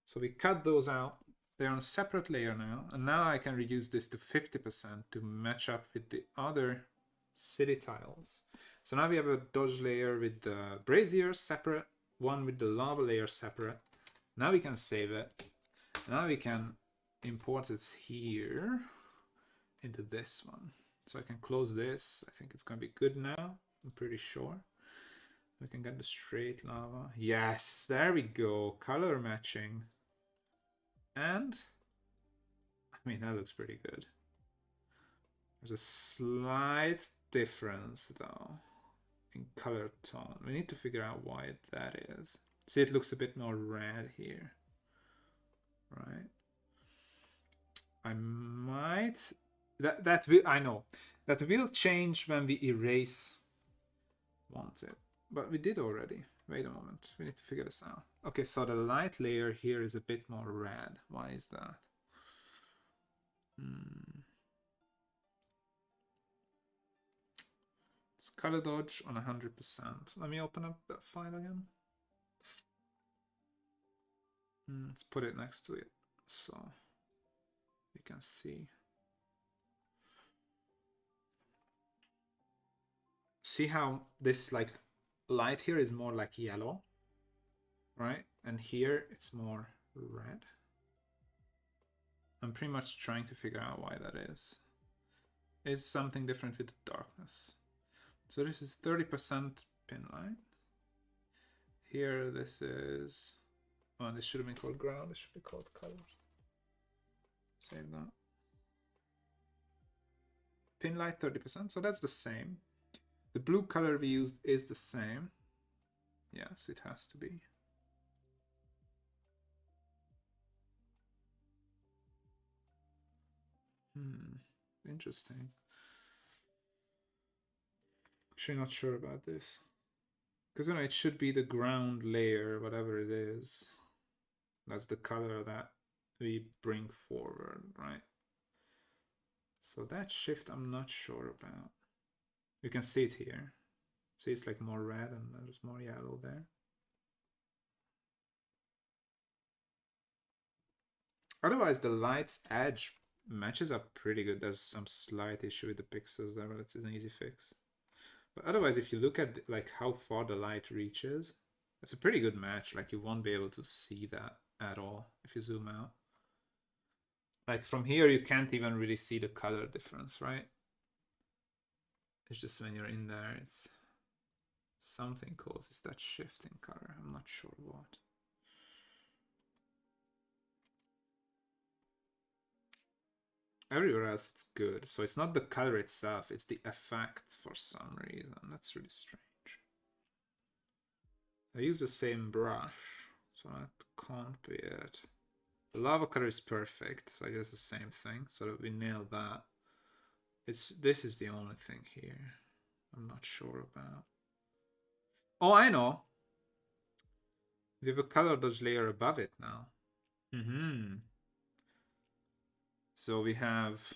So we cut those out. They're on a separate layer now. And now I can reduce this to 50% to match up with the other city tiles. So now we have a dodge layer with the brazier separate, one with the lava layer separate. Now we can save it. Now we can import it here into this one. So I can close this. I think it's going to be good now. I'm pretty sure. We can get the straight lava. Yes, there we go. Color matching. And, I mean, that looks pretty good. There's a slight difference though in color tone. We need to figure out why that is. See, it looks a bit more red here, right? I might that will, I know that will change when we erase wanted, but we did already. Wait a moment, we need to figure this out. Okay, so the light layer here is a bit more red. Why is that? It's color dodge on 100%. Let me open up that file again. Let's put it next to it so you can see. See how this like light here is more like yellow, right? And here it's more red. I'm pretty much trying to figure out why that is. Is something different with the darkness. So this is 30% pin light. Here this is, oh, this should have been called ground. This should be called colors. Save that. Pin light 30%, so that's the same. The blue color we used is the same. Yes, it has to be. Interesting. Actually not sure about this. Because you know, it should be the ground layer, whatever it is. That's the color that we bring forward, right? So that shift I'm not sure about. You can see it here. See, it's like more red and there's more yellow there. Otherwise, the light's edge matches up pretty good. There's some slight issue with the pixels there, but it's an easy fix. But otherwise, if you look at like how far the light reaches, it's a pretty good match. Like you won't be able to see that at all if you zoom out. Like from here, you can't even really see the color difference, right? It's just when you're in there, it's something causes that shift in color. I'm not sure what. Everywhere else it's good. So it's not the color itself, it's the effect for some reason. That's really strange. I use the same brush, so that can't be it. The lava color is perfect, like it's the same thing, so that we nail that. This is the only thing here I'm not sure about. Oh, I know. We have a color dodge layer above it now. So we have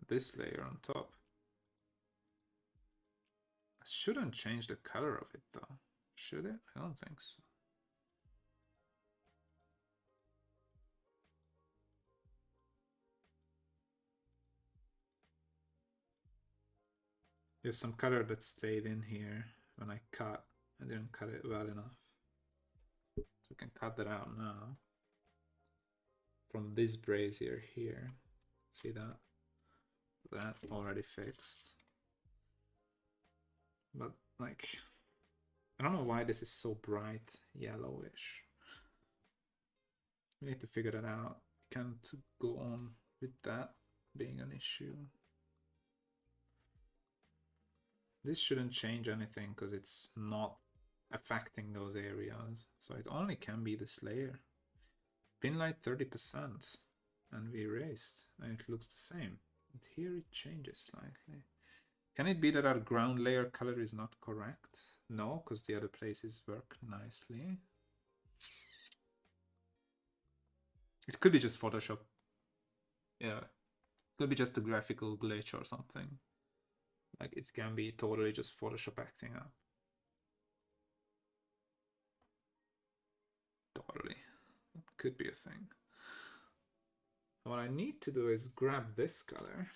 this layer on top. I shouldn't change the color of it though. Should it? I don't think so. There's some color that stayed in here when I cut. I didn't cut it well enough. So we can cut that out now. From this brazier here. See that? That already fixed. But like, I don't know why this is so bright yellowish. We need to figure that out. We can't go on with that being an issue. This shouldn't change anything because it's not affecting those areas. So it only can be this layer. Pin light 30%. And we erased. And it looks the same. And here it changes slightly. Can it be that our ground layer color is not correct? No, because the other places work nicely. It could be just Photoshop. Yeah. Could be just a graphical glitch or something. Like it can be totally just Photoshop acting up. Totally. That could be a thing. What I need to do is grab this color,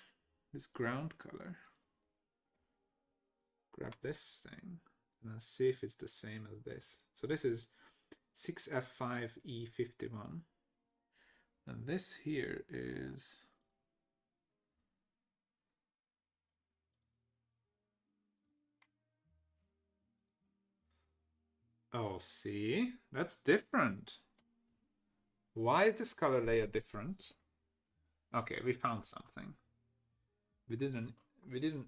this ground color. Grab this thing and then see if it's the same as this. So this is 6F5E51. And this here is oh, see? That's different. Why is this color layer different? Okay, we found something. We did an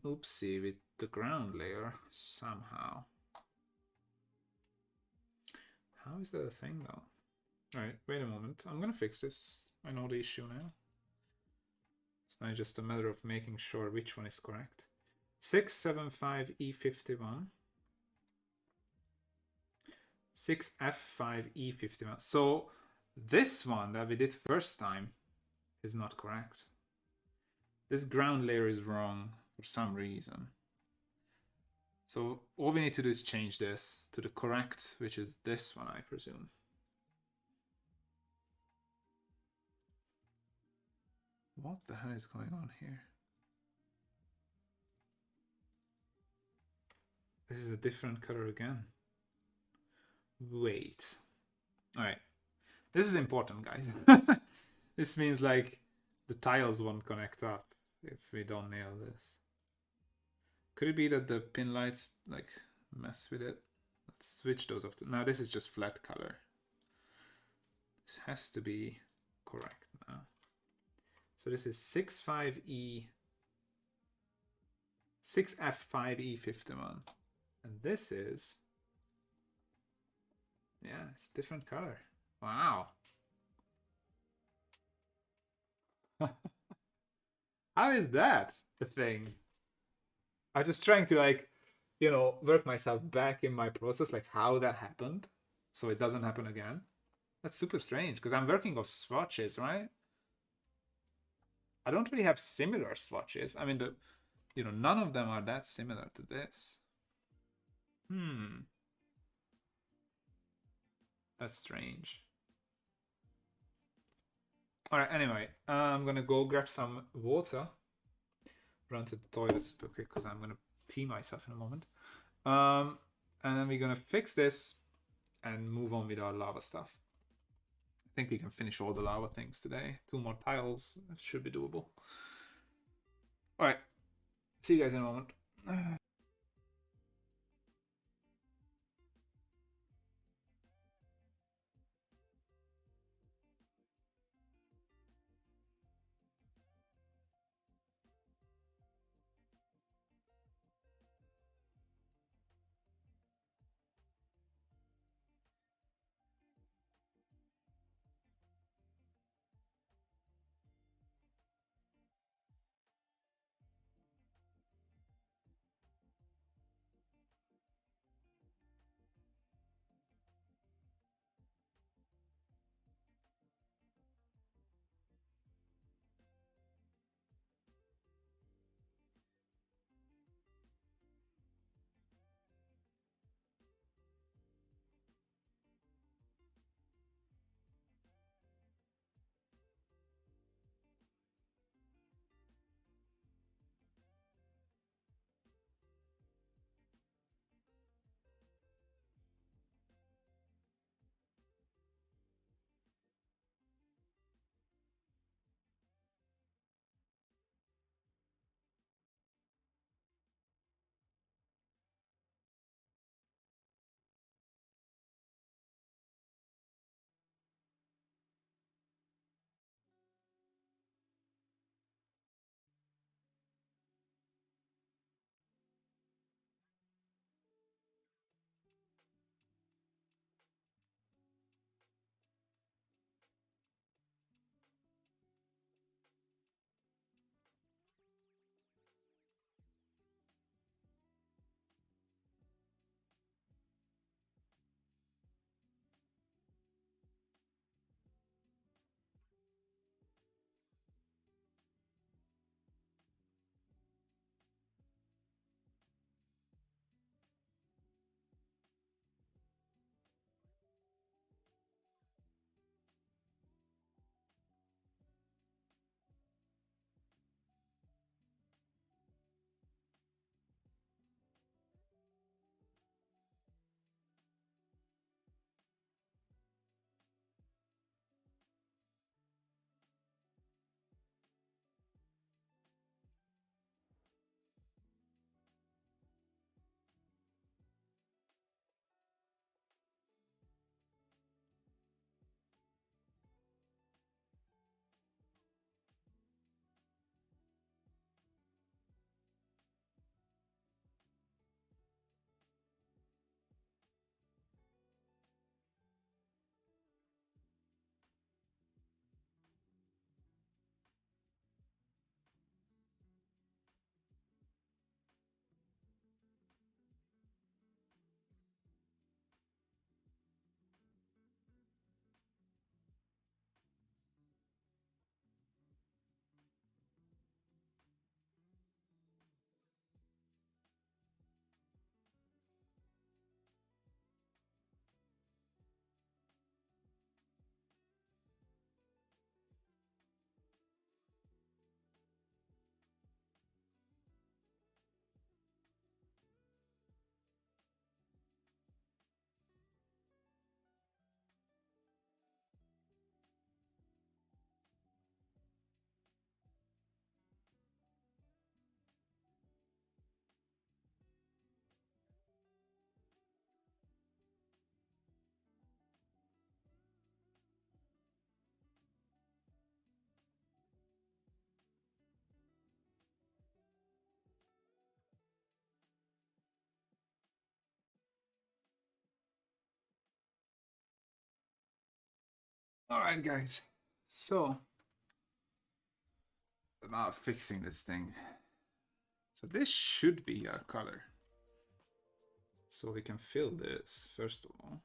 oopsie with the ground layer somehow. How is that a thing though? Alright, wait a moment. I'm gonna fix this. I know the issue now. It's not just a matter of making sure which one is correct. 675 E51. 6F5 E51. So this one that we did first time is not correct. This ground layer is wrong for some reason. So all we need to do is change this to the correct, which is this one, I presume. What the hell is going on here? This is a different color again. Wait. Alright. This is important, guys. This means like the tiles won't connect up if we don't nail this. Could it be that the pin lights like mess with it? Let's switch those off. Now this is just flat color. This has to be correct now. So this is 6F5E51. And this is, yeah, it's a different color. Wow. How is that a thing? I'm just trying to like, you know, work myself back in my process, like how that happened, so it doesn't happen again. That's super strange because I'm working off swatches, right? I don't really have similar swatches. I mean, you know, none of them are that similar to this. That's strange. All right, anyway, I'm gonna go grab some water. Run to the toilet super quick because I'm gonna pee myself in a moment. And then we're gonna fix this and move on with our lava stuff. I think we can finish all the lava things today. 2 more tiles should be doable. All right, see you guys in a moment. Alright, guys. So, about fixing this thing. So this should be our color. So we can fill this, first of all.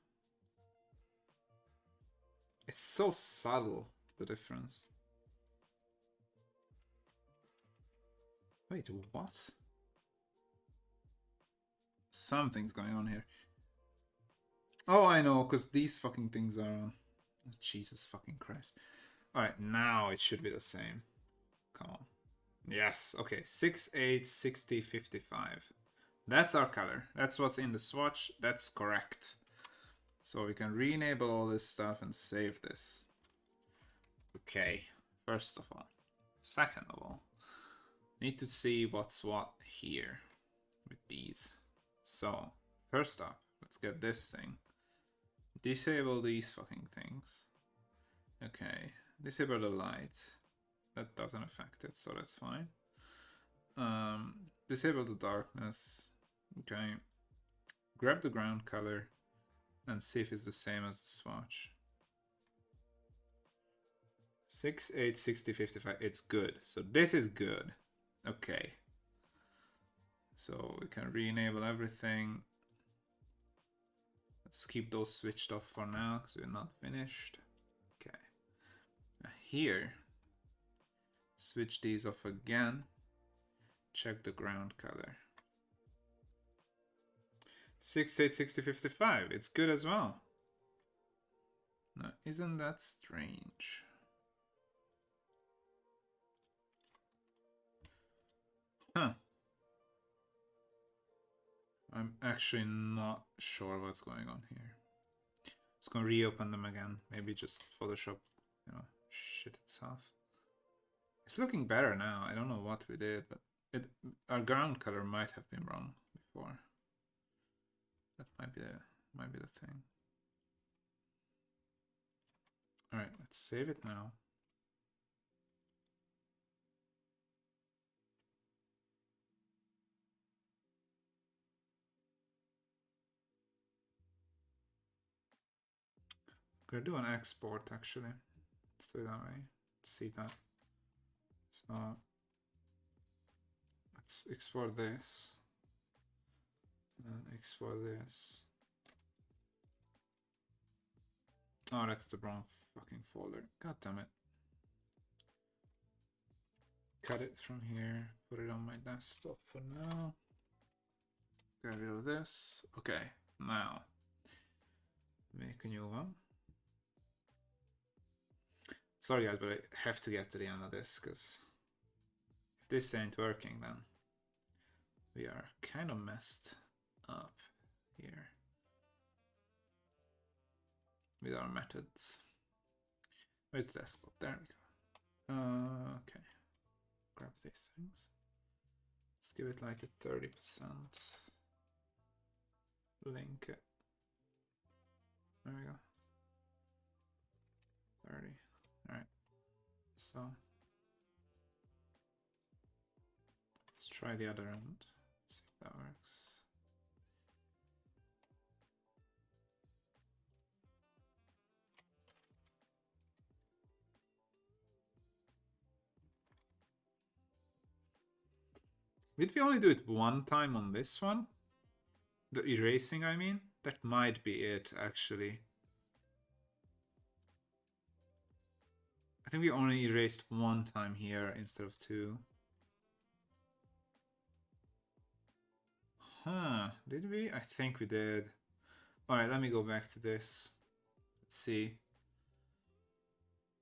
It's so subtle, the difference. Wait, what? Something's going on here. Oh, I know, because these fucking things are on. Oh, Jesus fucking Christ. Alright, now it should be the same. Come on. Yes, okay. 6, 8, 60, 55. That's our color. That's what's in the swatch. That's correct. So we can re-enable all this stuff and save this. Okay, first of all. Second of all, need to see what's what here with these. So, first up, let's get this thing. Disable these fucking things. Okay, disable the light. That doesn't affect it, so that's fine. Disable the darkness. Okay. Grab the ground color and see if it's the same as the swatch. 6, 8, 60, 55. It's good. So this is good. Okay. So we can re-enable everything. Let's keep those switched off for now because we're not finished. Okay. Now here, switch these off again. Check the ground color. 6, 8, 60, 55. It's good as well. Now, isn't that strange? Huh. I'm actually not sure what's going on here. Just gonna reopen them again. Maybe just Photoshop, shit itself. It's looking better now. I don't know what we did, but our ground color might have been wrong before. That might be the thing. All right, let's save it now. I'm gonna do an export actually. Let's do it that way. Let's see that. So let's export this. And export this. Oh, that's the wrong fucking folder. God damn it. Cut it from here. Put it on my desktop for now. Get rid of this. Okay, now make a new one. Sorry guys, but I have to get to the end of this because if this ain't working, then we are kind of messed up here with our methods. Where's the desktop? There we go. Okay, grab these things. Let's give it like a 30%. Link it. There we go. 30. Alright. So let's try the other end. See if that works. Did we only do it one time on this one? The erasing, I mean? That might be it, actually. I think we only erased one time here instead of two. Huh, did we? I think we did. Alright, let me go back to this. Let's see.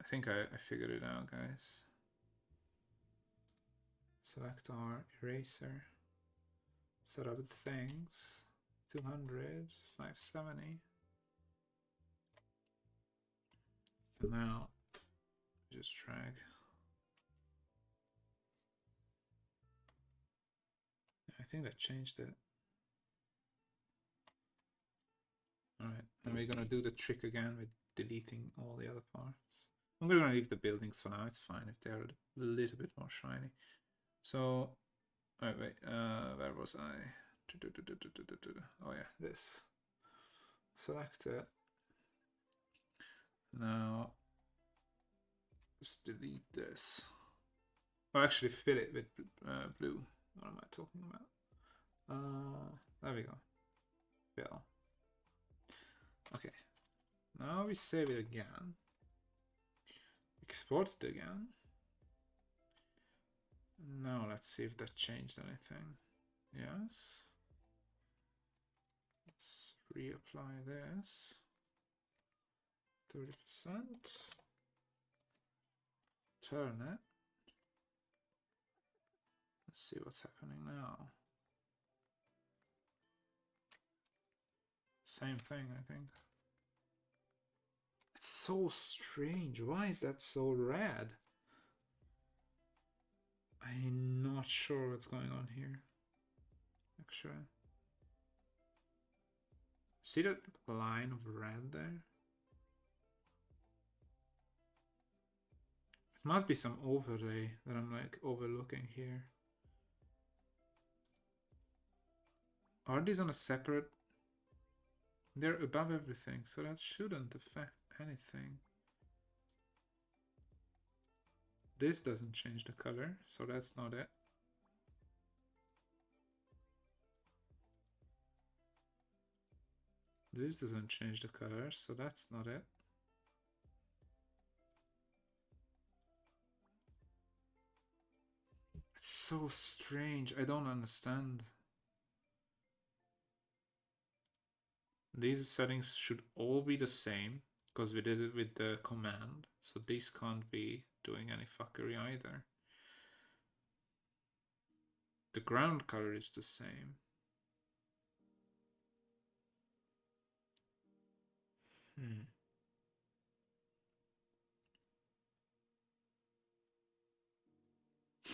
I think I figured it out, guys. Select our eraser. Set up things. 200, 570. And now just drag. I think that changed it. Alright, and we're gonna do the trick again with deleting all the other parts. I'm gonna leave the buildings for now, it's fine if they're a little bit more shiny. So, wait, where was I? Oh yeah, this. Select it. Now, Just delete this. Oh, actually fill it with blue. What am I talking about? There we go. Fill. Okay. Now we save it again. Export it again. Now let's see if that changed anything. Yes. Let's reapply this. 30%. Turn it. Let's see what's happening now. Same thing, I think. It's so strange. Why is that so red? I'm not sure what's going on here. Actually. See that line of red there? It must be some overlay that I'm like overlooking here. Are these on a separate? They're above everything, so that shouldn't affect anything. This doesn't change the color, so that's not it. This doesn't change the color, so that's not it. It's so strange, I don't understand. These settings should all be the same, because we did it with the command, so these can't be doing any fuckery either. The ground color is the same.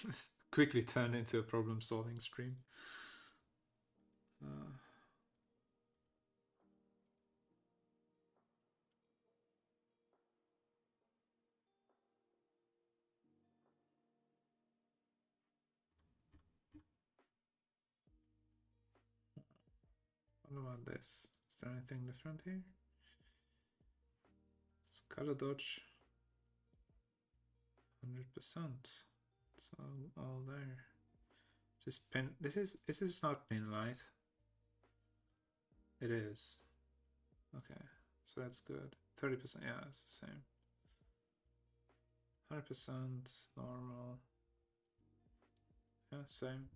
This quickly turned into a problem-solving stream. What about this? Is there anything different here? It's color dodge. 100%. It's all there. This pin. This is not pin light. It is. Okay, so that's good. 30%. Yeah, it's the same. 100% normal. Yeah, same.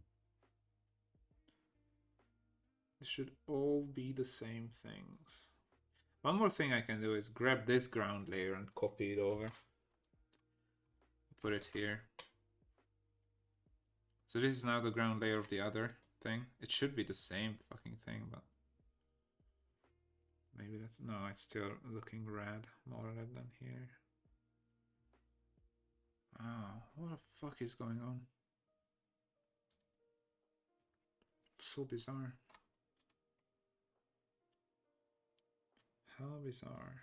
It should all be the same things. One more thing I can do is grab this ground layer and copy it over. Put it here. So this is now the ground layer of the other thing. It should be the same fucking thing, but maybe that's... No, it's still looking red, more red than here. Oh, what the fuck is going on? So bizarre. How bizarre.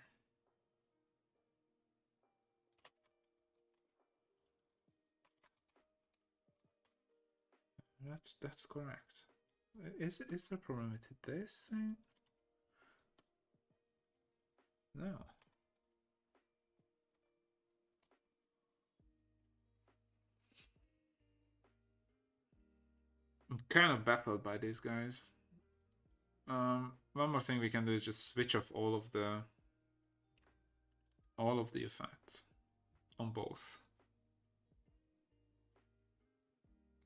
That's correct. Is there a problem with this thing? No. I'm kind of baffled by these guys. One more thing we can do is just switch off all of the effects on both.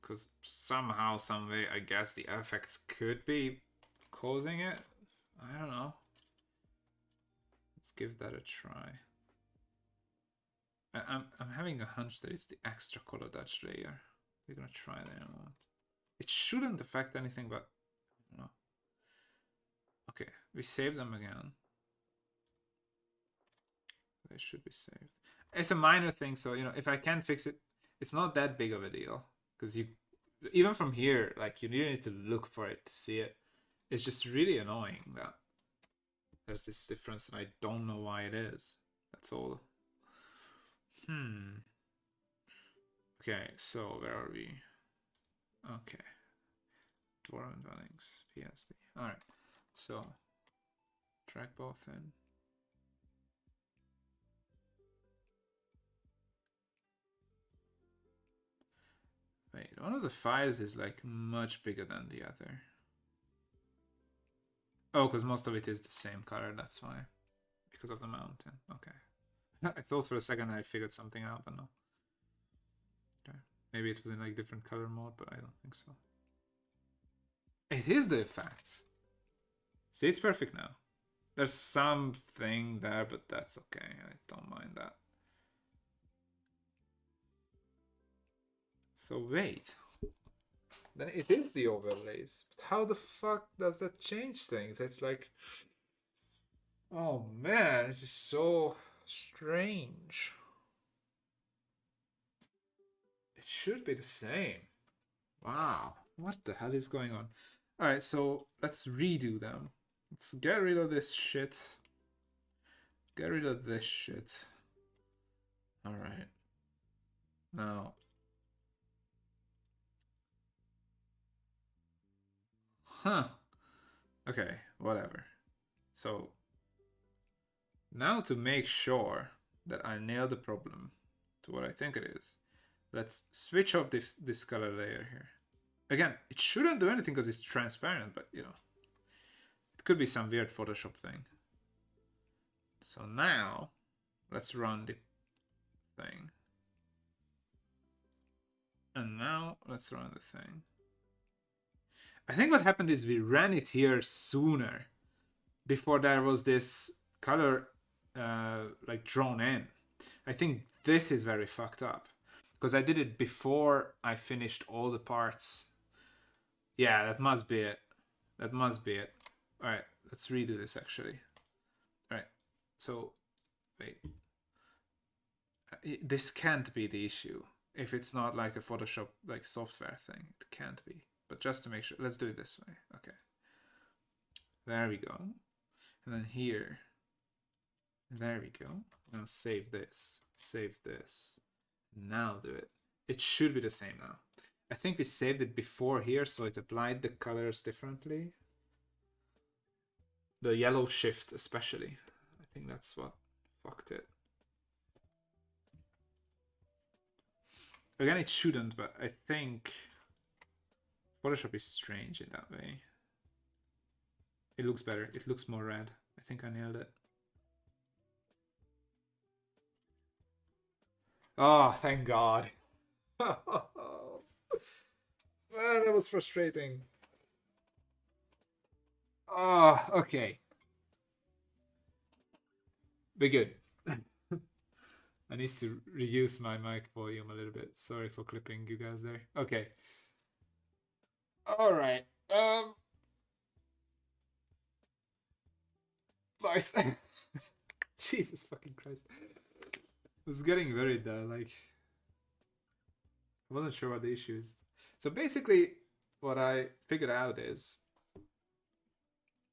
Because somehow, some way, I guess the effects could be causing it. I don't know. Let's give that a try. I'm having a hunch that it's the extra color dodge layer. We're gonna try that in a moment. It shouldn't affect anything, but I don't know. Okay, we save them again. They should be saved. It's a minor thing, so you know, if I can fix it, it's not that big of a deal. Because you, even from here, like you really need to look for it to see it. It's just really annoying that there's this difference, and I don't know why it is. That's all. Okay, so where are we? Okay. Dwarven dwellings, PSD. Alright, so drag both in. Wait, one of the files is like much bigger than the other. Oh, because most of it is the same color, that's why. Because of the mountain. Okay. I thought for a second I figured something out, but no. Okay. Maybe it was in like different color mode, but I don't think so. It is the effects. See, it's perfect now. There's something there, but that's okay. I don't mind that. So wait. Then it is the overlays. But how the fuck does that change things? It's like... Oh man, this is so strange. It should be the same. Wow. What the hell is going on? Alright, so let's redo them. Let's get rid of this shit. Get rid of this shit. Alright. Now. Huh. Okay, whatever. So, now to make sure that I nail the problem to what I think it is, let's switch off this color layer here. Again, it shouldn't do anything because it's transparent, but you know, it could be some weird Photoshop thing. So now, let's run the thing. And now, let's run the thing. I think what happened is we ran it here sooner, before there was this color like drawn in. I think this is very fucked up, because I did it before I finished all the parts. Yeah, that must be it. That must be it. Alright, let's redo this actually. Alright, so, wait. This can't be the issue. If it's not like a Photoshop like software thing, it can't be. But just to make sure, let's do it this way. Okay. There we go. And then here. There we go. Now save this. Save this. Now do it. It should be the same now. I think we saved it before here, so it applied the colors differently. The yellow shift especially. I think that's what fucked it. Again, it shouldn't, but I think Photoshop is strange in that way. It looks better. It looks more red. I think I nailed it. Oh, thank God. Man, that was frustrating. Oh, okay. Be good. I need to reduce my mic volume a little bit. Sorry for clipping you guys there. Okay. All right. Nice. Jesus fucking Christ. It was getting very dull. Like, I wasn't sure what the issue is. So basically, what I figured out is,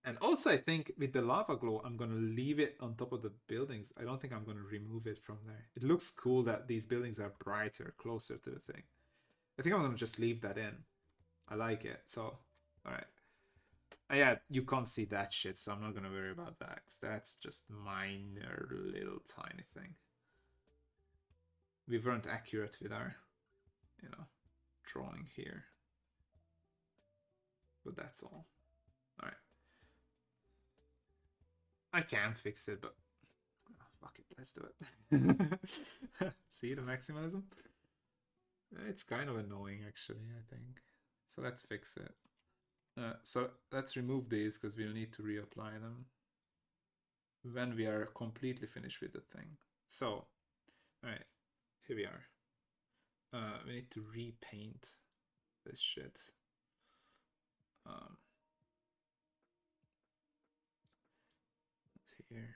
and also I think with the lava glow, I'm gonna leave it on top of the buildings. I don't think I'm gonna remove it from there. It looks cool that these buildings are brighter, closer to the thing. I think I'm gonna just leave that in. I like it. So, all right. Yeah, you can't see that shit, so I'm not gonna worry about that, because that's just minor little tiny thing. We weren't accurate with our, you know, drawing here. But that's all. Alright. I can fix it, but oh, fuck it, let's do it. See the maximalism? It's kind of annoying actually, I think. So let's fix it. So let's remove these because we'll need to reapply them when we are completely finished with the thing. So, alright, here we are. We need to repaint this shit. Here.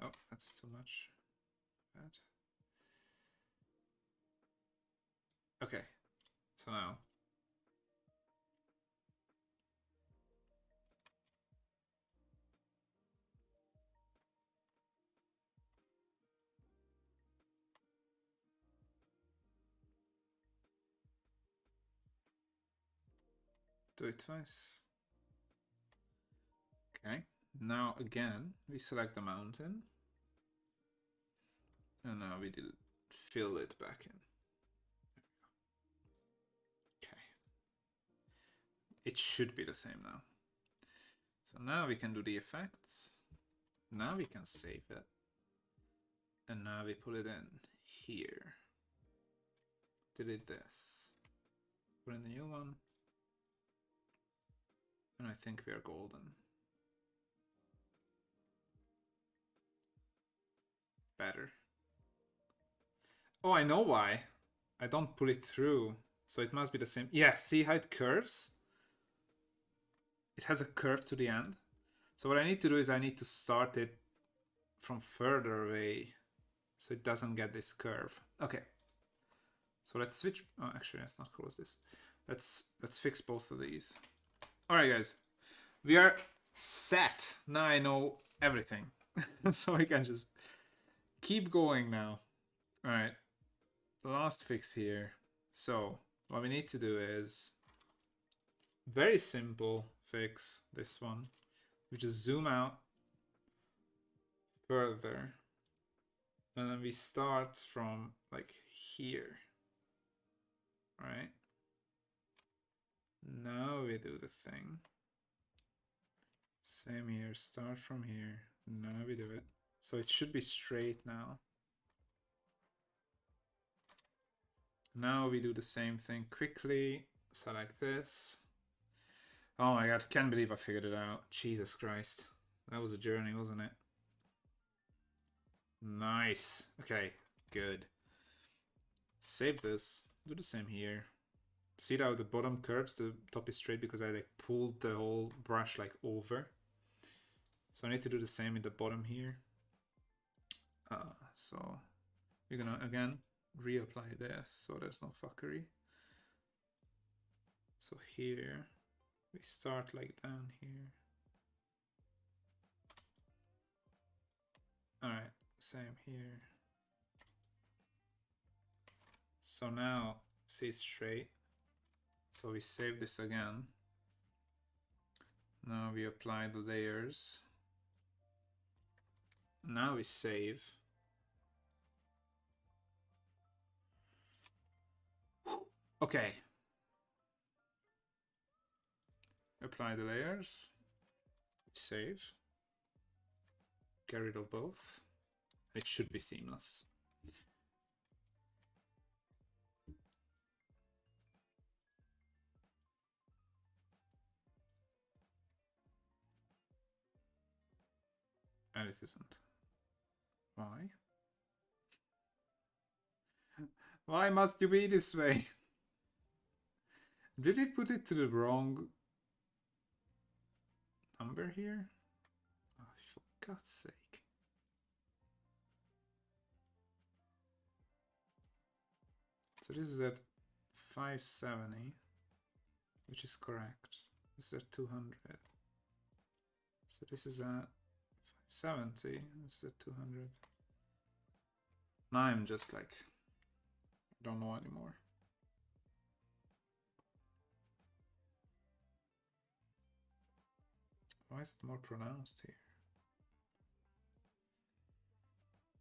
Oh, that's too much. Bad. Okay, so now. Do it twice. Okay, now again, we select the mountain. And now we did fill it back in. it should be the same now. So now we can do the effects. Now we can save it. And now we put it in here. Delete this. Put in the new one. And I think we are golden. Better. Oh, I know why. I don't pull it through. So it must be the same. Yeah, see how it curves? It has a curve to the end. So what I need to do is I need to start it from further away so it doesn't get this curve. Okay. So let's switch. Oh, actually, let's not close this. Let's fix both of these. All right, guys. We are set. Now I know everything. So we can just keep going now. All right. Last fix here. So what we need to do is very simple fix this one. We just zoom out further. And then we start from like here. Right? Now we do the thing. Same here, start from here. Now we do it. So it should be straight now. Now we do the same thing quickly. So like this. Oh my god, can't believe I figured it out. Jesus Christ. That was a journey, wasn't it? Nice. Okay, good. Save this. Do the same here. See how the bottom curves, the top is straight because I like pulled the whole brush like over. So I need to do the same in the bottom here. So we're gonna again reapply this so there's no fuckery. So here we start like down here. All right, same here. So now see it's straight. So we save this again. Now we apply the layers. Now we save. Okay. Apply the layers. Save. Get rid of both. It should be seamless. And it isn't. Why? Why must you be this way? Did we put it to the wrong number here? Oh, for God's sake. So this is at 570, which is correct. This is at 200. So this is at 570. This is at 200. Now I'm just like, I don't know anymore. Why is it more pronounced here?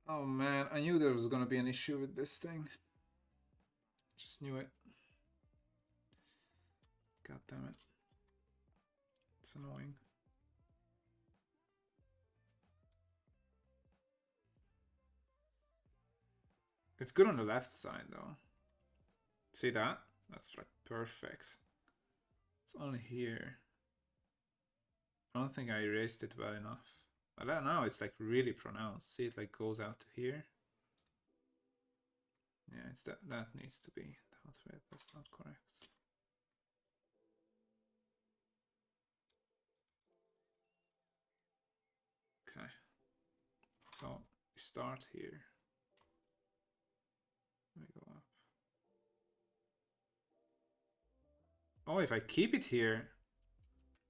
Oh man, I knew there was gonna be an issue with this thing. Just knew it. God damn it. It's annoying. It's good on the left side though. See that? That's like perfect. It's only here. I don't think I erased it well enough. But now it's like really pronounced. See, it like goes out to here. Yeah, it's that needs to be that way. That's not correct. Okay. So we start here. We go up. Oh, if I keep it here.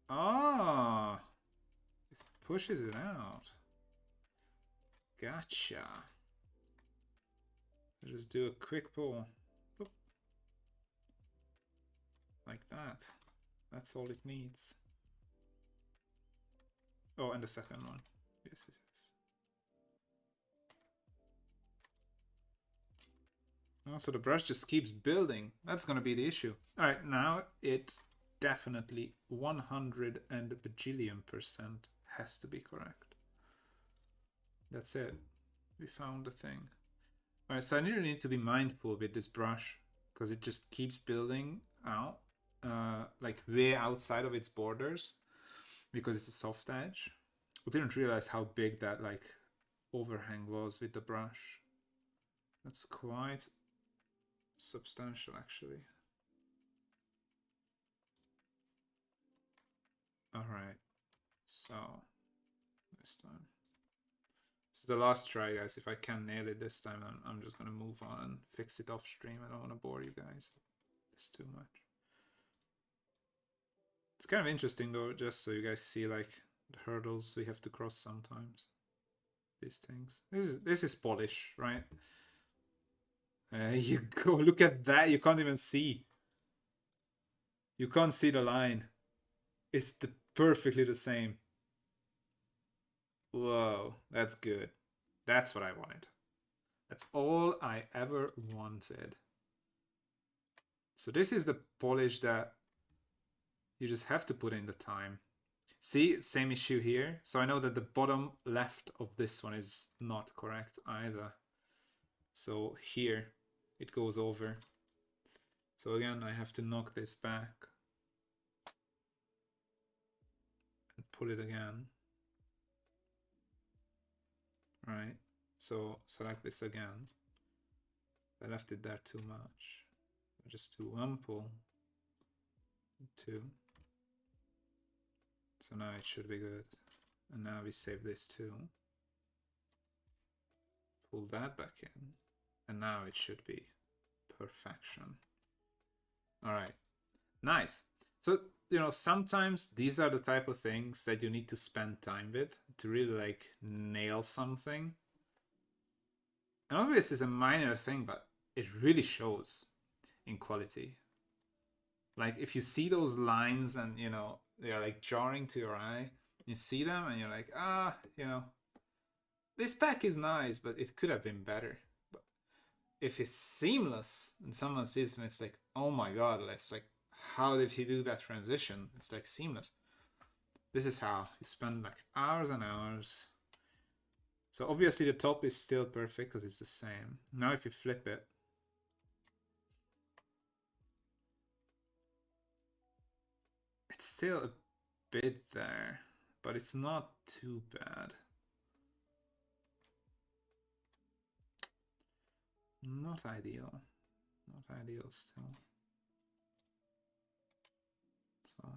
Ah, it pushes it out. Gotcha. I just do a quick pull. Oop. Like that. That's all it needs. Oh, and the second one. Yes, it is. Oh, so the brush just keeps building. That's gonna be the issue. All right, now it's definitely 100 and a bajillion% has to be correct. That's it. We found the thing. Alright, so I really need to be mindful with this brush because it just keeps building out, like way outside of its borders because it's a soft edge. I didn't realize how big that like overhang was with the brush. That's quite substantial actually. Alright, so this time. This is the last try, guys. If I can nail it this time, I'm just gonna move on and fix it off stream. I don't want to bore you guys. It's too much. It's kind of interesting though, just so you guys see like the hurdles we have to cross sometimes. These things. This is polish, right? You go look at that. You can't even see. You can't see the line. It's perfectly the same. Whoa, that's good. That's what I wanted. That's all I ever wanted. So this is the polish that you just have to put in the time. See, same issue here. So I know that the bottom left of this one is not correct either. So here it goes over. So again, I have to knock this back and pull it again. Right, so select this again. I left it there too much. I'll just do one pull, two. So now it should be good. And now we save this too. Pull that back in. And now it should be perfection. All right, nice. So, you know, sometimes these are the type of things that you need to spend time with to really like nail something. And obviously it's a minor thing, but it really shows in quality. Like if you see those lines and, you know, they're like jarring to your eye, you see them and you're like, you know, this pack is nice, but it could have been better. But if it's seamless and someone sees them, it's like, oh my God, it's like, how did he do that transition? It's like seamless. This is how you spend like hours and hours. So obviously the top is still perfect because it's the same. Now if you flip it, it's still a bit there, but it's not too bad. Not ideal. Not ideal still. So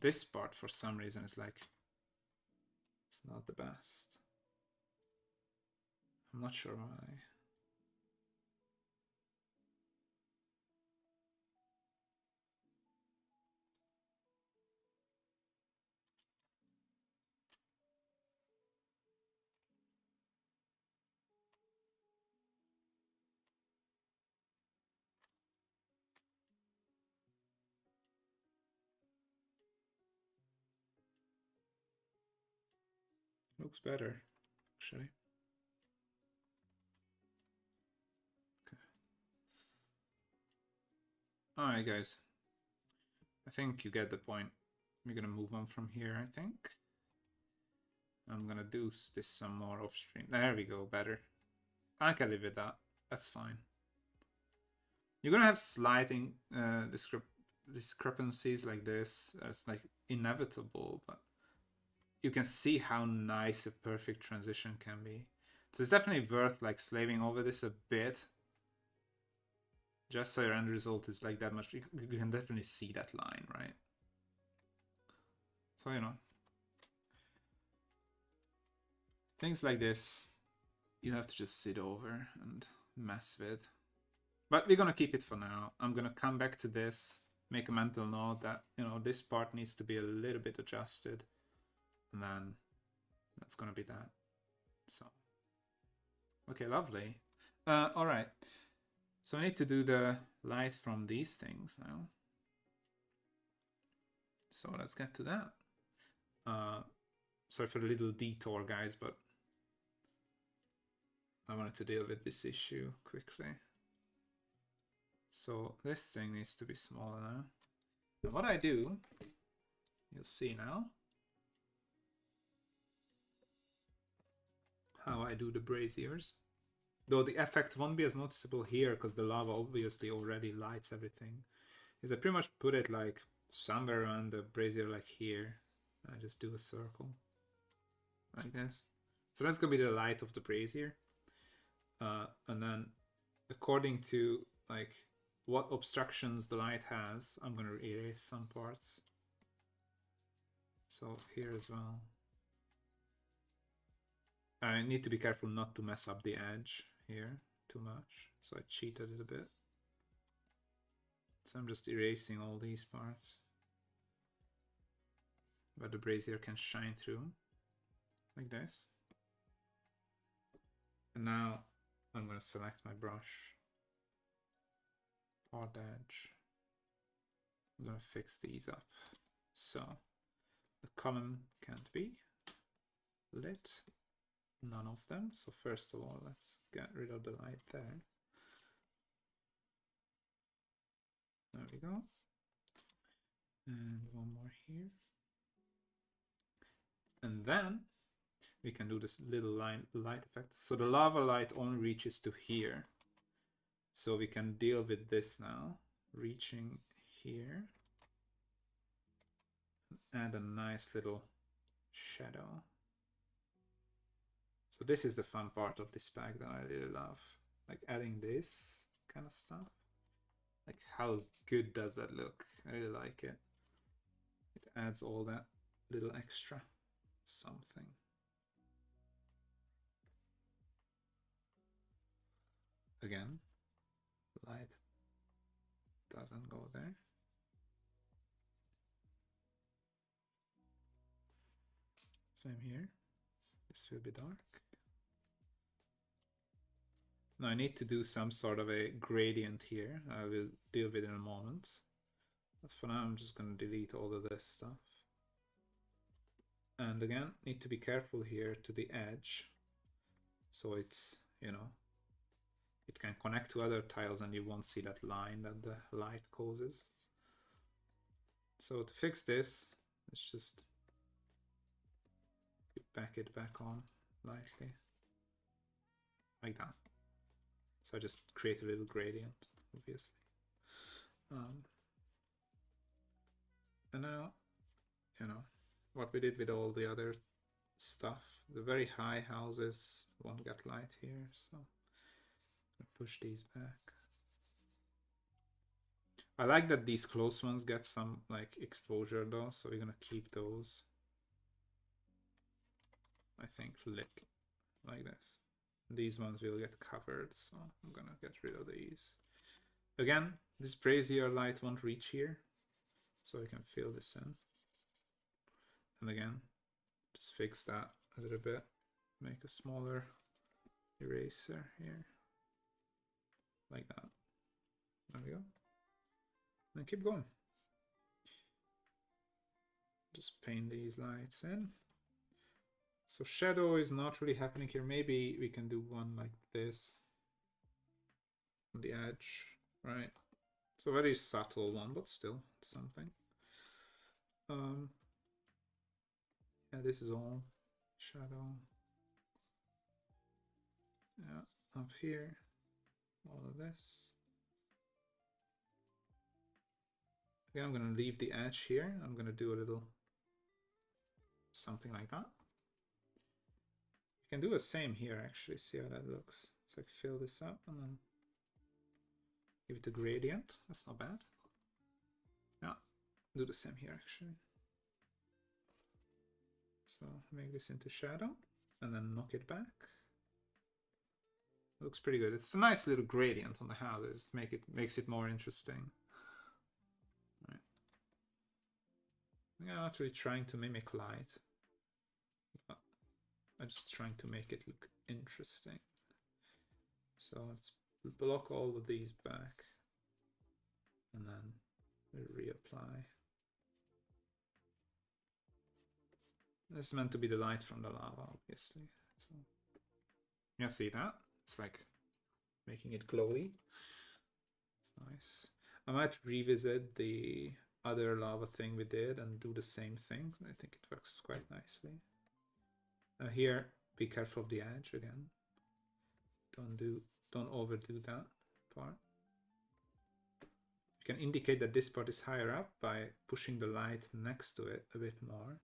this part for some reason is like, it's not the best. I'm not sure why. Looks better, actually. Okay. Alright, guys. I think you get the point. We're gonna move on from here, I think. I'm gonna do this some more off stream. There we go, better. I can live with that. That's fine. You're gonna have sliding discrepancies like this. It's like inevitable, but you can see how nice a perfect transition can be. So it's definitely worth like slaving over this a bit. Just so your end result is like that much. You can definitely see that line, right? So, you know, things like this, you have to just sit over and mess with. But we're gonna keep it for now. I'm gonna come back to this, make a mental note that, you know, this part needs to be a little bit adjusted. And then that's gonna be that. So, okay, lovely. All right. So I need to do the light from these things now. So let's get to that. Sorry for the little detour, guys, but I wanted to deal with this issue quickly. So this thing needs to be smaller now. And what I do, you'll see now, how I do the braziers. Though the effect won't be as noticeable here because the lava obviously already lights everything. Is I pretty much put it like somewhere around the brazier, like here. I just do a circle like this. So that's gonna be the light of the brazier. And then according to like what obstructions the light has, I'm gonna erase some parts. So here as well. I need to be careful not to mess up the edge here too much. So I cheated it a bit. So I'm just erasing all these parts where the brazier can shine through, like this. And now I'm going to select my brush, hard edge. I'm going to fix these up. So the column can't be lit, none of them. So first of all, let's get rid of the light there. There we go. And one more here. And then we can do this little light effect. So the lava light only reaches to here. So we can deal with this now, reaching here. Add a nice little shadow. So this is the fun part of this pack that I really love. Like adding this kind of stuff. Like how good does that look? I really like it. It adds all that little extra something. Again, light doesn't go there. Same here. This will be dark. Now I need to do some sort of a gradient here. I will deal with it in a moment. But for now, I'm just going to delete all of this stuff. And again, need to be careful here to the edge. So it's, you know, it can connect to other tiles and you won't see that line that the light causes. So to fix this, let's just back it back on lightly. Like that. So I just create a little gradient, obviously. And now, you know, what we did with all the other stuff, the very high houses won't get light here, so I'm gonna push these back. I like that these close ones get some like exposure though, so we're gonna keep those, I think, lit like this. These ones will get covered, so I'm gonna get rid of these. Again, this brazier light won't reach here, so we can fill this in. And again, just fix that a little bit, make a smaller eraser here, like that. There we go. And keep going. Just paint these lights in. So shadow is not really happening here. Maybe we can do one like this on the edge, right? So very subtle one, but still something. Yeah, this is all shadow. Yeah, up here, all of this. Okay, I'm gonna leave the edge here. I'm gonna do a little something like that. You can do the same here actually, see how that looks. So like fill this up and then give it a gradient. That's not bad. Yeah, do the same here actually. So make this into shadow and then knock it back. Looks pretty good. It's a nice little gradient on the houses. Makes it more interesting. Right. I'm not really trying to mimic light. I'm just trying to make it look interesting. So let's block all of these back and then reapply. This is meant to be the light from the lava, obviously. So yeah, see that? It's like making it glowy. It's nice. I might revisit the other lava thing we did and do the same thing. I think it works quite nicely. Now here, be careful of the edge again. Don't overdo that part. You can indicate that this part is higher up by pushing the light next to it a bit more.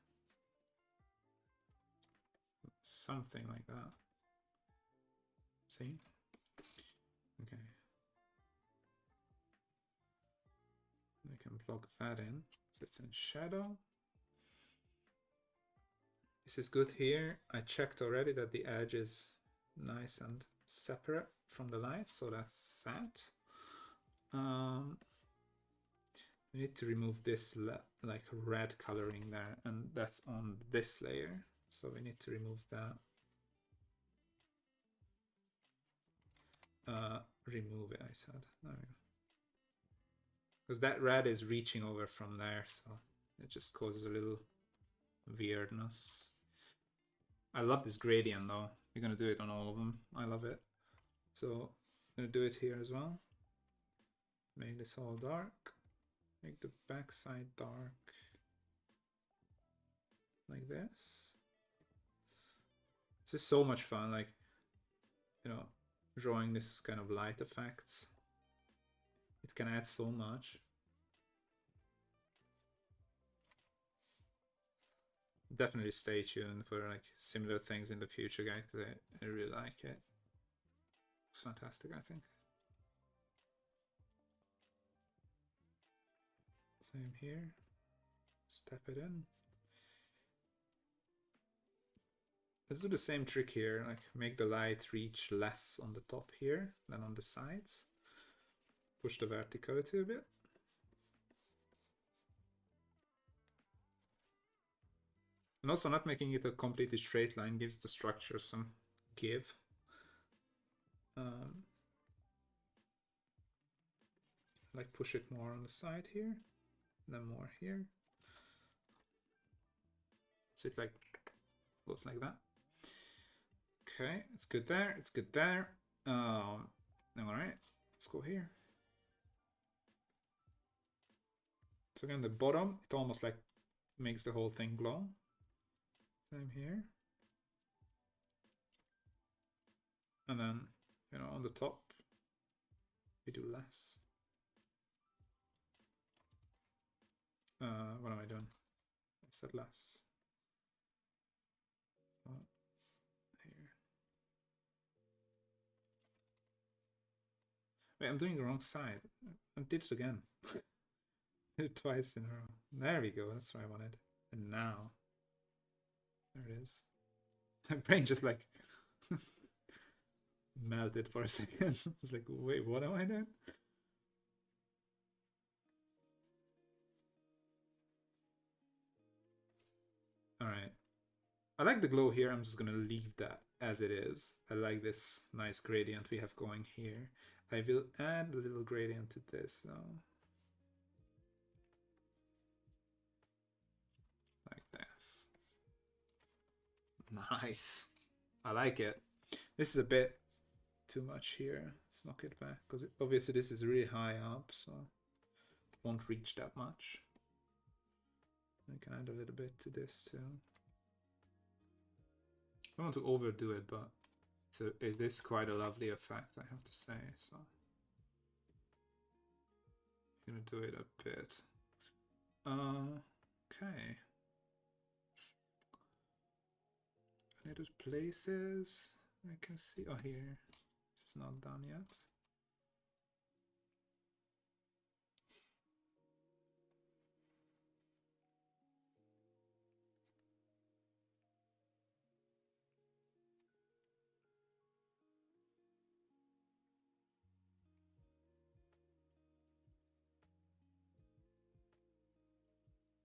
Something like that. See? Okay. We can block that in, so it's in shadow. This is good here. I checked already that the edge is nice and separate from the light, so that's set. We need to remove this like red coloring there, and that's on this layer, so we need to remove that. Remove it, I said. There we go. Because that red is reaching over from there, so it just causes a little weirdness. I love this gradient though. You're gonna do it on all of them. I love it. So I'm gonna do it here as well. Make this all dark. Make the backside dark. Like this. This is so much fun, like, you know, drawing this kind of light effects. It can add so much. Definitely stay tuned for like similar things in the future, guys, because I really like it. It's fantastic, I think. Same here. Step it in. Let's do the same trick here, like make the light reach less on the top here than on the sides. Push the verticality a bit. And also not making it a completely straight line gives the structure some give. Like push it more on the side here, then more here. So it like goes like that. Okay, it's good there, it's good there. All right, let's go here. So again, the bottom, it almost like makes the whole thing glow. Same here. And then, you know, on the top, we do less. What am I doing? I said less. Oh, here. Wait, I'm doing the wrong side. I did it again. Did it twice in a row. There we go. That's what I wanted. And now, there it is. My brain just like melted for a second. I was like, wait, what am I doing? All right. I like the glow here. I'm just gonna leave that as it is. I like this nice gradient we have going here. I will add a little gradient to this though. Like this. Nice. I like it. This is a bit too much here. Let's knock it back because obviously this is really high up, so it won't reach that much. I can add a little bit to this too. I don't want to overdo it, but it is quite a lovely effect, I have to say. So I'm gonna do it a bit. Okay. Any other places I can see? Oh, here. This is not done yet.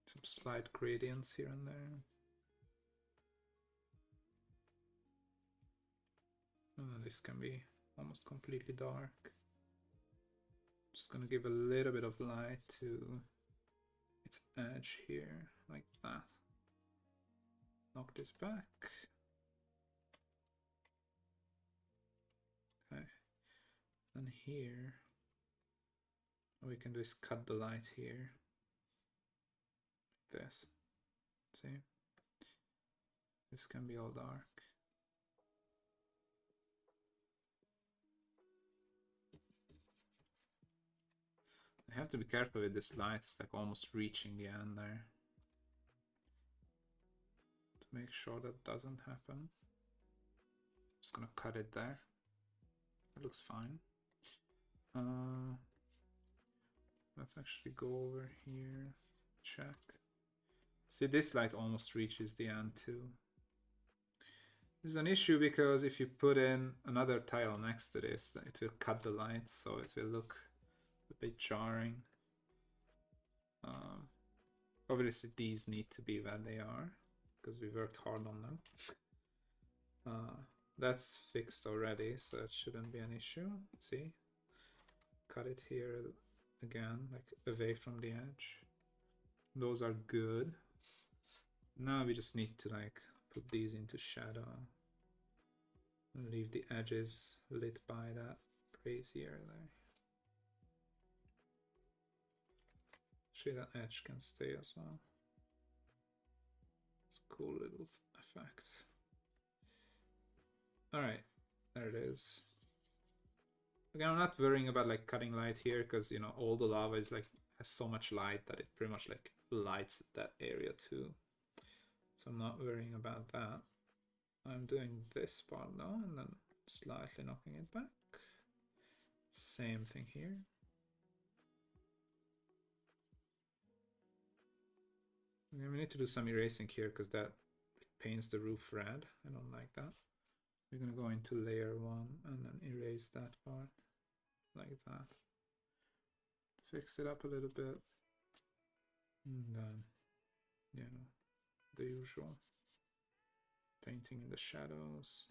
Some slight gradients here and there. And this can be almost completely dark. Just gonna give a little bit of light to its edge here, like that. Knock this back. Okay. And here, what we can do is cut the light here. this. See? This can be all dark. I have to be careful with this light. It's like almost reaching the end there. To make sure that doesn't happen. Just gonna cut it there. It looks fine. Let's actually go over here. Check. See, this light almost reaches the end too. This is an issue because if you put in another tile next to this, it will cut the light, so it will look a bit jarring. Obviously these need to be where they are, because we worked hard on them. That's fixed already, so it shouldn't be an issue. See? Cut it here again, like away from the edge. Those are good. Now we just need to like put these into shadow. And leave the edges lit by that brazier there. Actually, that edge can stay as well. It's a cool little effect. Alright, there it is. Again, I'm not worrying about like cutting light here because, you know, all the lava is like has so much light that it pretty much like lights that area too. So I'm not worrying about that. I'm doing this part now and then slightly knocking it back. Same thing here. Okay, we need to do some erasing here because that paints the roof red. I don't like that. We're gonna go into layer 1 and then erase that part like that. Fix it up a little bit. And then, you know, the usual. Painting in the shadows.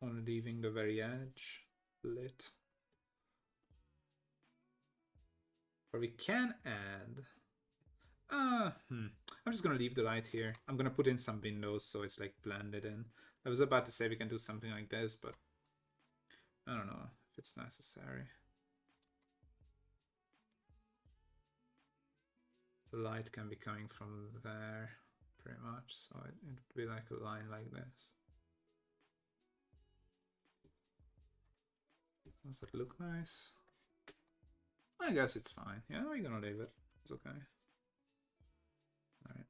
Only leaving the very edge lit. But we can add... I'm just gonna leave the light here. I'm gonna put in some windows so it's like blended in. I was about to say we can do something like this, but I don't know if it's necessary. The light can be coming from there pretty much, so it would be like a line like this. Does that look nice? I guess it's fine. Yeah, we're gonna leave it. It's okay. Alright.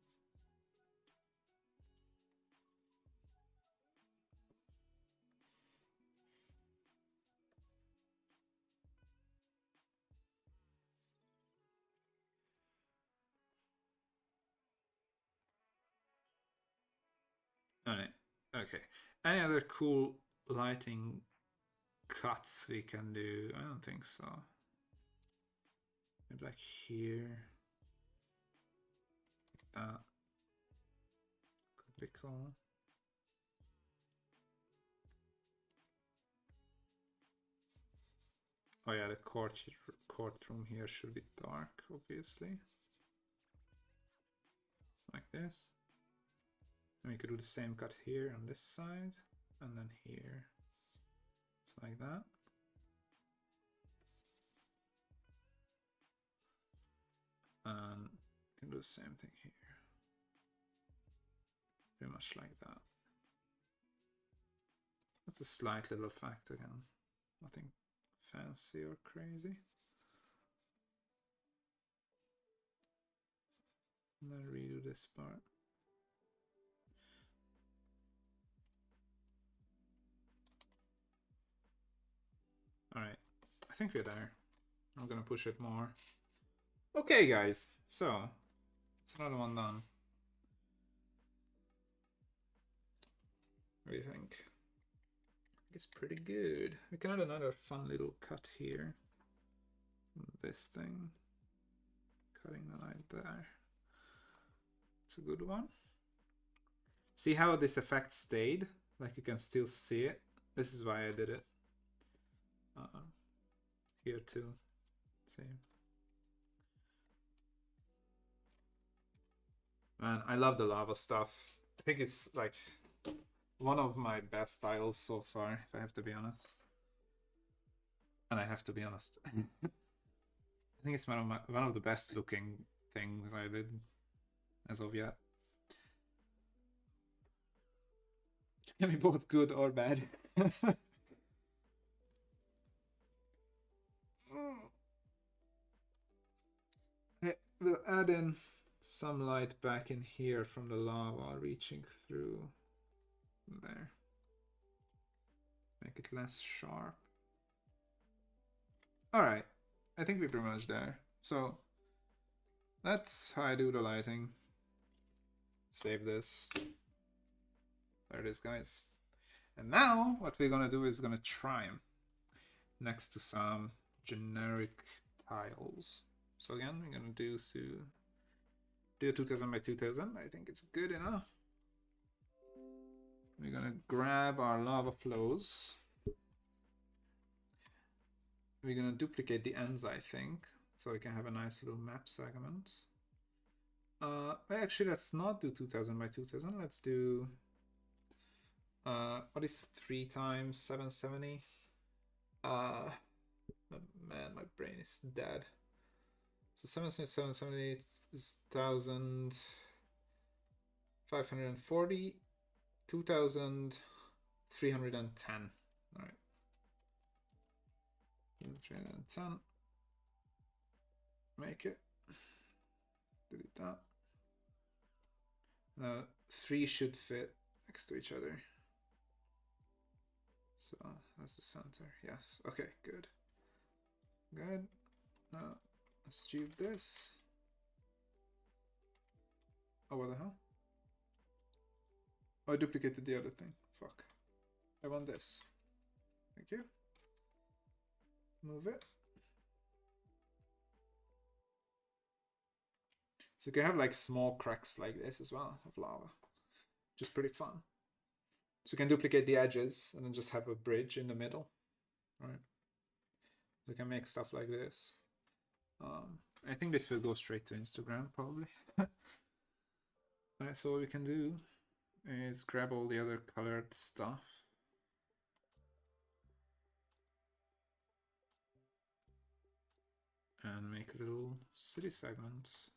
Alright, okay. Any other cool lighting cuts we can do? I don't think so. Maybe like here. Like that. Could be cool. Oh yeah, the courtroom here should be dark, obviously. Like this. And we could do the same cut here on this side, and then here. So like that. And we can do the same thing here. Pretty much like that. That's a slight little effect again. Nothing fancy or crazy. And then redo this part. Alright, I think we're there. I'm gonna push it more. Okay guys, so it's another one done. What do you think? I think it's pretty good. We can add another fun little cut here. This thing. Cutting the light there. It's a good one. See how this effect stayed? Like you can still see it. This is why I did it. Here too. See? Man, I love the lava stuff. I think it's like one of my best styles so far, if I have to be honest. And I have to be honest. I think it's one of the best looking things I did as of yet. It can be both good or bad. We'll add in some light back in here from the lava reaching through there. Make it less sharp. Alright, I think we're pretty much there. So that's how I do the lighting. Save this. There it is, guys. And now what we're gonna do is gonna try them next to some generic tiles. So again, we're gonna do 2000 by 2000. I think it's good enough. We're gonna grab our lava flows. We're gonna duplicate the ends, I think, so we can have a nice little map segment. Actually, let's not do 2000 by 2000. Let's do what is 3 times 770? Man, my brain is dead. So 770 is 1540, 2310. All right. 310. Make it. Delete that. Now 3 should fit next to each other. So that's the center. Yes. Okay, good. Good. Now let's do this. Oh, what the hell? Oh, I duplicated the other thing. Fuck. I want this. Thank you. Move it. So you can have like small cracks like this as well of lava, which is pretty fun. So you can duplicate the edges and then just have a bridge in the middle. All right. So you can make stuff like this. I think this will go straight to Instagram probably. Alright, so what we can do is grab all the other colored stuff. And make a little city segment.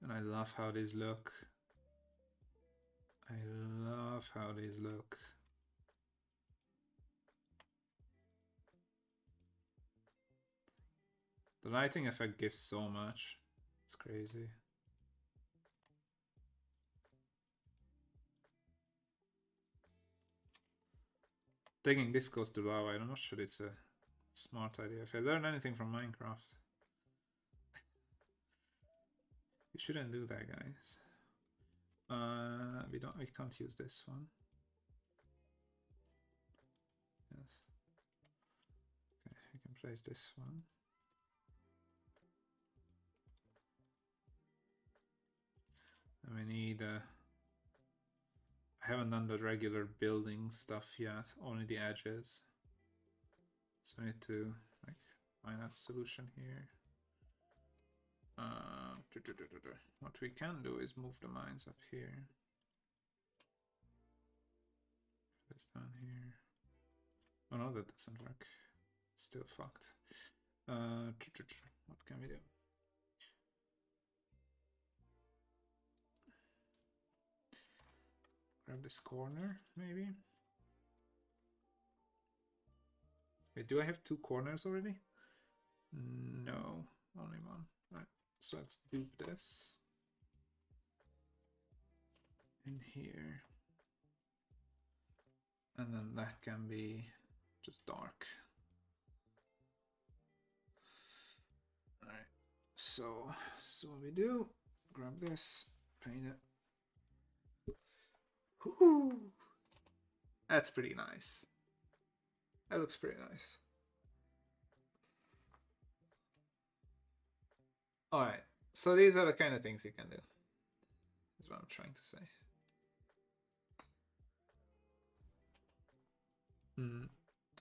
And I love how these look. I love how these look. The lighting effect gives so much. It's crazy. Taking this close to lava, I'm not sure it's a smart idea. If I learned anything from Minecraft, you shouldn't do that, guys. We can't use this one. Yes. Okay, we can place this one. And we need I haven't done the regular building stuff yet, only the edges. So I need to like find a solution here. What we can do is move the mines up here. This down here. Oh no, that doesn't work. It's still fucked. What can we do? Grab this corner, maybe. Wait, do I have 2 corners already? No, only one. Alright, so let's do this. In here. And then that can be just dark. Alright, so what we do, grab this, paint it. Woohoo! That's pretty nice. That looks pretty nice. Alright, so these are the kind of things you can do. That's what I'm trying to say.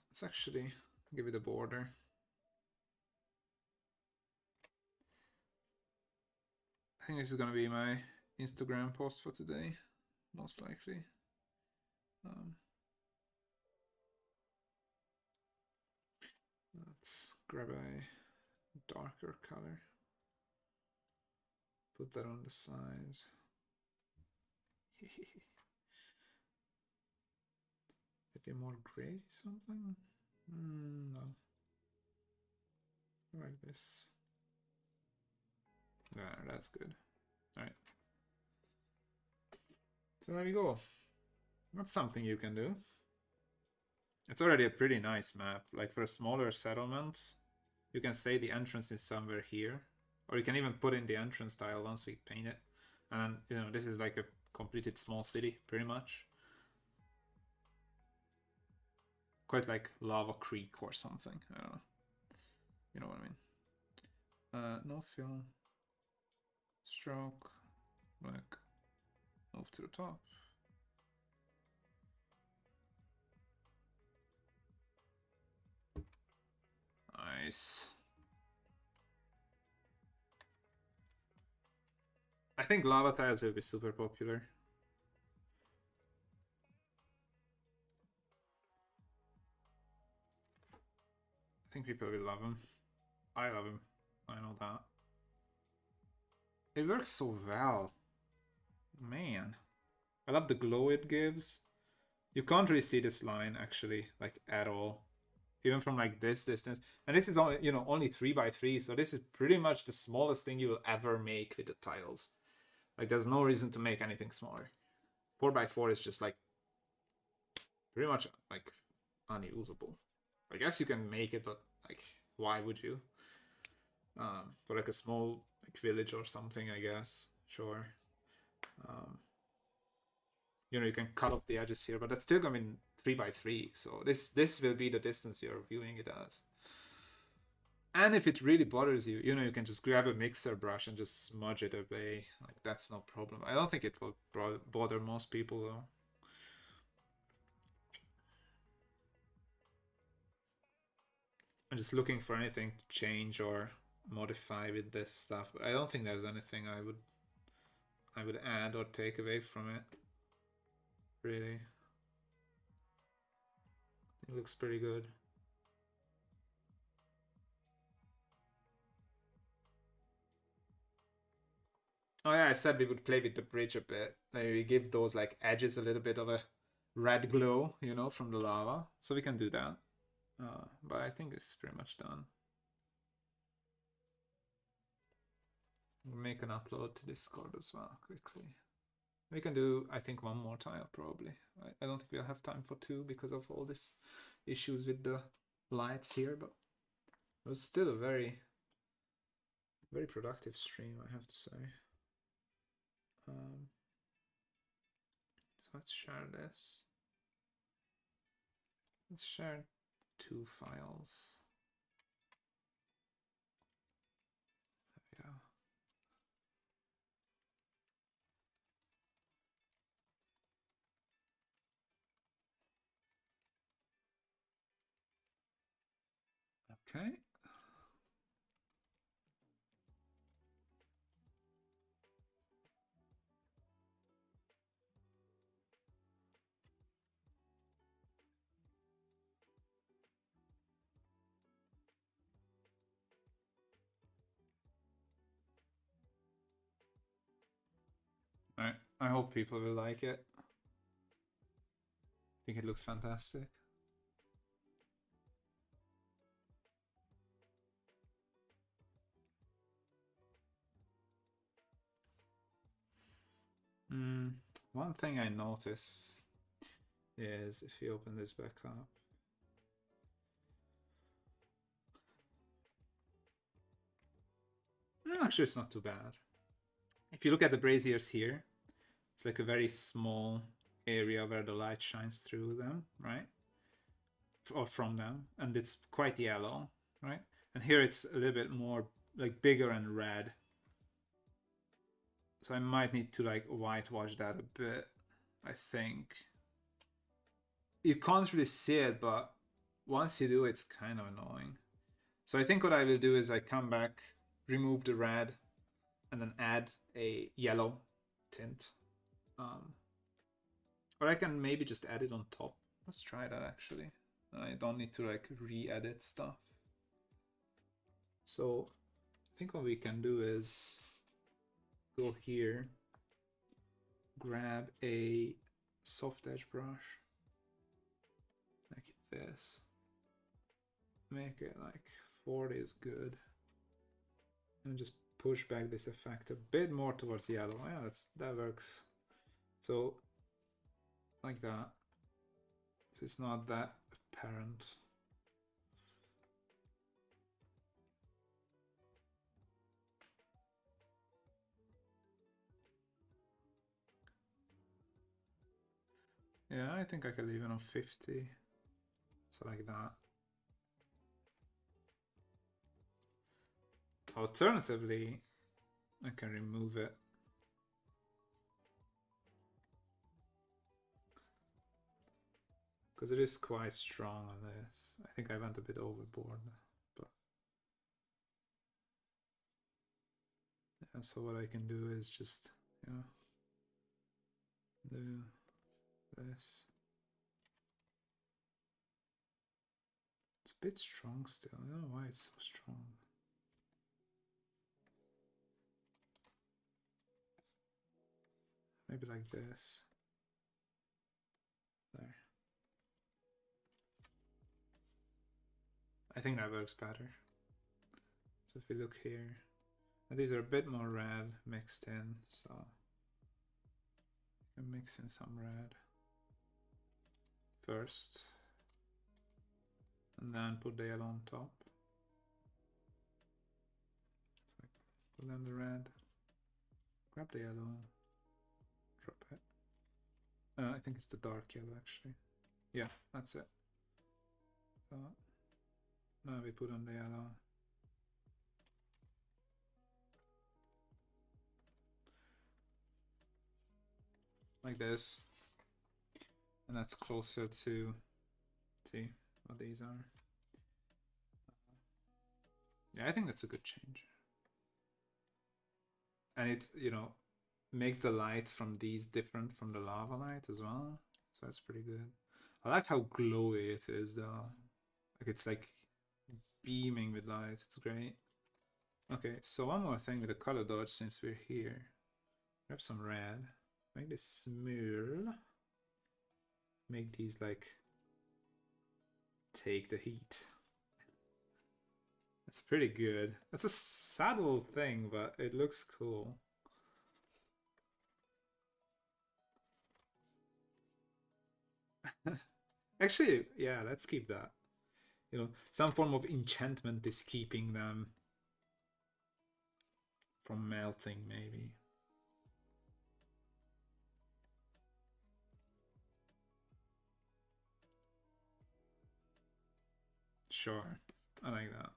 Let's actually give it a border. I think this is gonna be my Instagram post for today, most likely. Let's grab a darker color. Put that on the sides. Maybe more crazy something? No. Like this. Yeah, that's good. Alright. So there we go. That's something you can do. It's already a pretty nice map. Like for a smaller settlement, you can say the entrance is somewhere here. Or you can even put in the entrance tile once we paint it. And, you know, this is like a completed small city, pretty much. Quite like Lava Creek or something. I don't know. You know what I mean. No fill. Stroke. Like, move to the top. Nice. I think lava tiles will be super popular. I think people will love them. I love him. I know that. It works so well. Man. I love the glow it gives. You can't really see this line actually, like at all. Even from like this distance. And this is only, you know, only 3x3, so this is pretty much the smallest thing you will ever make with the tiles. Like there's no reason to make anything smaller. 4x4 is just like pretty much like unusable. I guess you can make it, but like why would you? For like a small like village or something, I guess. Sure. You know, you can cut off the edges here, but that's still gonna be 3x3. So this will be the distance you're viewing it as. And if it really bothers you, you know, you can just grab a mixer brush and just smudge it away. Like that's no problem. I don't think it will bother most people though. I'm just looking for anything to change or modify with this stuff, but I don't think there's anything I would add or take away from it. Really. It looks pretty good. Oh yeah, I said we would play with the bridge a bit. Maybe give those like edges a little bit of a red glow, you know, from the lava. So we can do that. But I think it's pretty much done. We'll make an upload to Discord as well quickly. We can do, I think, one more tile probably. I don't think we'll have time for two because of all these issues with the lights here, but it was still a very, very productive stream, I have to say. So let's share this. Let's share two files. There we go. Okay. Alright, I hope people will like it. I think it looks fantastic. One thing I notice is if you open this back up, actually it's not too bad. If you look at the braziers here, it's like a very small area where the light shines through them, right? Or from them, and it's quite yellow, right? And here it's a little bit more like bigger and red. So I might need to like whitewash that a bit, I think. You can't really see it, but once you do, it's kind of annoying. So I think what I will do is I come back, remove the red, and then add a yellow tint. Or I can maybe just add it on top. Let's try that actually. I don't need to like re-edit stuff. So I think what we can do is go here, grab a soft edge brush, make it this, make it like 40 is good, and just push back this effect a bit more towards yellow. Yeah, that works. So like that, so it's not that apparent. Yeah, I think I could leave it on 50. So like that. Alternatively, I can remove it. Because it is quite strong on this. I think I went a bit overboard. But yeah, so what I can do is just, you know, do this. It's a bit strong still. I don't know why it's so strong. Maybe like this. There. I think that works better. So if we look here, and these are a bit more red mixed in, so I'm mixing some red first, and then put the yellow on top. So put down the red, grab the yellow, drop it. I think it's the dark yellow actually. Yeah, that's it. So now we put on the yellow. Like this. And that's closer to, see what these are. Yeah, I think that's a good change. And it, you know, makes the light from these different from the lava light as well. So that's pretty good. I like how glowy it is though. Like it's like beaming with light. It's great. Okay, so one more thing with the color dodge since we're here. Grab some red. Make this smooth. Make these like take the heat. That's pretty good. That's a subtle thing, but it looks cool. Actually, yeah, let's keep that. You know, some form of enchantment is keeping them from melting, maybe. Sure, I like that.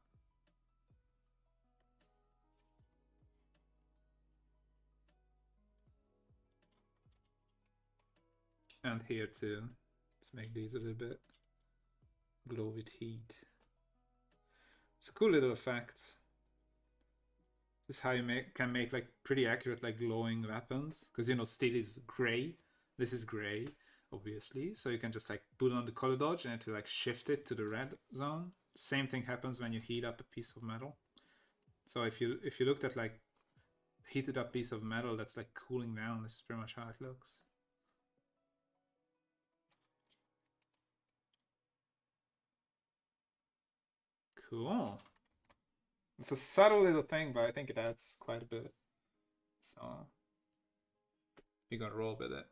And here too. Let's make these a little bit glow with heat. It's a cool little effect. This is how you can make like pretty accurate like glowing weapons. Because you know steel is gray. This is gray, obviously. So you can just like put on the color dodge and it will like shift it to the red zone. Same thing happens when you heat up a piece of metal. So if you looked at like heated up piece of metal that's like cooling down, this is pretty much how it looks. Cool. It's a subtle little thing, but I think it adds quite a bit. So we're gonna roll with it.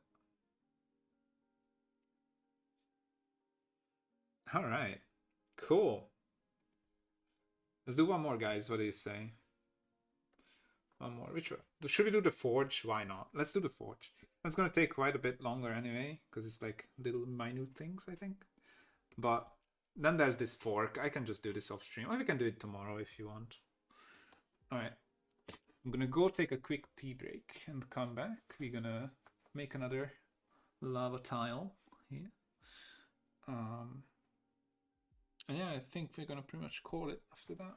All right, cool. Let's do one more, guys. What do you say? One more. Which one? Should we do the forge? Why not? Let's do the forge. That's gonna take quite a bit longer anyway, because it's like little minute things, I think. But then there's this fork. I can just do this off stream. Or we can do it tomorrow if you want. All right. I'm gonna go take a quick pee break and come back. We're gonna make another lava tile here. And yeah, I think we're gonna pretty much call it after that.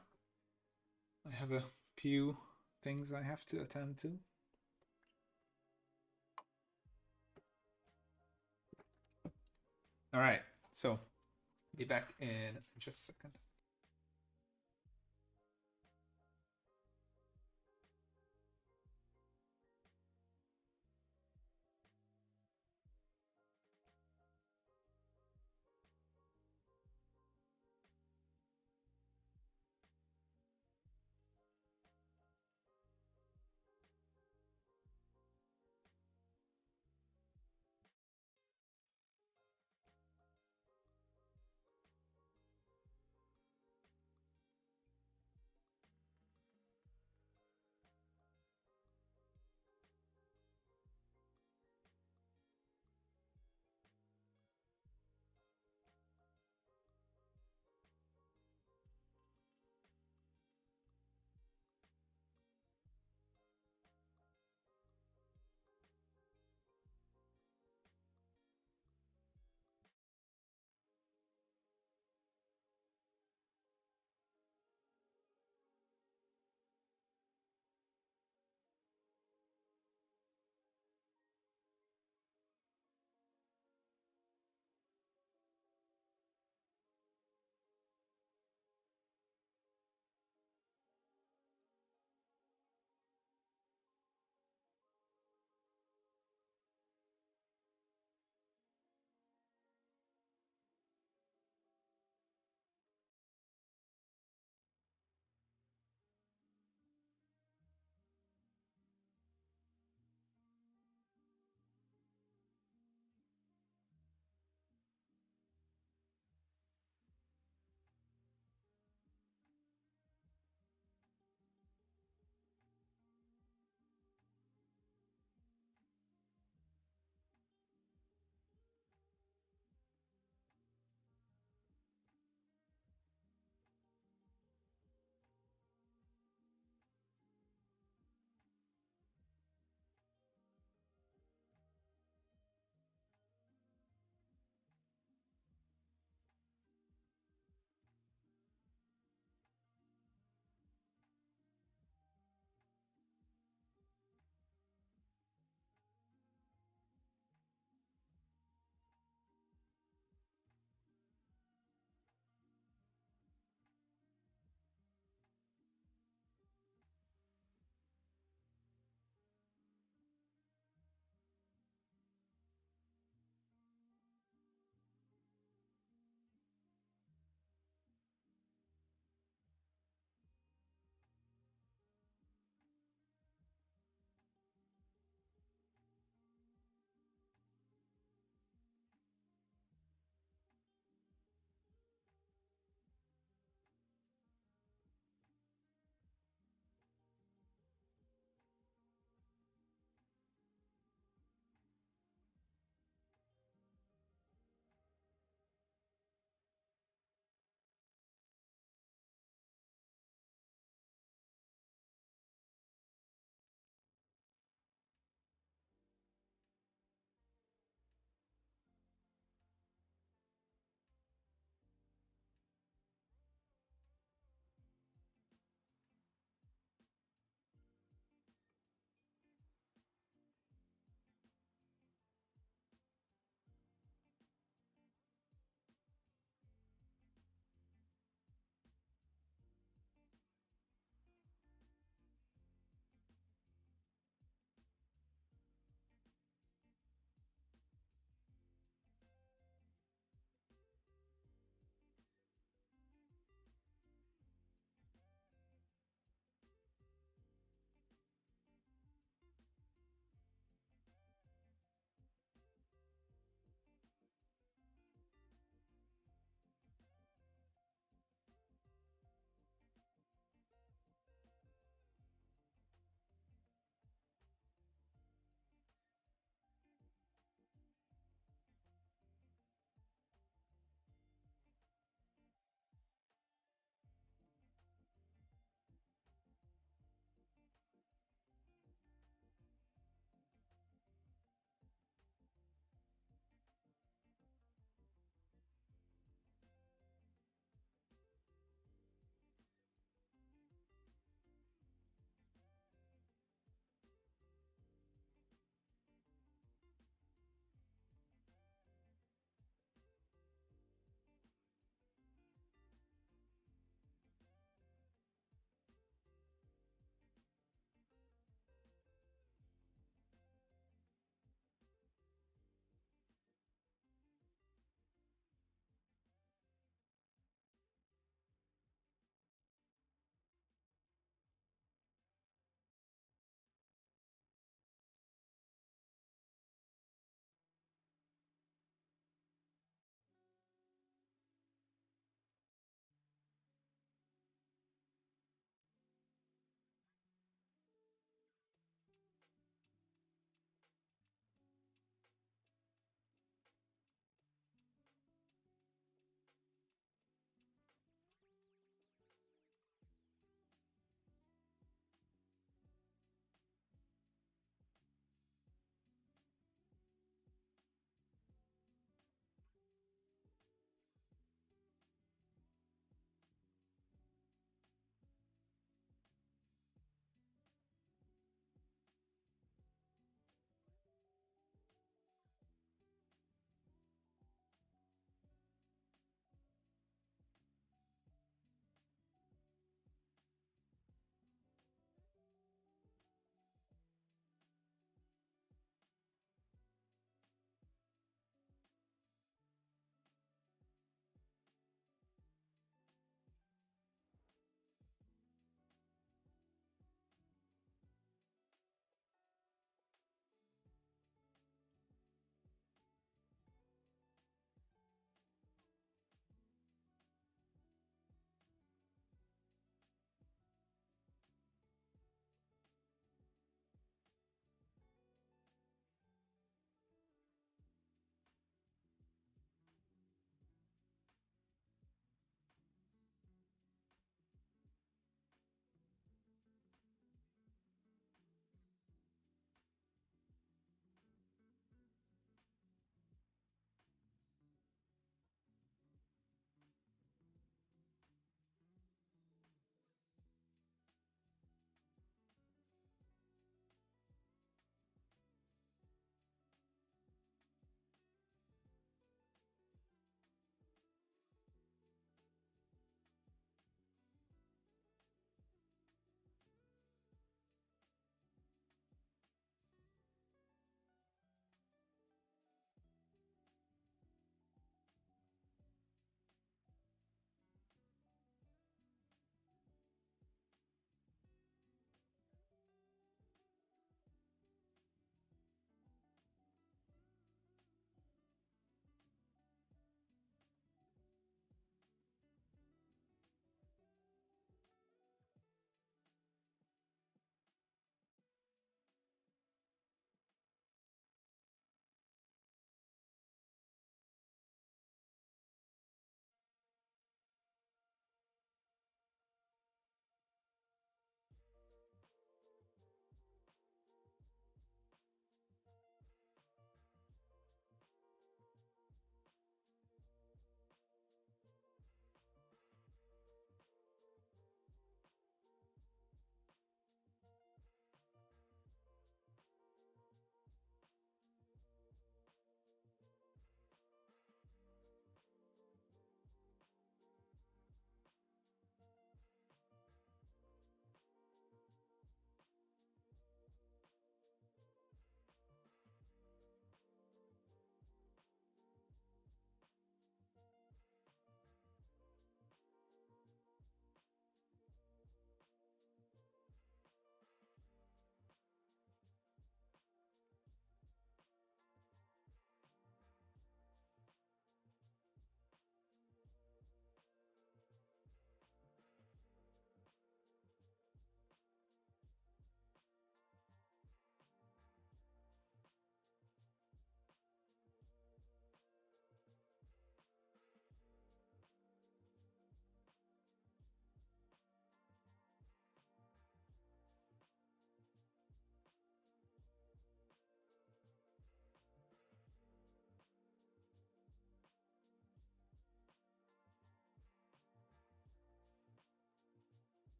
I have a few things I have to attend to. All right, so be back in just a second.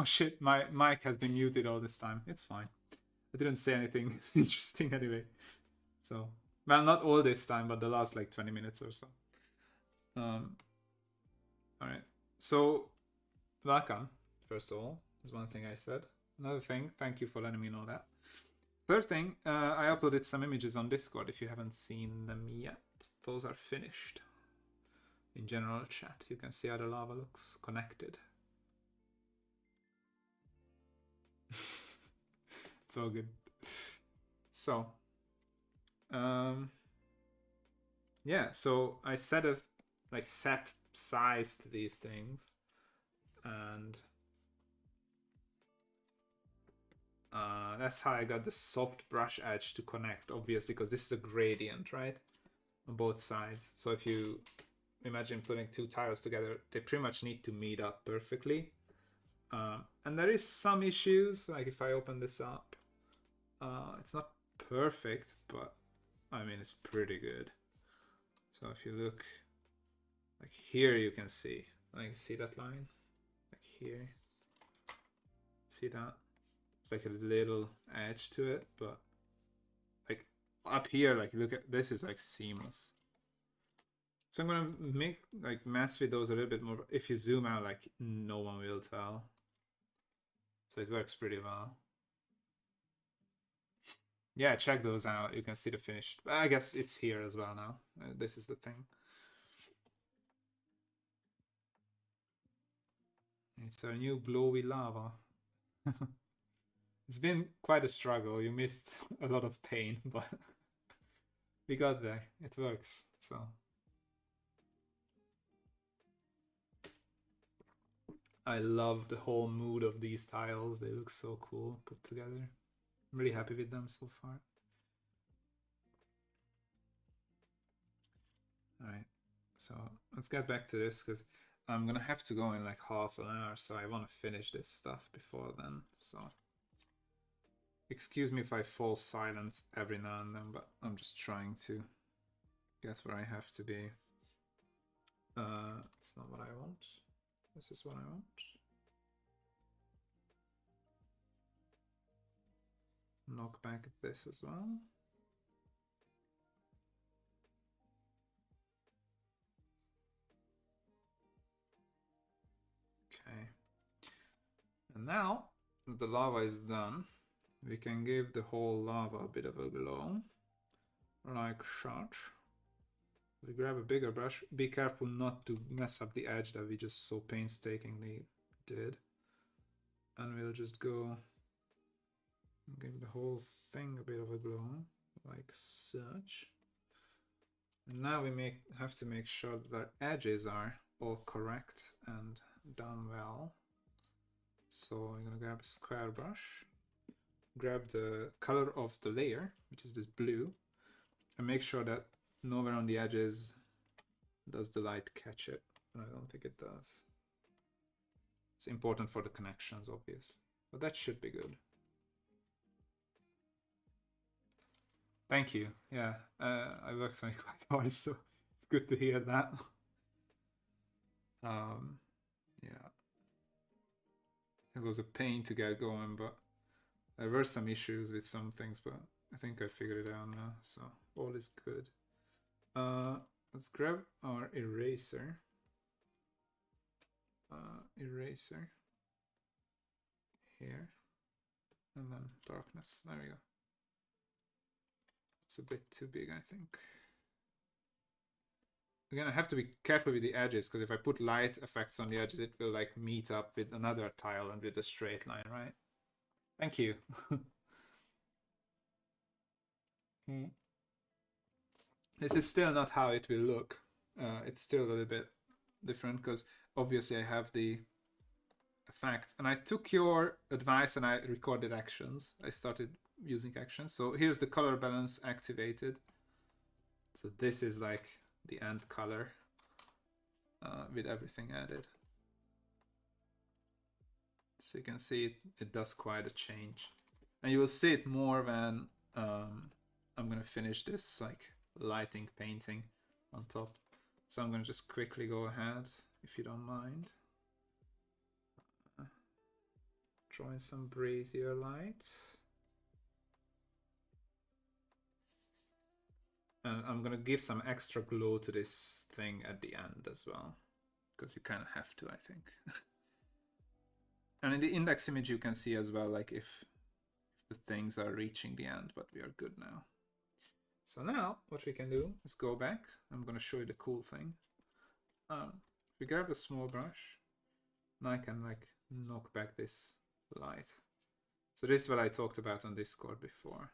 Oh shit, my mic has been muted all this time. It's fine. I didn't say anything interesting anyway. So, well, not all this time, but the last like 20 minutes or so. All right. So, welcome, first of all. Is one thing I said. Another thing, thank you for letting me know that. Third thing, I uploaded some images on Discord if you haven't seen them yet. Those are finished. In general chat, you can see how the lava looks connected. It's all good. So, yeah, so I set sized these things, and that's how I got the soft brush edge to connect, obviously, because this is a gradient, right? On both sides. So if you imagine putting two tiles together, they pretty much need to meet up perfectly. And there is some issues, like if I open this up, it's not perfect, but I mean, it's pretty good. So if you look, like here you can see, like see that line? Like here. See that? It's like a little edge to it, but like up here, like look at this is like seamless. So I'm gonna mess with those a little bit more. If you zoom out, like no one will tell. So it works pretty well. Yeah, check those out. You can see the finished. I guess it's here as well now. This is the thing. It's our new glowy lava. It's been quite a struggle. You missed a lot of pain, but we got there. It works. So I love the whole mood of these tiles. They look so cool put together. I'm really happy with them so far. Alright, so let's get back to this because I'm gonna have to go in like half an hour, so I want to finish this stuff before then. So excuse me if I fall silent every now and then, but I'm just trying to get where I have to be. It's not what I want. This is what I want. Knock back at this as well. Okay. And now that the lava is done, we can give the whole lava a bit of a glow, like such. We grab a bigger brush. Be careful not to mess up the edge that we just so painstakingly did. And we'll just go give the whole thing a bit of a glow, like such. And now we have to make sure that our edges are all correct and done well. So I'm gonna grab a square brush, grab the color of the layer, which is this blue, and make sure that nowhere on the edges does the light catch it. And I don't think it does. It's important for the connections, obviously, but that should be good. Thank you. Yeah, I worked on it quite hard, so it's good to hear that. Yeah, it was a pain to get going, but there were some issues with some things, but I think I figured it out now, so all is good. Let's grab our eraser. Eraser here, and then darkness. There we go. It's a bit too big, I think. Again, I have to be careful with the edges, because if I put light effects on the edges, it will like meet up with another tile and with a straight line, right? Thank you. This is still not how it will look. It's still a little bit different, because obviously I have the effects, and I took your advice and I recorded actions. I started using actions. So here's the color balance activated. So this is like the end color with everything added. So you can see it does quite a change, and you will see it more when I'm gonna finish this like lighting painting on top. So I'm gonna just quickly go ahead, if you don't mind. Drawing some brazier light. And I'm gonna give some extra glow to this thing at the end as well, because you kind of have to, I think. And in the index image you can see as well, like if the things are reaching the end, but we are good now. So now what we can do is go back. I'm gonna show you the cool thing. If we grab a small brush, now I can like knock back this light. So this is what I talked about on Discord before.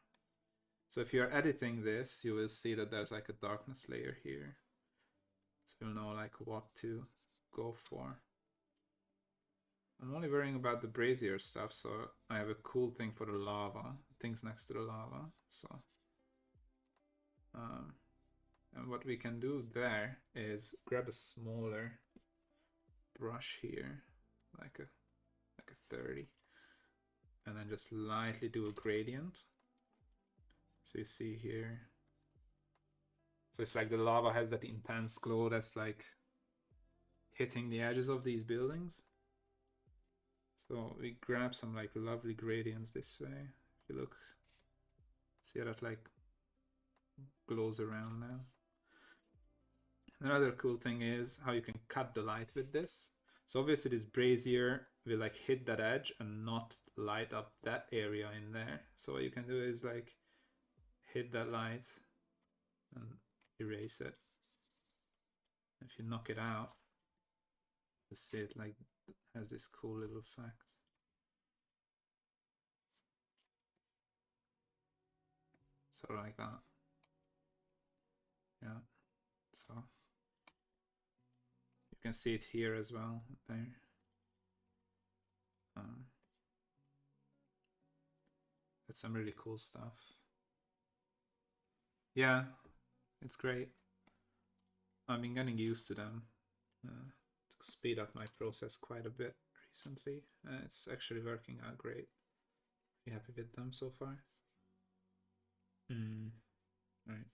So if you're editing this, you will see that there's like a darkness layer here. So you'll know like what to go for. I'm only worrying about the brazier stuff, so I have a cool thing for the lava, things next to the lava. So, and what we can do there is grab a smaller brush here, like a 30, and then just lightly do a gradient. So you see here, so it's like the lava has that intense glow that's like hitting the edges of these buildings. So we grab some like lovely gradients this way. If you look, see how that like glows around now. Another cool thing is how you can cut the light with this. So obviously this brazier will like hit that edge and not light up that area in there. So what you can do is like hit that light and erase it. If you knock it out, you see it like has this cool little effect. Sort of like that. Yeah. So you can see it here as well. There. That's some really cool stuff. Yeah, it's great. I've been getting used to them. To speed up my process quite a bit recently. It's actually working out great. You happy with them so far? Right.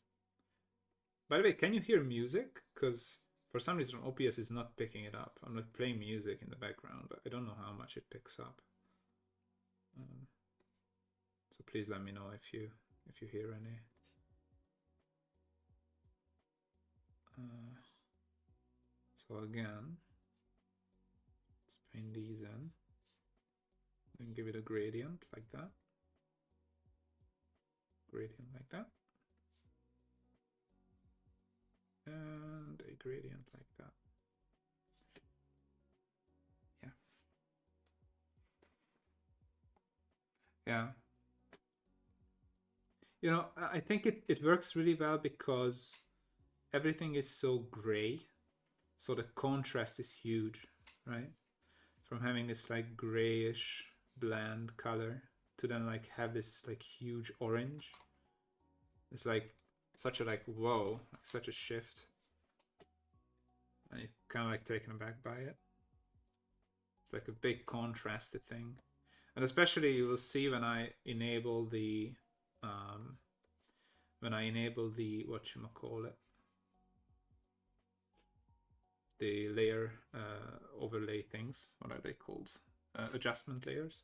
By the way, can you hear music? Because for some reason OBS is not picking it up. I'm like playing music in the background, but I don't know how much it picks up. So please let me know if you hear any. So again, let's paint these in and give it a gradient like that. Gradient like that. And a gradient like that. Yeah. Yeah. You know, I think it works really well because everything is so gray. So the contrast is huge, right? From having this like grayish bland color to then like have this like huge orange. It's like such a like whoa, like such a shift. And you're kind of like taken aback by it. It's like a big contrasted thing. And especially you will see when I enable the whatchamacallit, the layer overlay things. What are they called? Adjustment layers.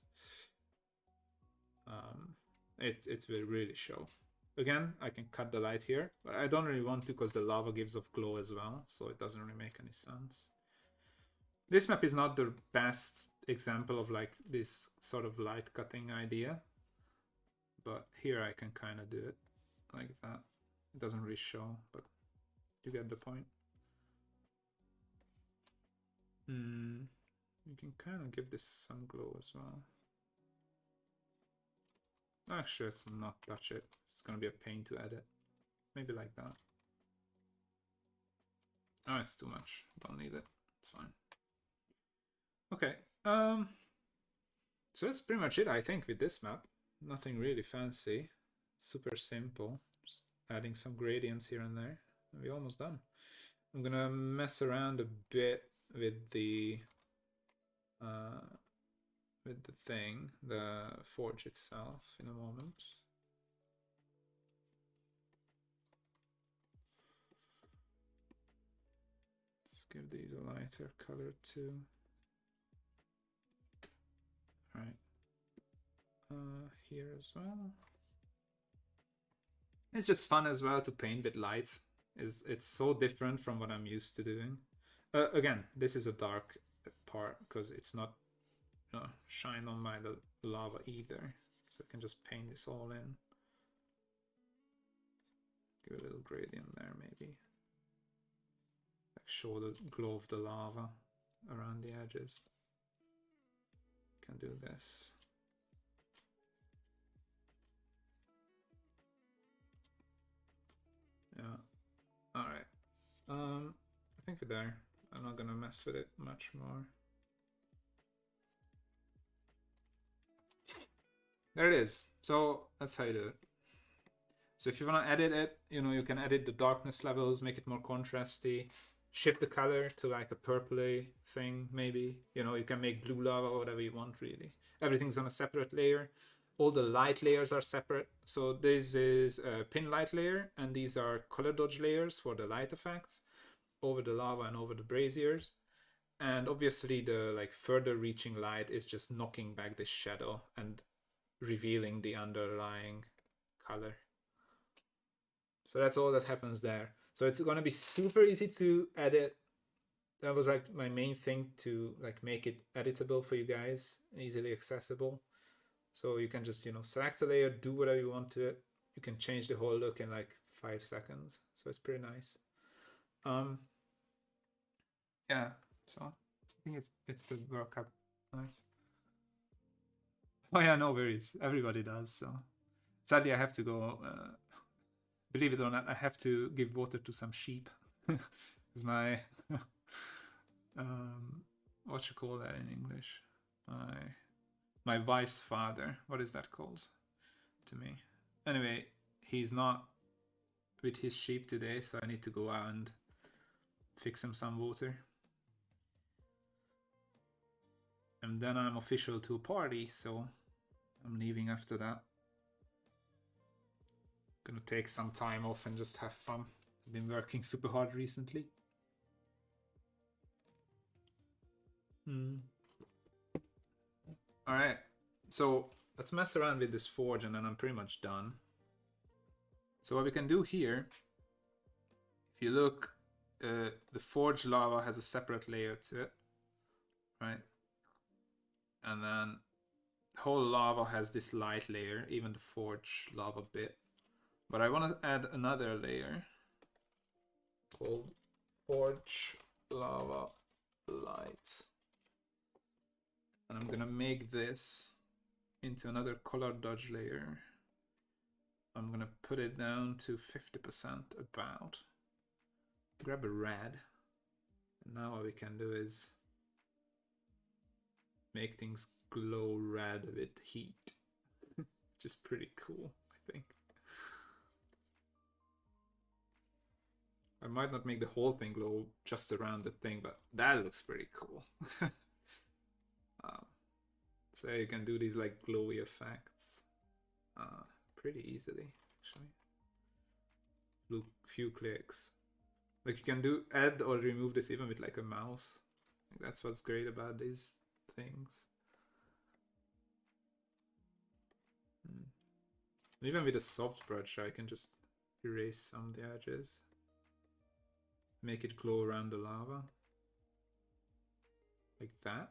It will really show. Again, I can cut the light here, but I don't really want to because the lava gives off glow as well, so it doesn't really make any sense. This map is not the best example of like this sort of light cutting idea, but here I can kind of do it like that. It doesn't really show, but you get the point. You can kind of give this some glow as well. Actually, let's not touch it. It's gonna be a pain to edit. Maybe like that. Oh, it's too much. Don't need it. It's fine. Okay. So that's pretty much it, I think, with this map. Nothing really fancy. Super simple. Just adding some gradients here and there. And we're almost done. I'm gonna mess around a bit with the thing, the forge itself, in a moment. Let's give these a lighter color too. All right. here as well. It's just fun as well to paint with light. It's so different from what I'm used to doing. Again, this is a dark part because it's not shine on my lava either. So I can just paint this all in. Give a little gradient there maybe. Like show the glow of the lava around the edges. Can do this. Yeah. Alright. I think we're there. I'm not gonna mess with it much more. There it is. So that's how you do it. So if you want to edit it, you can edit the darkness levels, make it more contrasty, shift the color to like a purpley thing, maybe. You can make blue lava or whatever you want, really. Everything's on a separate layer. All the light layers are separate. So this is a pin light layer, and these are color dodge layers for the light effects over the lava and over the braziers. And obviously the like further reaching light is just knocking back this shadow and revealing the underlying color. So that's all that happens there. So it's going to be super easy to edit. That was like my main thing, to like make it editable for you guys, easily accessible. So you can just, select a layer, do whatever you want to it. You can change the whole look in like 5 seconds. So it's pretty nice. Yeah, so I think it will work out nice. Oh yeah, no worries. Everybody does. So sadly, I have to go. Believe it or not, I have to give water to some sheep. Is my what you call that in English? My wife's father. What is that called to me? Anyway, he's not with his sheep today, so I need to go out and fix him some water. And then I'm official to a party, so I'm leaving after that. Gonna take some time off and just have fun. I've been working super hard recently. Alright, so let's mess around with this forge and then I'm pretty much done. So what we can do here, if you look, the forge lava has a separate layer to it, right? And then the whole lava has this light layer, even the forge lava bit. But I want to add another layer called forge lava light. And I'm gonna make this into another color dodge layer. I'm gonna put it down to 50% about. Grab a red. And now what we can do is make things glow red with heat, which is pretty cool, I think. I might not make the whole thing glow just around the thing, but that looks pretty cool. So you can do these like glowy effects pretty easily, actually. Few clicks. Like you can add or remove this even with like a mouse. That's what's great about these things. Even with a soft brush, I can just erase some of the edges. Make it glow around the lava. Like that.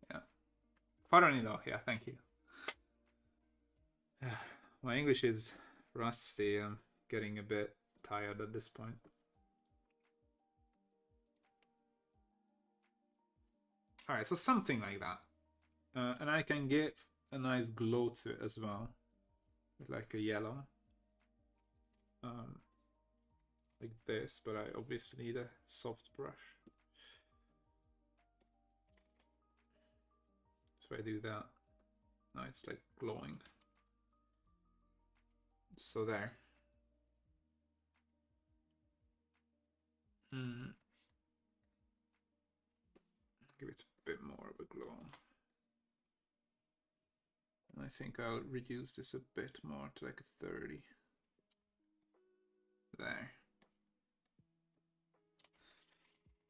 Yeah. Pardon though, yeah, thank you. My English is rusty. I'm getting a bit tired at this point. Alright, so something like that. And I can give a nice glow to it as well. With like a yellow. Like this, but I obviously need a soft brush. So I do that. Now it's like glowing. So there. Give it a bit more of a glow. And I think I'll reduce this a bit more to like a 30.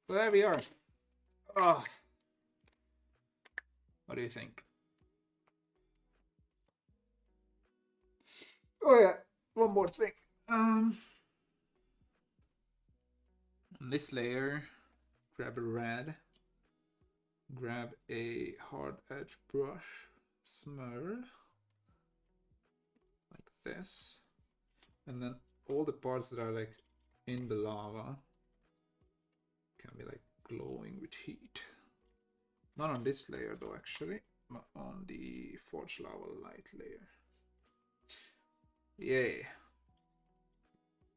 So there we are. Oh. What do you think? Oh yeah, one more thing. On this layer, grab a red, grab a hard edge brush, smurl, like this, and then all the parts that are like in the lava can be like glowing with heat. Not on this layer though, actually, but on the forge lava light layer. Yay.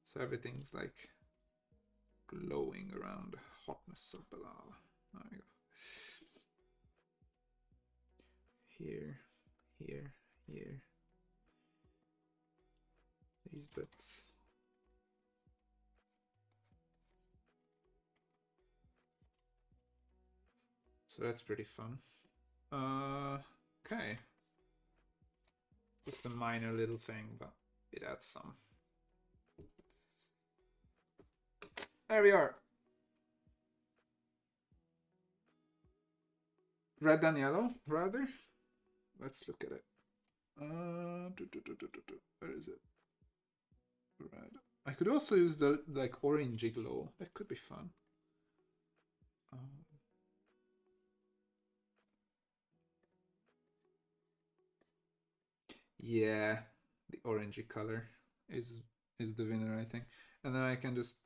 So everything's like glowing around the hotness of the lava. There we go. Here, here, here. These bits. So that's pretty fun. Okay. Just a minor little thing, but it adds some. There we are. Red and yellow, rather. Let's look at it. Where is it? Red. I could also use the like orangey glow. That could be fun. Yeah, the orangey color is the winner, I think. And then I can just...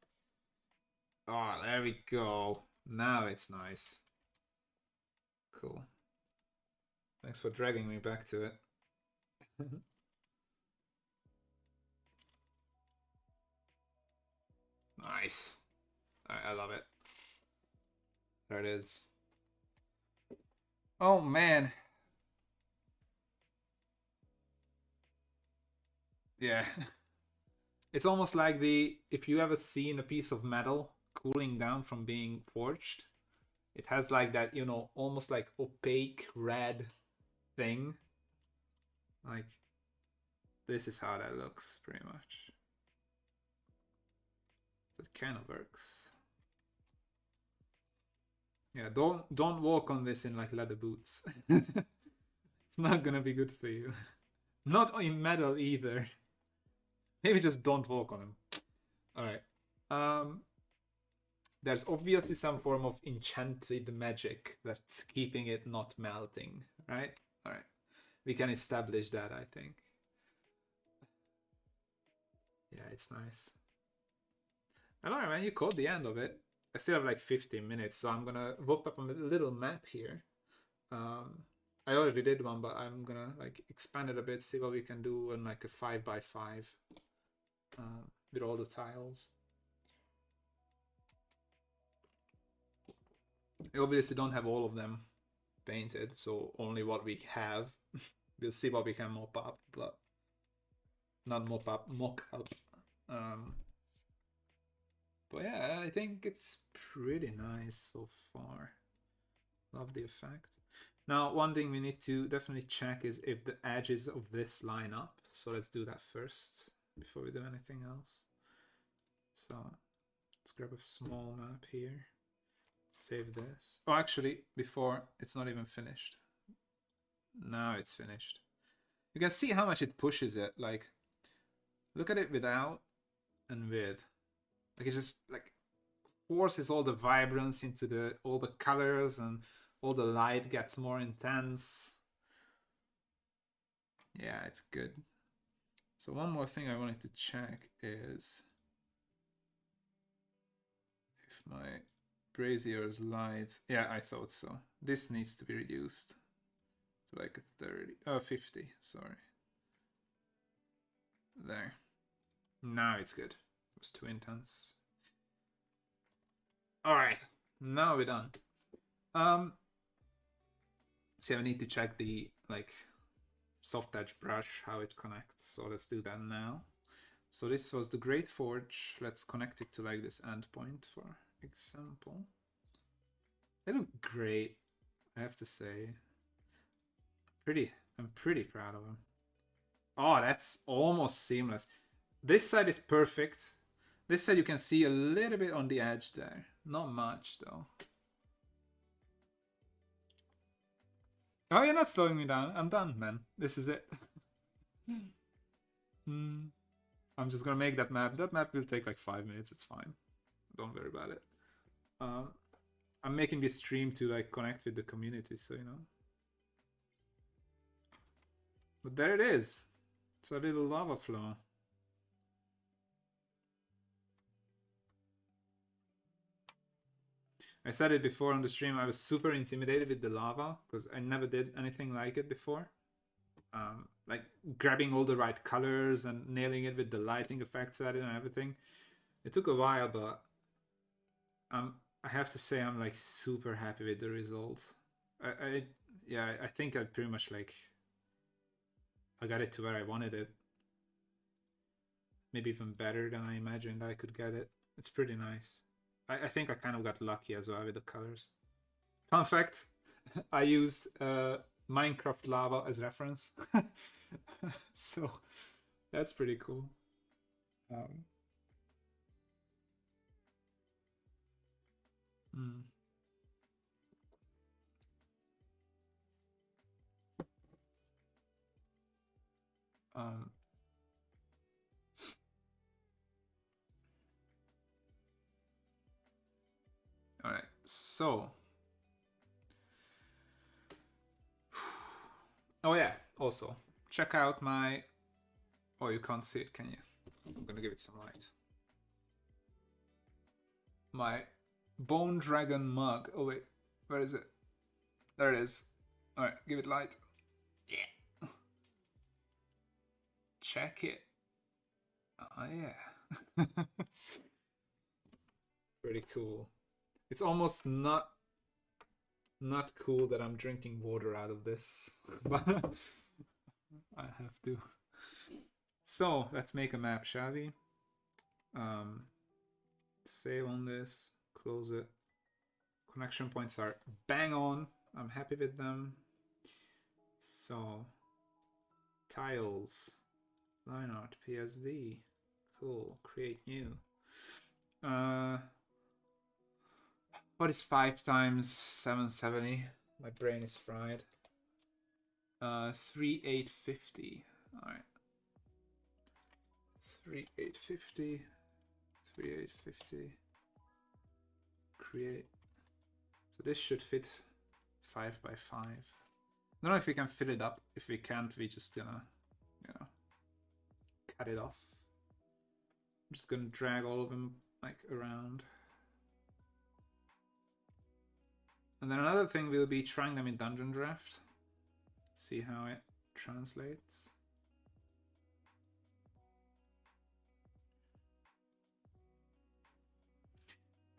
Oh, there we go. Now it's nice. Cool. Thanks for dragging me back to it. Nice. I love it. There it is. Oh, man. Yeah. It's almost like if you ever seen a piece of metal cooling down from being forged, it has like that, you know, almost like opaque red thing. Like, this is how that looks, pretty much. That kind of works. Yeah, don't walk on this in like leather boots. It's not gonna be good for you. Not in metal either. Maybe just don't walk on them. Alright. There's obviously some form of enchanted magic that's keeping it not melting, right? Alright. We can establish that, I think. Yeah, it's nice. Alright, man, you caught the end of it. I still have like 15 minutes, so I'm gonna whip up a little map here. I already did one, but I'm gonna like expand it a bit, see what we can do in like a 5x5 with all the tiles. I obviously don't have all of them painted, so only what we have. We'll see what we can mop up, but not mop up, mock up. But yeah, I think it's pretty nice so far. Love the effect. Now, one thing we need to definitely check is if the edges of this line up. So let's do that first before we do anything else. So let's grab a small map here. Save this. Oh, actually, before, it's not even finished. Now it's finished. You can see how much it pushes it. Like, look at it without and with. Like, it just like forces all the vibrance into all the colors, and all the light gets more intense. Yeah, it's good. So one more thing I wanted to check is if my brazier's light. Yeah, I thought so. This needs to be reduced to like a 50, sorry. There. Now it's good. It was too intense. Alright, now we're done. See, I need to check the like soft edge brush, how it connects. So let's do that now. So this was the Great Forge. Let's connect it to like this endpoint, for example. They look great, I have to say. I'm pretty proud of them. Oh, that's almost seamless. This side is perfect. This side you can see a little bit on the edge there. Not much though. Oh, you're not slowing me down. I'm done, man. This is it. I'm just gonna make that map. That map will take like 5 minutes. It's fine. Don't worry about it. I'm making this stream to like connect with the community, so you know. But there it is. It's a little lava flow. I said it before on the stream, I was super intimidated with the lava because I never did anything like it before. Like grabbing all the right colors and nailing it with the lighting effects at it and everything. It took a while, but I have to say I'm like super happy with the results. I think I pretty much like I got it to where I wanted it. Maybe even better than I imagined I could get it. It's pretty nice. I think I kind of got lucky as well with the colors. Fun fact, I use Minecraft lava as reference. So that's pretty cool. All right, so. Oh yeah, also, check out my... Oh, you can't see it, can you? I'm gonna give it some light. My Bone Dragon mug. Oh wait, where is it? There it is. All right, give it light. Yeah. Check it. Oh yeah. Pretty cool. It's almost not cool that I'm drinking water out of this, but I have to. So let's make a map, shall we? Save on this, close it. Connection points are bang on. I'm happy with them. So tiles, line art, PSD. Cool. Create new. What is 5 times 770? My brain is fried. 3850. Alright. 3850. 3850. Create. So this should fit 5 by 5. I don't know if we can fill it up. If we can't, we just gonna, you know, cut it off. I'm just gonna drag all of them like around. And then another thing will be trying them in Dungeon Draft. See how it translates.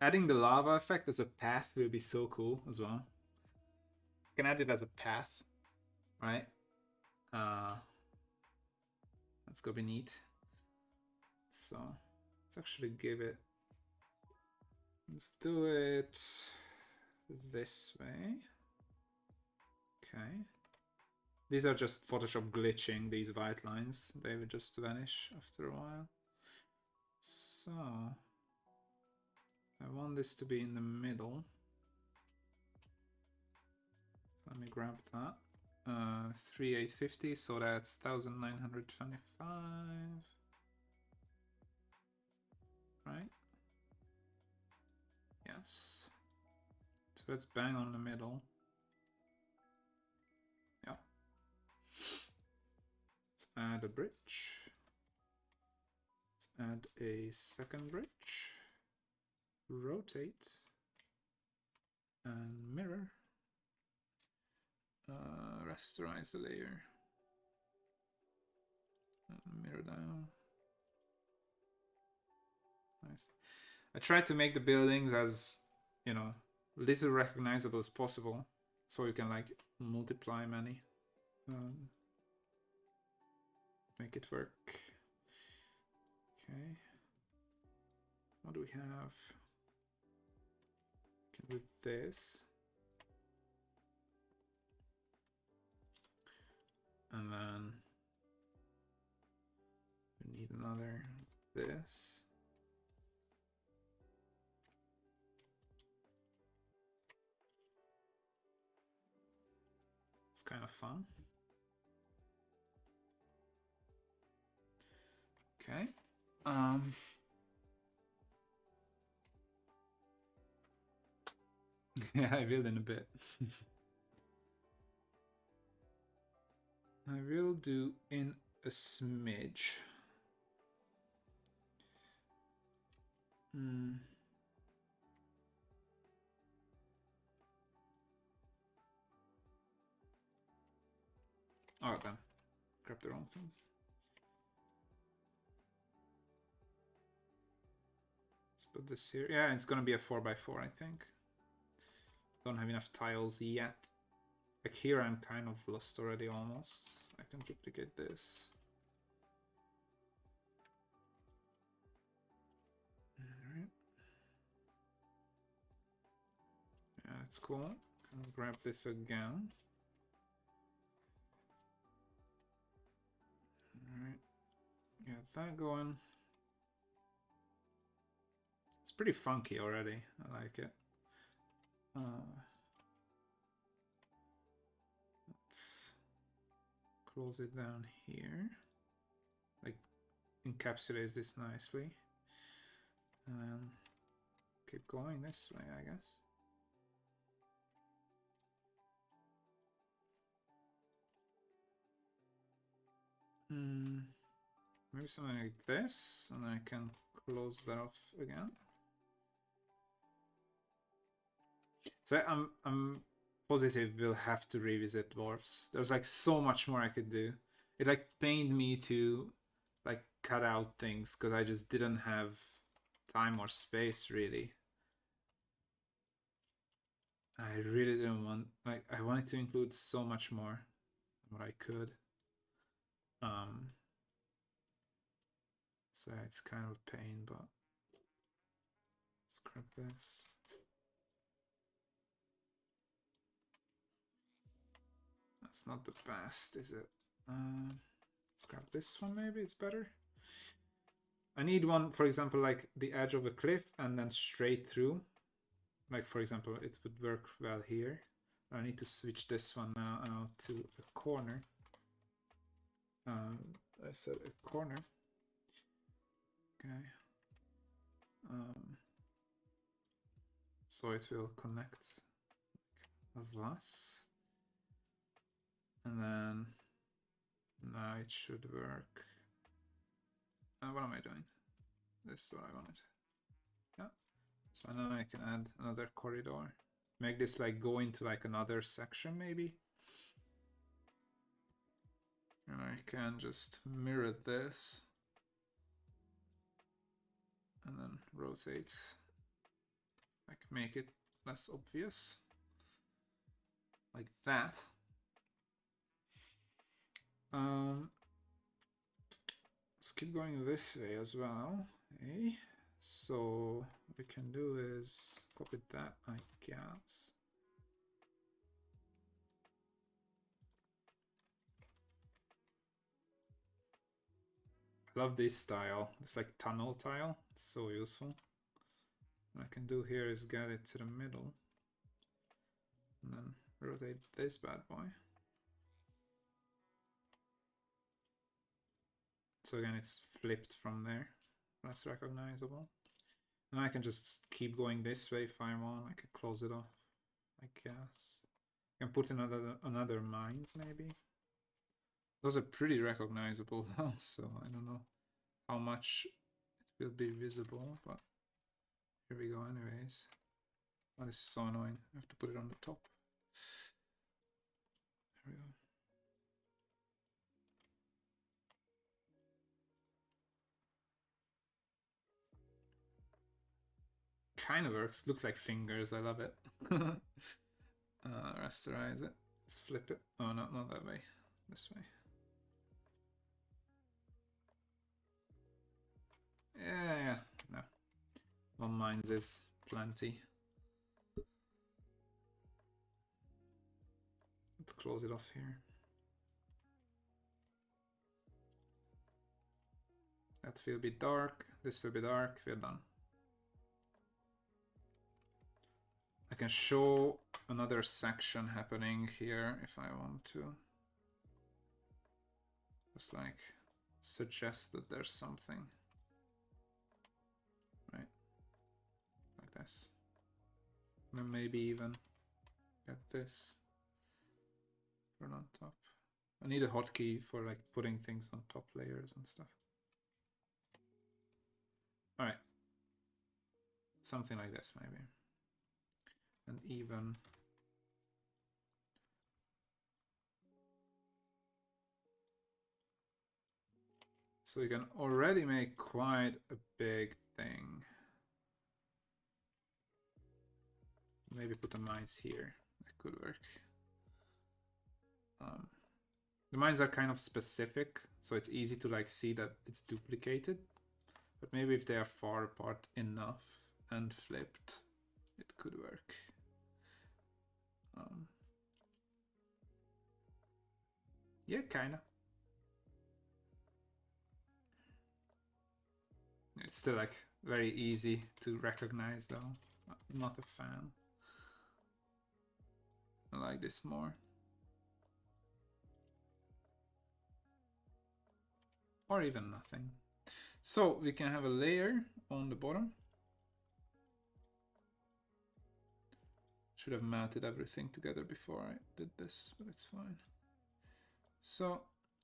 Adding the lava effect as a path will be so cool as well. You can add it as a path, right? That's gonna be neat. So let's actually give it. Let's do it this way. Okay. These are just Photoshop glitching these white lines. They will just vanish after a while. So I want this to be in the middle. Let me grab that. 3850, so that's 1925. Right? Yes. So let's bang on the middle. Yeah. Let's add a bridge. Let's add a second bridge. Rotate. And mirror. Rasterize the layer. And mirror down. Nice. I tried to make the buildings as, you know, little recognizable as possible, so you can like multiply many. Make it work. Okay. What do we have? Can do this. And then we need another this. kind of fun. Okay. Yeah, I will in a bit. I will do in a smidge. Oh, then. Grab the wrong thing. Let's put this here. Yeah, it's gonna be a 4x4, I think. Don't have enough tiles yet. Like here I'm kind of lost already almost. I can duplicate this. Alright. Yeah, that's cool. Can grab this again. Alright. Get that going. It's pretty funky already. I like it. Let's close it down here. Like encapsulates this nicely. And keep going this way, I guess. Maybe something like this, and I can close that off again. So I'm positive we'll have to revisit dwarves. There's like so much more I could do. It like pained me to like cut out things because I just didn't have time or space really. I really didn't want, like, I wanted to include so much more than what I could. So it's kind of a pain, but let's grab this. That's not the best, is it? Let's grab this one, maybe it's better. I need one, for example, like the edge of a cliff and then straight through. Like, for example, it would work well here. I need to switch this one now out to a corner. I said a corner. Okay. So it will connect thus. And then now it should work. What am I doing? This is what I wanted. Yeah. So now I can add another corridor. Make this like go into like another section maybe. And I can just mirror this. And then rotate. Like make it less obvious. Like that. Let's keep going this way as well. Okay. So what we can do is copy that, I guess. I love this style. It's like tunnel tile. It's so useful. What I can do here is get it to the middle. And then rotate this bad boy. So again, it's flipped from there. Less recognizable. And I can just keep going this way if I want. I can close it off, I guess. I can put another mines maybe. Those are pretty recognizable though, so I don't know how much it will be visible, but here we go anyways. Oh, this is so annoying. I have to put it on the top. There we go. Kind of works. Looks like fingers. I love it. Rasterize it. Let's flip it. Oh, no, not that way. This way. Yeah. No. One mines is plenty. Let's close it off here. That will be dark. This will be dark. We're done. I can show another section happening here if I want to. Just like suggest that there's something. Right? Like this. And then maybe even get this run on top. I need a hotkey for like putting things on top layers and stuff. All right. Something like this maybe. And even so you can already make quite a big thing. Maybe put the mines here. That could work. The mines are kind of specific, so it's easy to like see that it's duplicated. But maybe if they are far apart enough and flipped, it could work. Yeah, kinda. It's still like very easy to recognize though. I'm not a fan. I like this more. Or even nothing. So we can have a layer on the bottom. Should have mounted everything together before I did this, but it's fine. So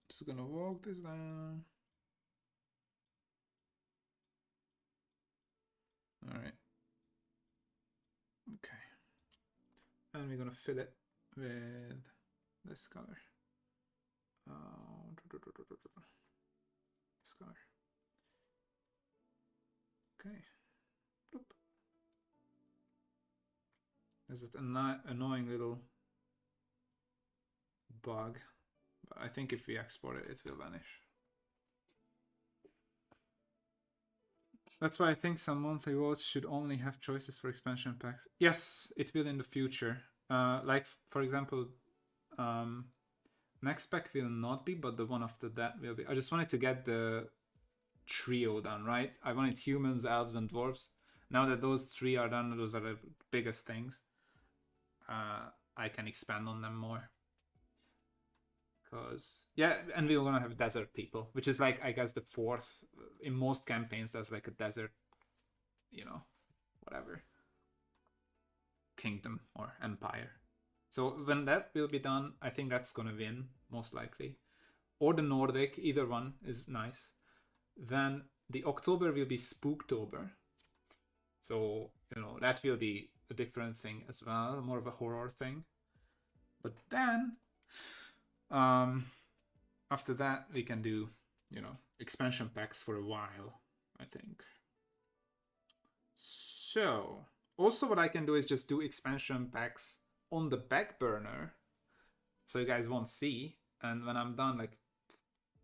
just gonna walk this down. All right. Okay. And we're gonna fill it with this color. This color. Okay. Bloop. There's that annoying little bug. But I think if we export it, it will vanish. That's why I think some monthly votes should only have choices for expansion packs. Yes, it will in the future. Like, for example, next pack will not be, but the one after that will be. I just wanted to get the trio done, right? I wanted humans, elves, and dwarves. Now that those three are done, those are the biggest things. I can expand on them more. Because, yeah, and we're gonna have desert people, which is like, I guess, the fourth. In most campaigns, there's like a desert, you know, whatever, kingdom or empire. So when that will be done, I think that's gonna win, most likely. Or the Nordic, either one is nice. Then the October will be Spooktober. So, you know, that will be a different thing as well, more of a horror thing. But then, after that, we can do, you know, expansion packs for a while, I think. So, also what I can do is just do expansion packs on the back burner, so you guys won't see. And when I'm done, like,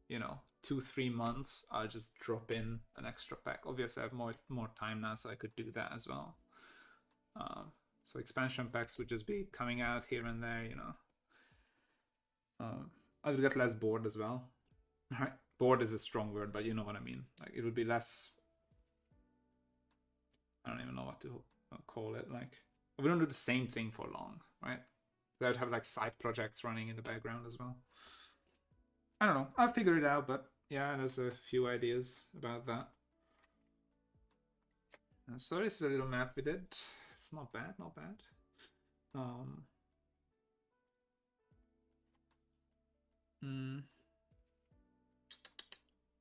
you know, 2-3 months, I'll just drop in an extra pack. Obviously, I have more time now, so I could do that as well. So expansion packs would just be coming out here and there, you know. I would get less bored as well. Right? Bored is a strong word, but you know what I mean. Like, it would be less. I don't even know what to call it. Like, we don't do the same thing for long, right? I would have like side projects running in the background as well. I don't know. I'll figure it out, but yeah, there's a few ideas about that. So this is a little map we did. It's not bad, not bad.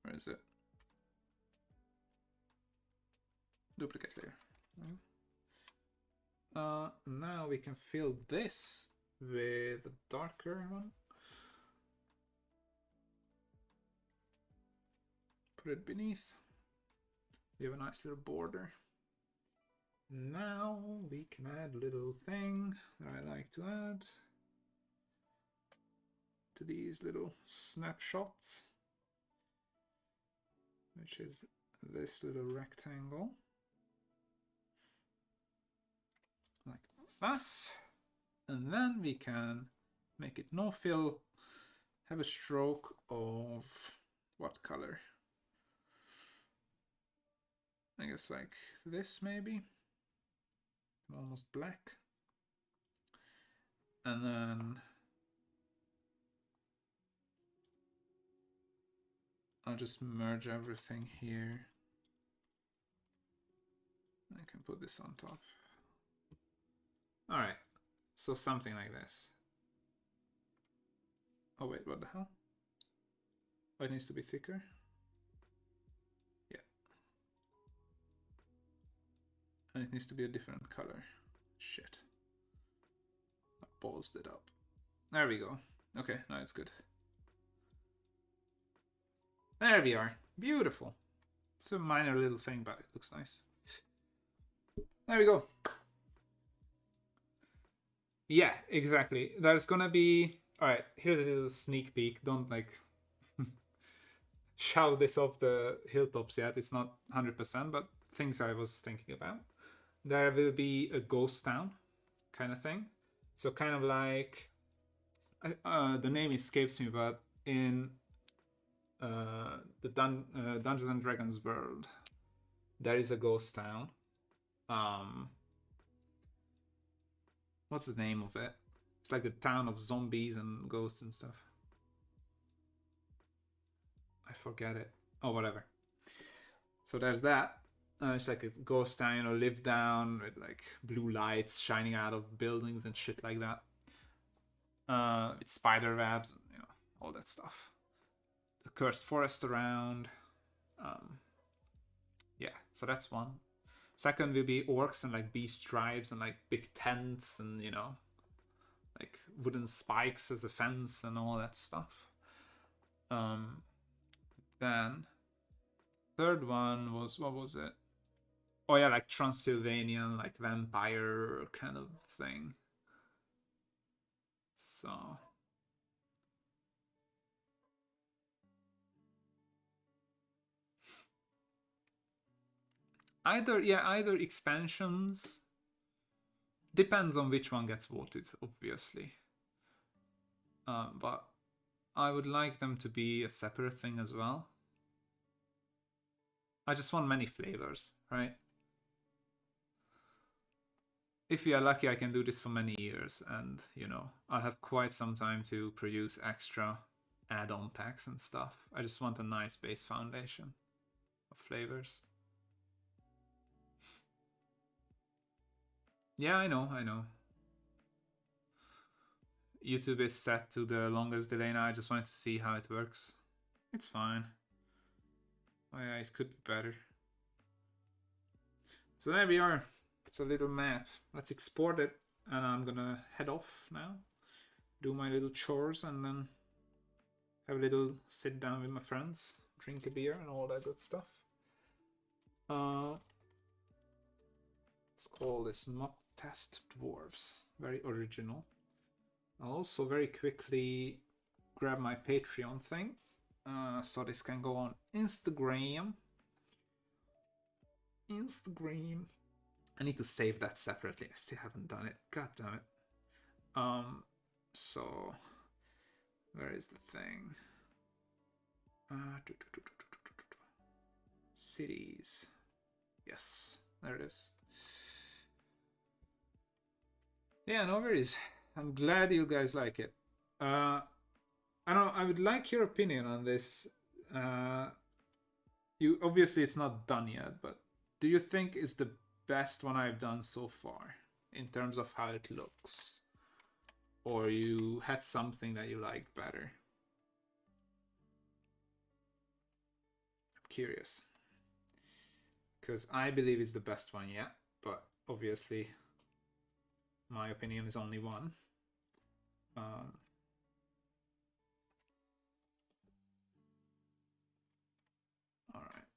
Where is it? Duplicate layer. Now we can fill this with a darker one. Put it beneath. We have a nice little border. Now we can add a little thing that I like to add to these little snapshots, which is this little rectangle, like this. And then we can make it no fill, have a stroke of what color? I guess like this maybe, almost black. And then I'll just merge everything here. I can put this on top. All right, so something like this. Oh wait, what the hell? Oh, it needs to be thicker. Yeah. And it needs to be a different color. Shit. I ballsed it up. There we go. Okay, now it's good. There we are. Beautiful. It's a minor little thing, but it looks nice. There we go. Yeah, exactly. There's gonna be... Alright, here's a little sneak peek. Don't, like, shout this off the hilltops yet. It's not 100%, but things I was thinking about. There will be a ghost town kind of thing. So kind of like... the name escapes me, but in the Dungeons and Dragons world, there is a ghost town. What's the name of it? It's like the town of zombies and ghosts and stuff. I forget it. Oh, whatever. So there's that. It's like a ghost town, you know, live down with like blue lights shining out of buildings and shit like that. With spider webs and, you know, all that stuff. The cursed forest around. Yeah, so that's one. Second will be orcs and like beast tribes and like big tents and, you know, like wooden spikes as a fence and all that stuff. Then third one was, what was it? Oh yeah, like Transylvanian, like vampire kind of thing. So either expansions. Depends on which one gets voted, obviously. But I would like them to be a separate thing as well. I just want many flavors, right? If we are lucky, I can do this for many years, and, you know, I'll have quite some time to produce extra add-on packs and stuff. I just want a nice base foundation of flavors. Yeah, I know. YouTube is set to the longest delay now. I just wanted to see how it works. It's fine. Oh yeah, it could be better. So there we are. It's a little map. Let's export it, and I'm gonna head off now. Do my little chores and then have a little sit down with my friends, drink a beer and all that good stuff. Let's call this Map Test Dwarves. Very original. I'll also very quickly grab my Patreon thing. So this can go on Instagram. I need to save that separately. I still haven't done it. God damn it. So where is the thing? Cities. Yes, there it is. Yeah, no worries. I'm glad you guys like it. I don't know, I would like your opinion on this. You obviously it's not done yet, but do you think it's the best one I've done so far in terms of how it looks? Or you had something that you liked better? I'm curious. Because I believe it's the best one yet, but obviously my opinion is only one. Alright.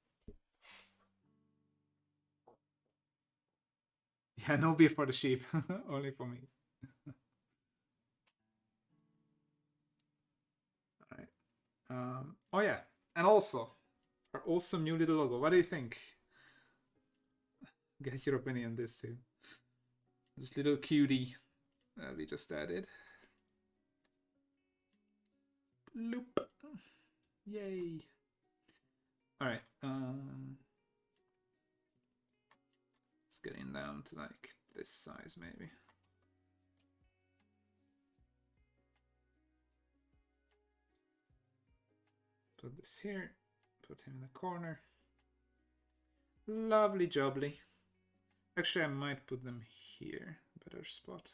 Yeah, no beef for the sheep. Only for me. Alright. Oh yeah, and also our awesome new little logo. What do you think? Get your opinion on this too. This little cutie that we just added. Loop. Yay. Alright. It's getting down to like this size maybe. Put this here. Put him in the corner. Lovely jubbly. Actually, I might put them here. Better spot.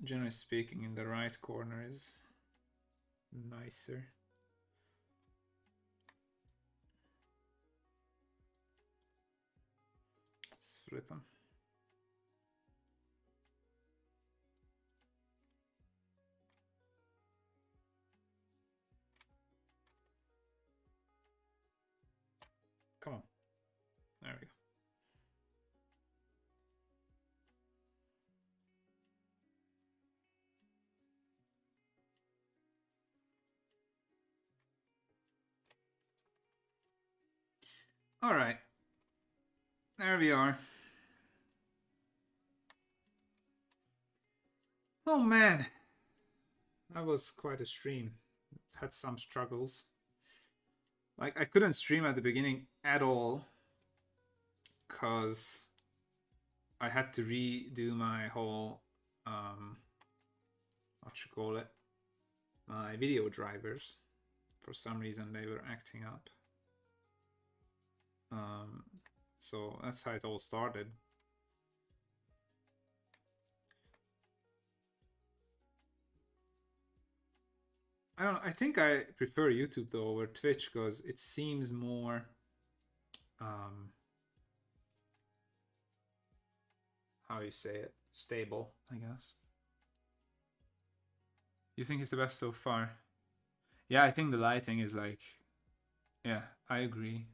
Generally speaking, in the right corner is nicer. Let's flip them. Come on. There we go. All right. There we are. Oh man. That was quite a stream. It had some struggles. Like, I couldn't stream at the beginning at all because I had to redo my whole, what you call it, my video drivers. For some reason, they were acting up. So that's how it all started. I think I prefer YouTube though over Twitch because it seems more how you say it, stable, I guess. You think it's the best so far? Yeah, I think the lighting is like, yeah, I agree.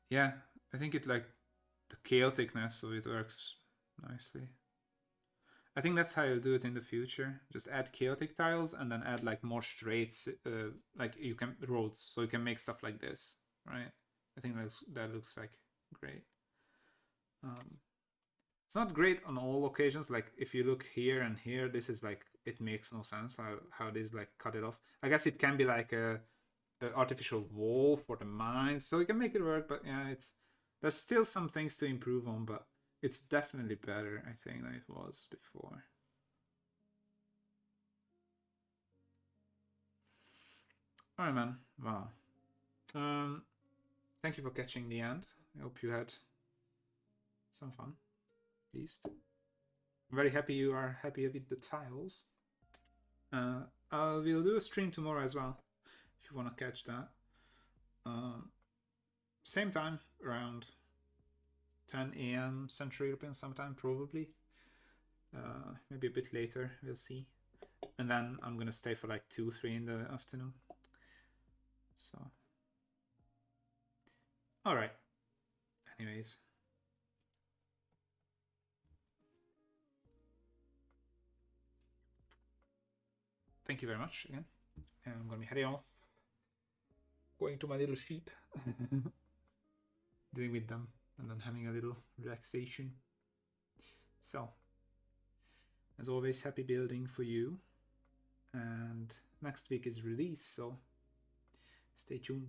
Yeah, I think it like the chaoticness of it works nicely. I think that's how you'll do it in the future. Just add chaotic tiles and then add like more straights, like you can roads, so you can make stuff like this, right? I think that looks like great. It's not great on all occasions. Like if you look here and here, this is like, it makes no sense how this like cut it off. I guess it can be like a artificial wall for the mines, so you can make it work. But yeah, there's still some things to improve on, but it's definitely better, I think, than it was before. All right, man. Wow. Thank you for catching the end. I hope you had some fun, at least. I'm very happy you are happy with the tiles. We'll do a stream tomorrow as well, if you want to catch that. Same time, around 10 a.m. Central European sometime, probably. Maybe a bit later, we'll see. And then I'm gonna stay for like 2-3 in the afternoon. So, all right. Anyways, thank you very much again. And I'm gonna be heading off, going to my little sheep, doing with them, and then having a little relaxation. So, as always, happy building for you. And next week is release, so stay tuned.